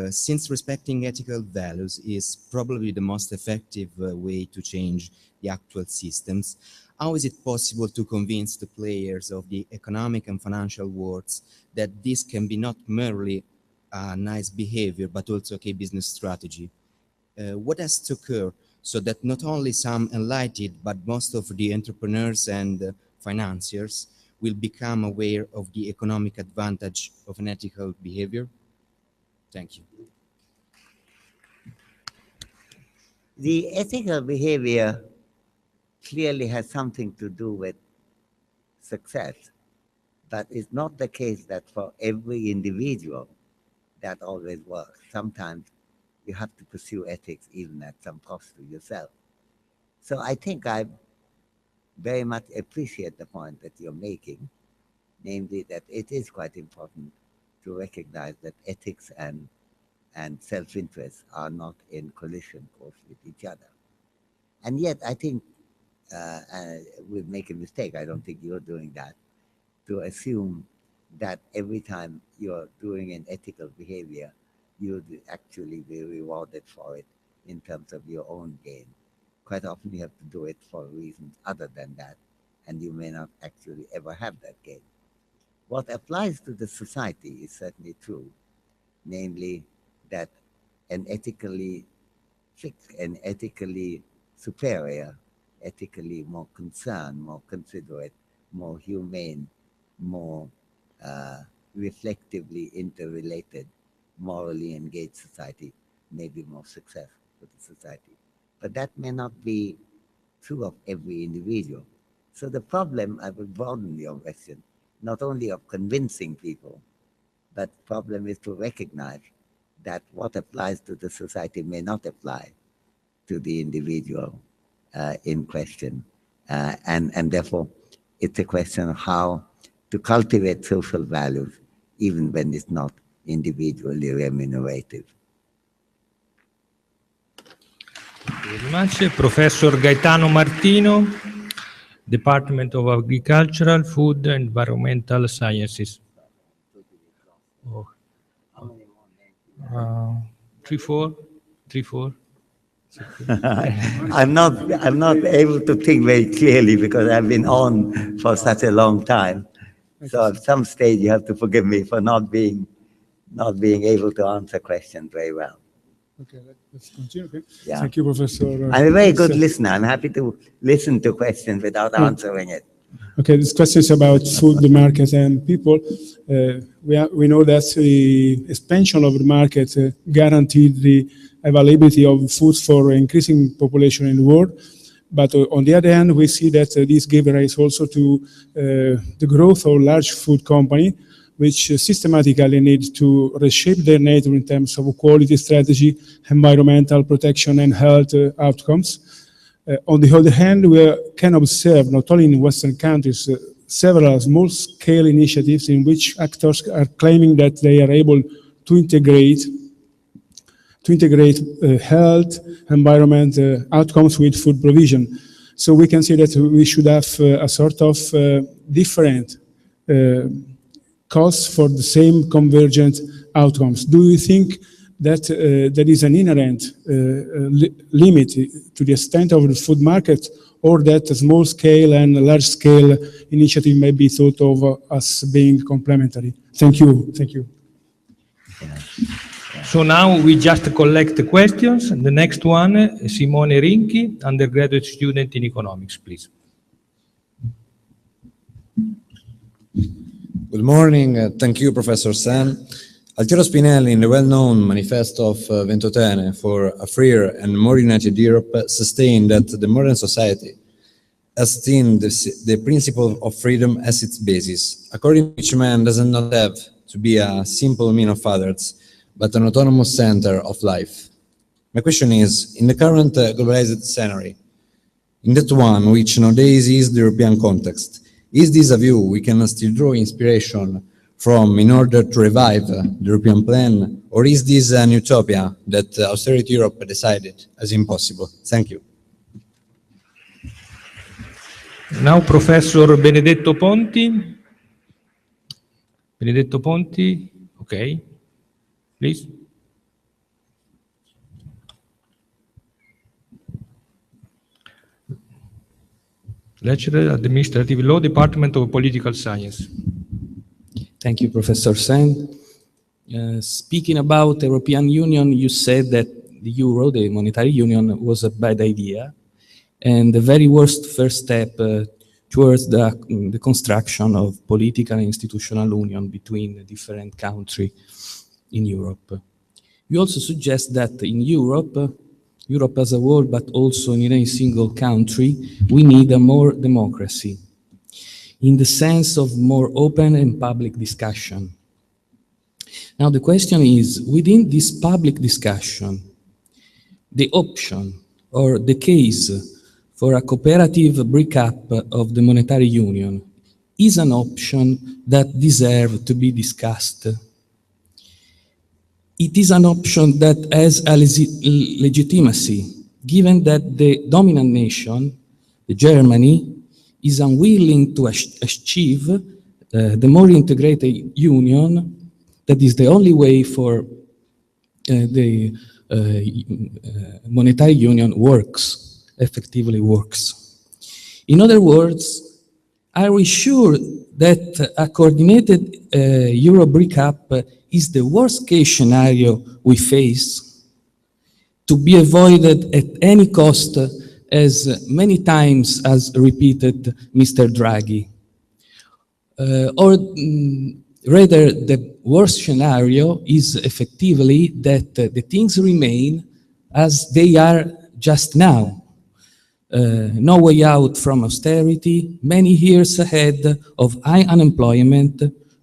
Since respecting ethical values is probably the most effective way to change the actual systems, how is it possible to convince the players of the economic and financial worlds that this can be not merely a nice behavior, but also a business strategy? What has to occur so that not only some enlightened, but most of the entrepreneurs and financiers will become aware of the economic advantage of an ethical behavior? Thank you. The ethical behavior clearly has something to do with success, but it's not the case that for every individual that always works. Sometimes you have to pursue ethics even at some cost to yourself. So I think I very much appreciate the point that you're making, namely that it is quite important to recognize that ethics and self-interest are not in collision course with each other. And yet I think we'll make a mistake, I don't think you're doing that, to assume that every time you're doing an ethical behavior, you'll actually be rewarded for it in terms of your own gain. Quite often you have to do it for reasons other than that, and you may not actually ever have that gain. What applies to the society is certainly true, namely that an ethically superior, ethically more concerned, more considerate, more humane, more reflectively interrelated, morally engaged society may be more successful for the society. But that may not be true of every individual. So the problem, I will broaden your question, not only of convincing people, but the problem is to recognize that what applies to the society may not apply to the individual in question. And therefore, it's a question of how to cultivate social values, even when it's not individually remunerative. Thank you very much. Professor Gaetano Martino, Department of Agricultural, Food and Environmental Sciences. Oh. 3, 4. I'm not able to think very clearly because I've been on for such a long time. So at some stage you have to forgive me for not being able to answer questions very well. Okay, let's continue. Okay. Yeah. Thank you, Professor. I'm a very good listener. I'm happy to listen to questions without answering it. Okay, this question is about food, the market, and people. We know that the expansion of the market guaranteed the availability of food for increasing population in the world. But on the other hand, we see that this gave rise also to the growth of large food company, which systematically need to reshape their nature in terms of quality strategy, environmental protection, and health outcomes. On the other hand, we can observe, not only in Western countries, several small-scale initiatives in which actors are claiming that they are able to integrate health, environment outcomes with food provision. So we can see that we should have a sort of different costs for the same convergent outcomes. Do you think that there is an inherent limit to the extent of the food market, or that a small-scale and large-scale initiative may be thought of as being complementary? Thank you. Thank you. So now we just collect the questions. The next one, Simone Rinchi, undergraduate student in economics, please. Good morning. Thank you, Professor Sen. Altiero Spinelli, in the well-known Manifesto of Ventotene for a freer and more united Europe, sustained that the modern society has seen the principle of freedom as its basis, according to which man does not have to be a simple mean of others, but an autonomous center of life. My question is, in the current globalized scenario, in that one which nowadays is the European context, is this a view we can still draw inspiration from in order to revive the European plan, or is this an utopia that austerity Europe decided as impossible? Thank you. Now Professor Benedetto Ponti. Benedetto Ponti, okay, please. Lecturer at the Administrative Law Department of Political Science. Thank you, Professor Sen. Speaking about the European Union, you said that the euro, the monetary union, was a bad idea and the very worst first step towards the construction of political and institutional union between the different countries in Europe. You also suggest that in Europe as a whole, but also in any single country, we need a more democracy, in the sense of more open and public discussion. Now the question is, within this public discussion, the option or the case for a cooperative breakup of the monetary union is an option that deserves to be discussed. It is an option that has a legitimacy, given that the dominant nation, Germany, is unwilling to achieve the more integrated union that is the only way for the monetary union effectively works. In other words, are we sure that a coordinated euro breakup is the worst case scenario we face, to be avoided at any cost, as many times as repeated Mr. Draghi? Or rather, the worst scenario is effectively that the things remain as they are just now. No way out from austerity, many years ahead of high unemployment,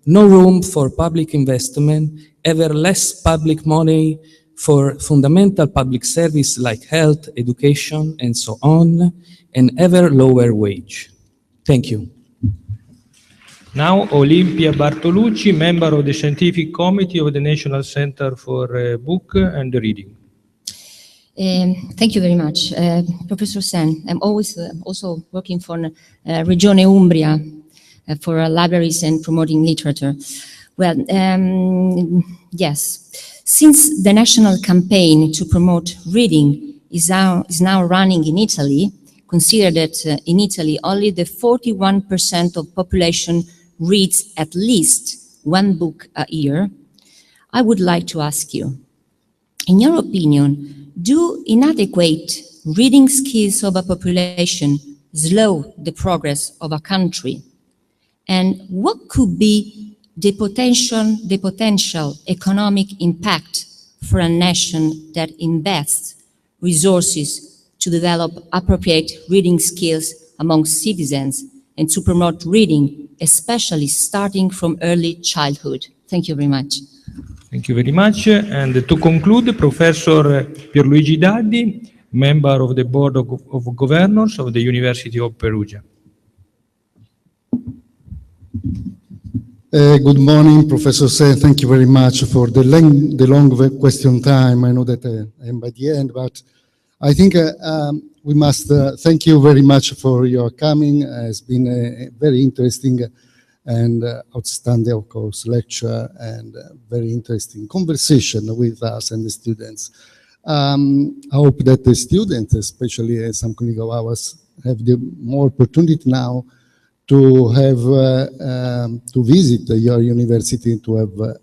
no room for public investment, ever less public money for fundamental public service like health, education, and so on, and ever lower wage. Thank you. Now, Olimpia Bartolucci, member of the Scientific Committee of the National Center for Book and Reading. Thank you very much. Professor Sen, I'm always also working for Regione Umbria for libraries and promoting literature. Well, yes, since the national campaign to promote reading is now running in Italy, consider that in Italy only the 41% of population reads at least one book a year, I would like to ask you, in your opinion, do inadequate reading skills of a population slow the progress of a country? And what could be the potential economic impact for a nation that invests resources to develop appropriate reading skills among citizens and to promote reading especially starting from early childhood. Thank you very much. Thank you very much. And to conclude, Professor Pierluigi Daddi, member of the Board of Governors of the University of Perugia. Good morning, Professor Sen. Thank you very much for the long question time. I know that I'm by the end, but I think we must thank you very much for your coming. It's been a very interesting and outstanding, of course, lecture and very interesting conversation with us and the students. I hope that the students, especially some colleagues of ours, have the more opportunity now to have to visit your university, to have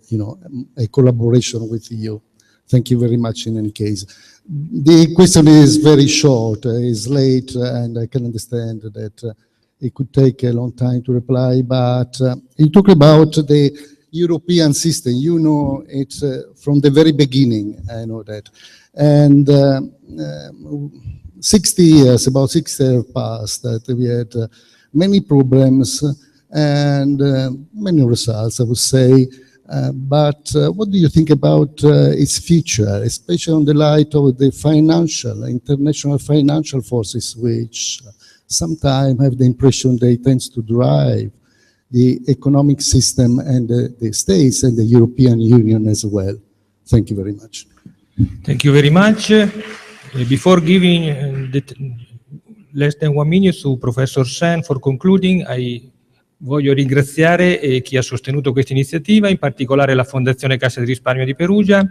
a collaboration with you. Thank you very much in any case. The question is very short, it's late, and I can understand that it could take a long time to reply, but you talk about the European system. You know it from the very beginning, I know that. And 60 years, about 60 years passed, that we had many problems and many results, I would say. But what do you think about its future, especially on the light of the international financial forces, which sometimes have the impression they tend to drive the economic system and the states and the European Union as well? Thank you very much. Thank you very much. Before giving less than 1 minute to Professor Sen for concluding, voglio ringraziare chi ha sostenuto questa iniziativa, in particolare la Fondazione Cassa di Risparmio di Perugia,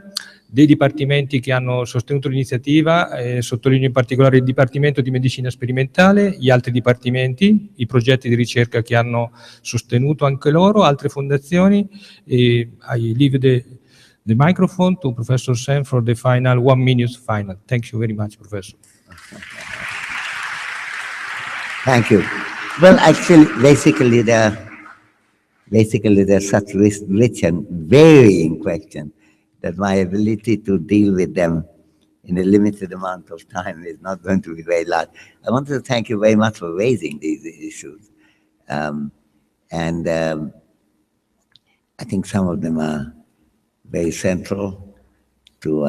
dei dipartimenti che hanno sostenuto l'iniziativa, sottolineo in particolare il Dipartimento di Medicina Sperimentale, gli altri dipartimenti, i progetti di ricerca che hanno sostenuto anche loro, altre fondazioni. I leave the microphone to Professor Sen for the final 1 minute final. Thank you very much, Professor. Thank you. Well, actually, basically, they're such rich and varying questions that my ability to deal with them in a limited amount of time is not going to be very large. I want to thank you very much for raising these issues. I think some of them are very central to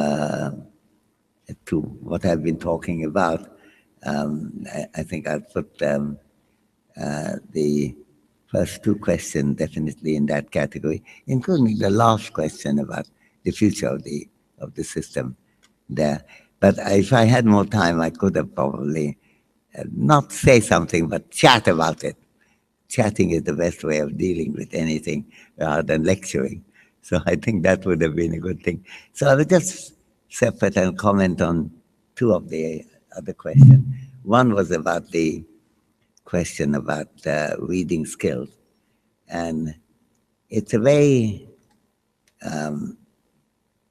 what I've been talking about. I think I'll put the first two questions definitely in that category, including the last question about the future of the system there. But if I had more time, I could have probably not say something, but chat about it. Chatting is the best way of dealing with anything rather than lecturing. So I think that would have been a good thing. So I will just separate and comment on two of the other questions. One was about the question about reading skills. And it's a very,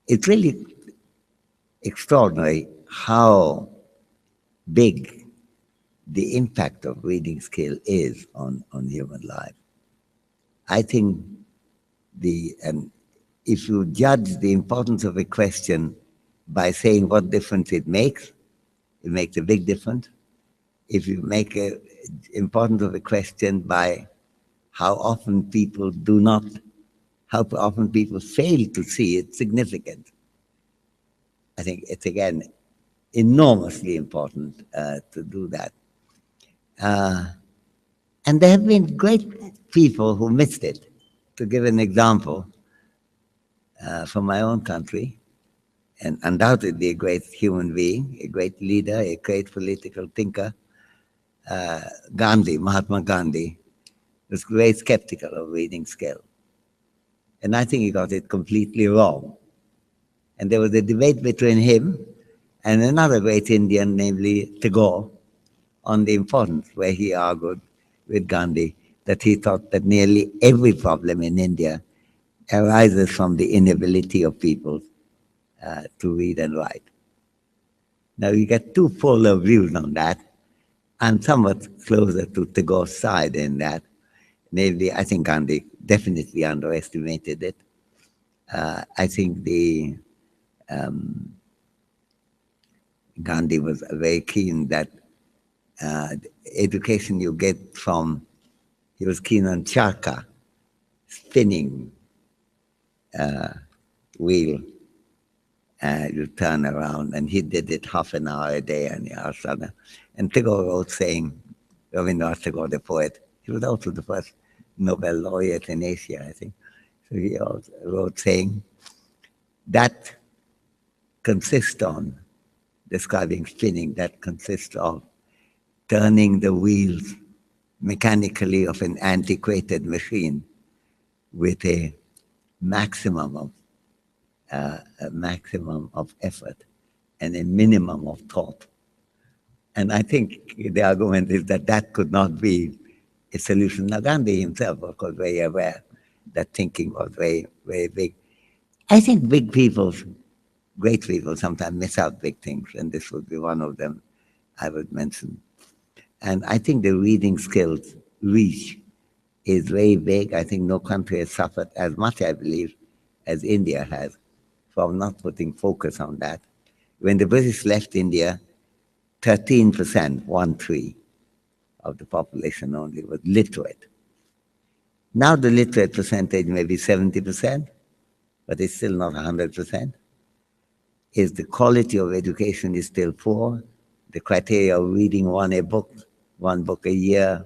it's really extraordinary how big the impact of reading skill is on human life. I think if you judge the importance of a question by saying what difference it makes a big difference. If you make the importance of a question by how often people fail to see it significant, I think it's again enormously important to do that. And there have been great people who missed it. To give an example, from my own country, and undoubtedly a great human being, a great leader, a great political thinker, Mahatma Gandhi, was very skeptical of reading skill. And I think he got it completely wrong. And there was a debate between him and another great Indian, namely Tagore, on the importance, where he argued with Gandhi that he thought that nearly every problem in India arises from the inability of people to read and write. Now you get two polar views on that. I'm somewhat closer to Tagore's side in that. Namely, I think Gandhi definitely underestimated it. I think Gandhi was very keen that education you get from he was keen on charka, spinning wheel. You turn around, and he did it half an hour a day, and Tagore wrote saying, Rabindranath Tagore, the poet, he was also the first Nobel laureate in Asia, I think. So he also wrote saying, that consists on, describing spinning, that consists of turning the wheels mechanically of an antiquated machine with a maximum of effort and a minimum of thought. And I think the argument is that that could not be a solution. Now, Gandhi himself was very aware that thinking was very, very big. I think big people, great people, sometimes miss out big things, and this would be one of them I would mention. And I think the reading skills reach is very big. I think no country has suffered as much, I believe, as India has from not putting focus on that. When the British left India, 13%, 1/3 of the population only was literate. Now the literate percentage may be 70%, but it's still not 100%. Is the quality of education is still poor. The criteria of reading one book a year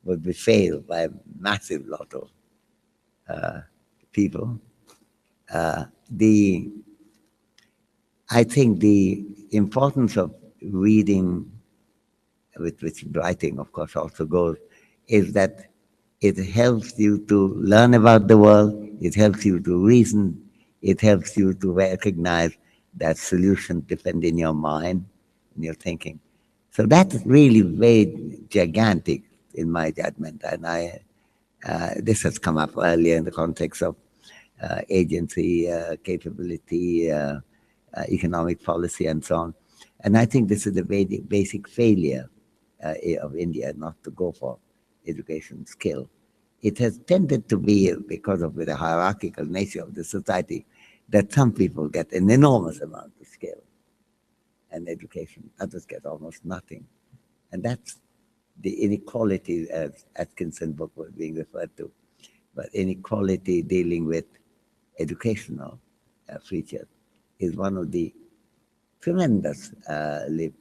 would be failed by a massive lot of people. I think the importance of reading, with which writing, of course, also goes, is that it helps you to learn about the world, it helps you to reason, it helps you to recognize that solutions depend in your mind, in your thinking. So that's really very gigantic in my judgment. And this has come up earlier in the context of agency, capability, economic policy, and so on. And I think this is the basic failure of India not to go for education skill. It has tended to be, because of the hierarchical nature of the society, that some people get an enormous amount of skill and education, others get almost nothing. And that's the inequality, as Atkinson's book was being referred to, but inequality dealing with educational features is one of the tremendously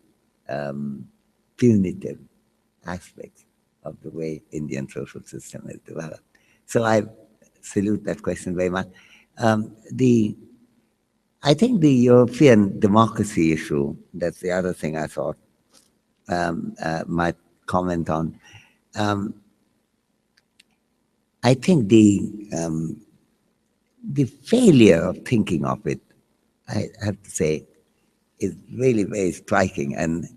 punitive aspects of the way Indian social system is developed. So I salute that question very much. I think the European democracy issue, that's the other thing I thought might comment on. I think the failure of thinking of it, I have to say, is really very striking. And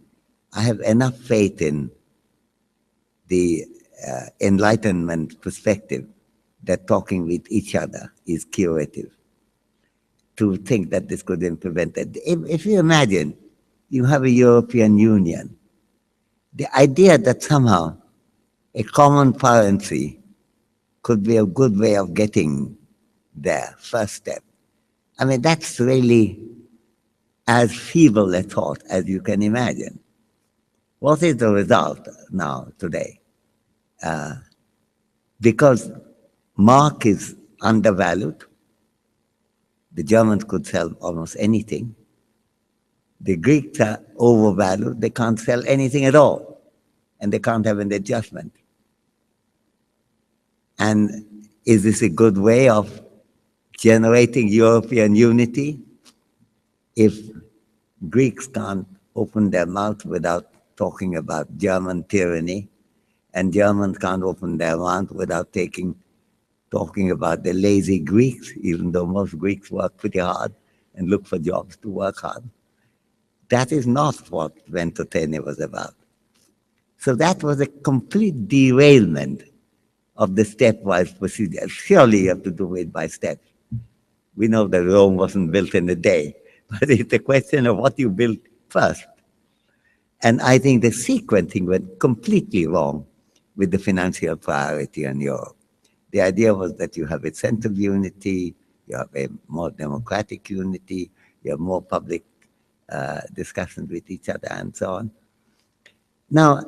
I have enough faith in the Enlightenment perspective that talking with each other is curative, to think that this could be prevented. If you imagine you have a European Union, the idea that somehow a common currency could be a good way of getting there, first step. I mean, that's really as feeble a thought as you can imagine. What is the result now, today? Because mark is undervalued, the Germans could sell almost anything. The Greeks are overvalued, they can't sell anything at all, and they can't have an adjustment. And is this a good way of generating European unity? If Greeks can't open their mouth without talking about German tyranny, and Germans can't open their mouth without talking about the lazy Greeks, even though most Greeks work pretty hard and look for jobs to work hard. That is not what Ateneo was about. So that was a complete derailment of the stepwise procedure. Surely you have to do it by steps. We know that Rome wasn't built in a day, but it's a question of what you build first. And I think the sequencing went completely wrong with the financial priority in Europe. The idea was that you have a sense of unity, you have a more democratic unity, you have more public discussions with each other, and so on. Now,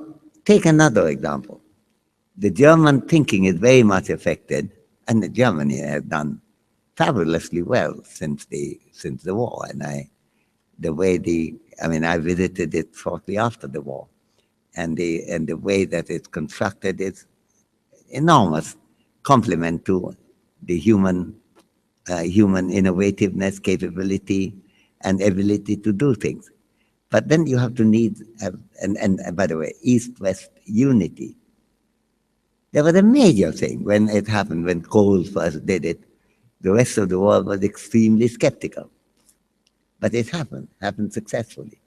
take another example. the German thinking is very much affected, and Germany has done fabulously well since the war. And I visited it shortly after the war, and the way that it's constructed is enormous compliment to the human innovativeness, capability, and ability to do things. But then you have to need, and by the way, East-West unity. There was a major thing when it happened, when Kohl first did it. The rest of the world was extremely skeptical. But it happened successfully.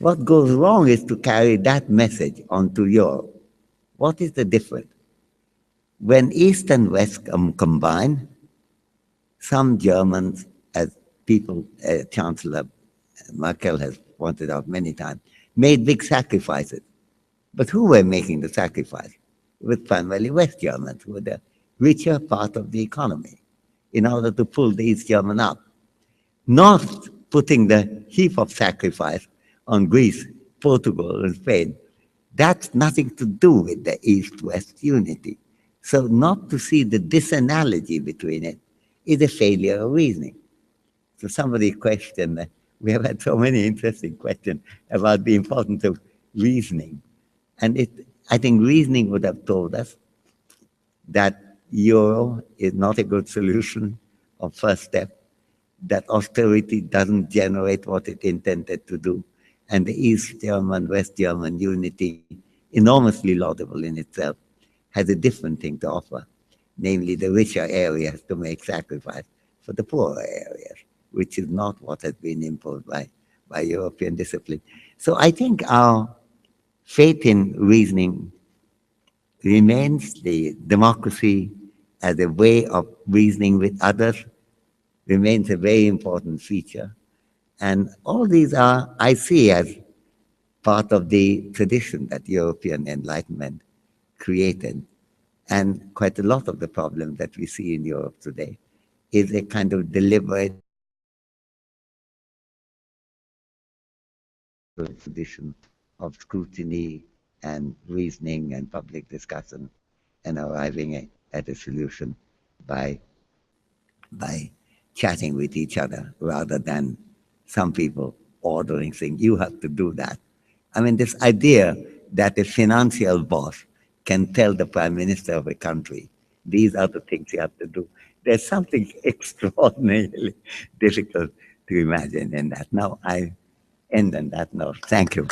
What goes wrong is to carry that message onto Europe. What is the difference? When East and West combine, some Germans, as Chancellor Merkel has pointed out many times, made big sacrifices. But who were making the sacrifice? It was primarily West Germans, who were the richer part of the economy, in order to pull the East German up. Not putting the heap of sacrifice on Greece, Portugal, and Spain. That's nothing to do with the East-West unity. So not to see the disanalogy between it is a failure of reasoning. So somebody questioned, we have had so many interesting questions about the importance of reasoning. And I think reasoning would have told us that euro is not a good solution or first step, that austerity doesn't generate what it intended to do, and the East German, West German unity, enormously laudable in itself, has a different thing to offer, namely the richer areas to make sacrifice for the poorer areas, which is not what has been imposed by European discipline. So I think our faith in reasoning remains. The democracy as a way of reasoning with others remains a very important feature. And all these are, I see, as part of the tradition that European Enlightenment created. And quite a lot of the problems that we see in Europe today is a kind of deliberate tradition of scrutiny and reasoning and public discussion and arriving at a solution by chatting with each other rather than some people ordering things. You have to do that. I mean, this idea that a financial boss can tell the prime minister of a country, these are the things you have to do. There's something extraordinarily difficult to imagine in that. Now, I end on that note. Thank you.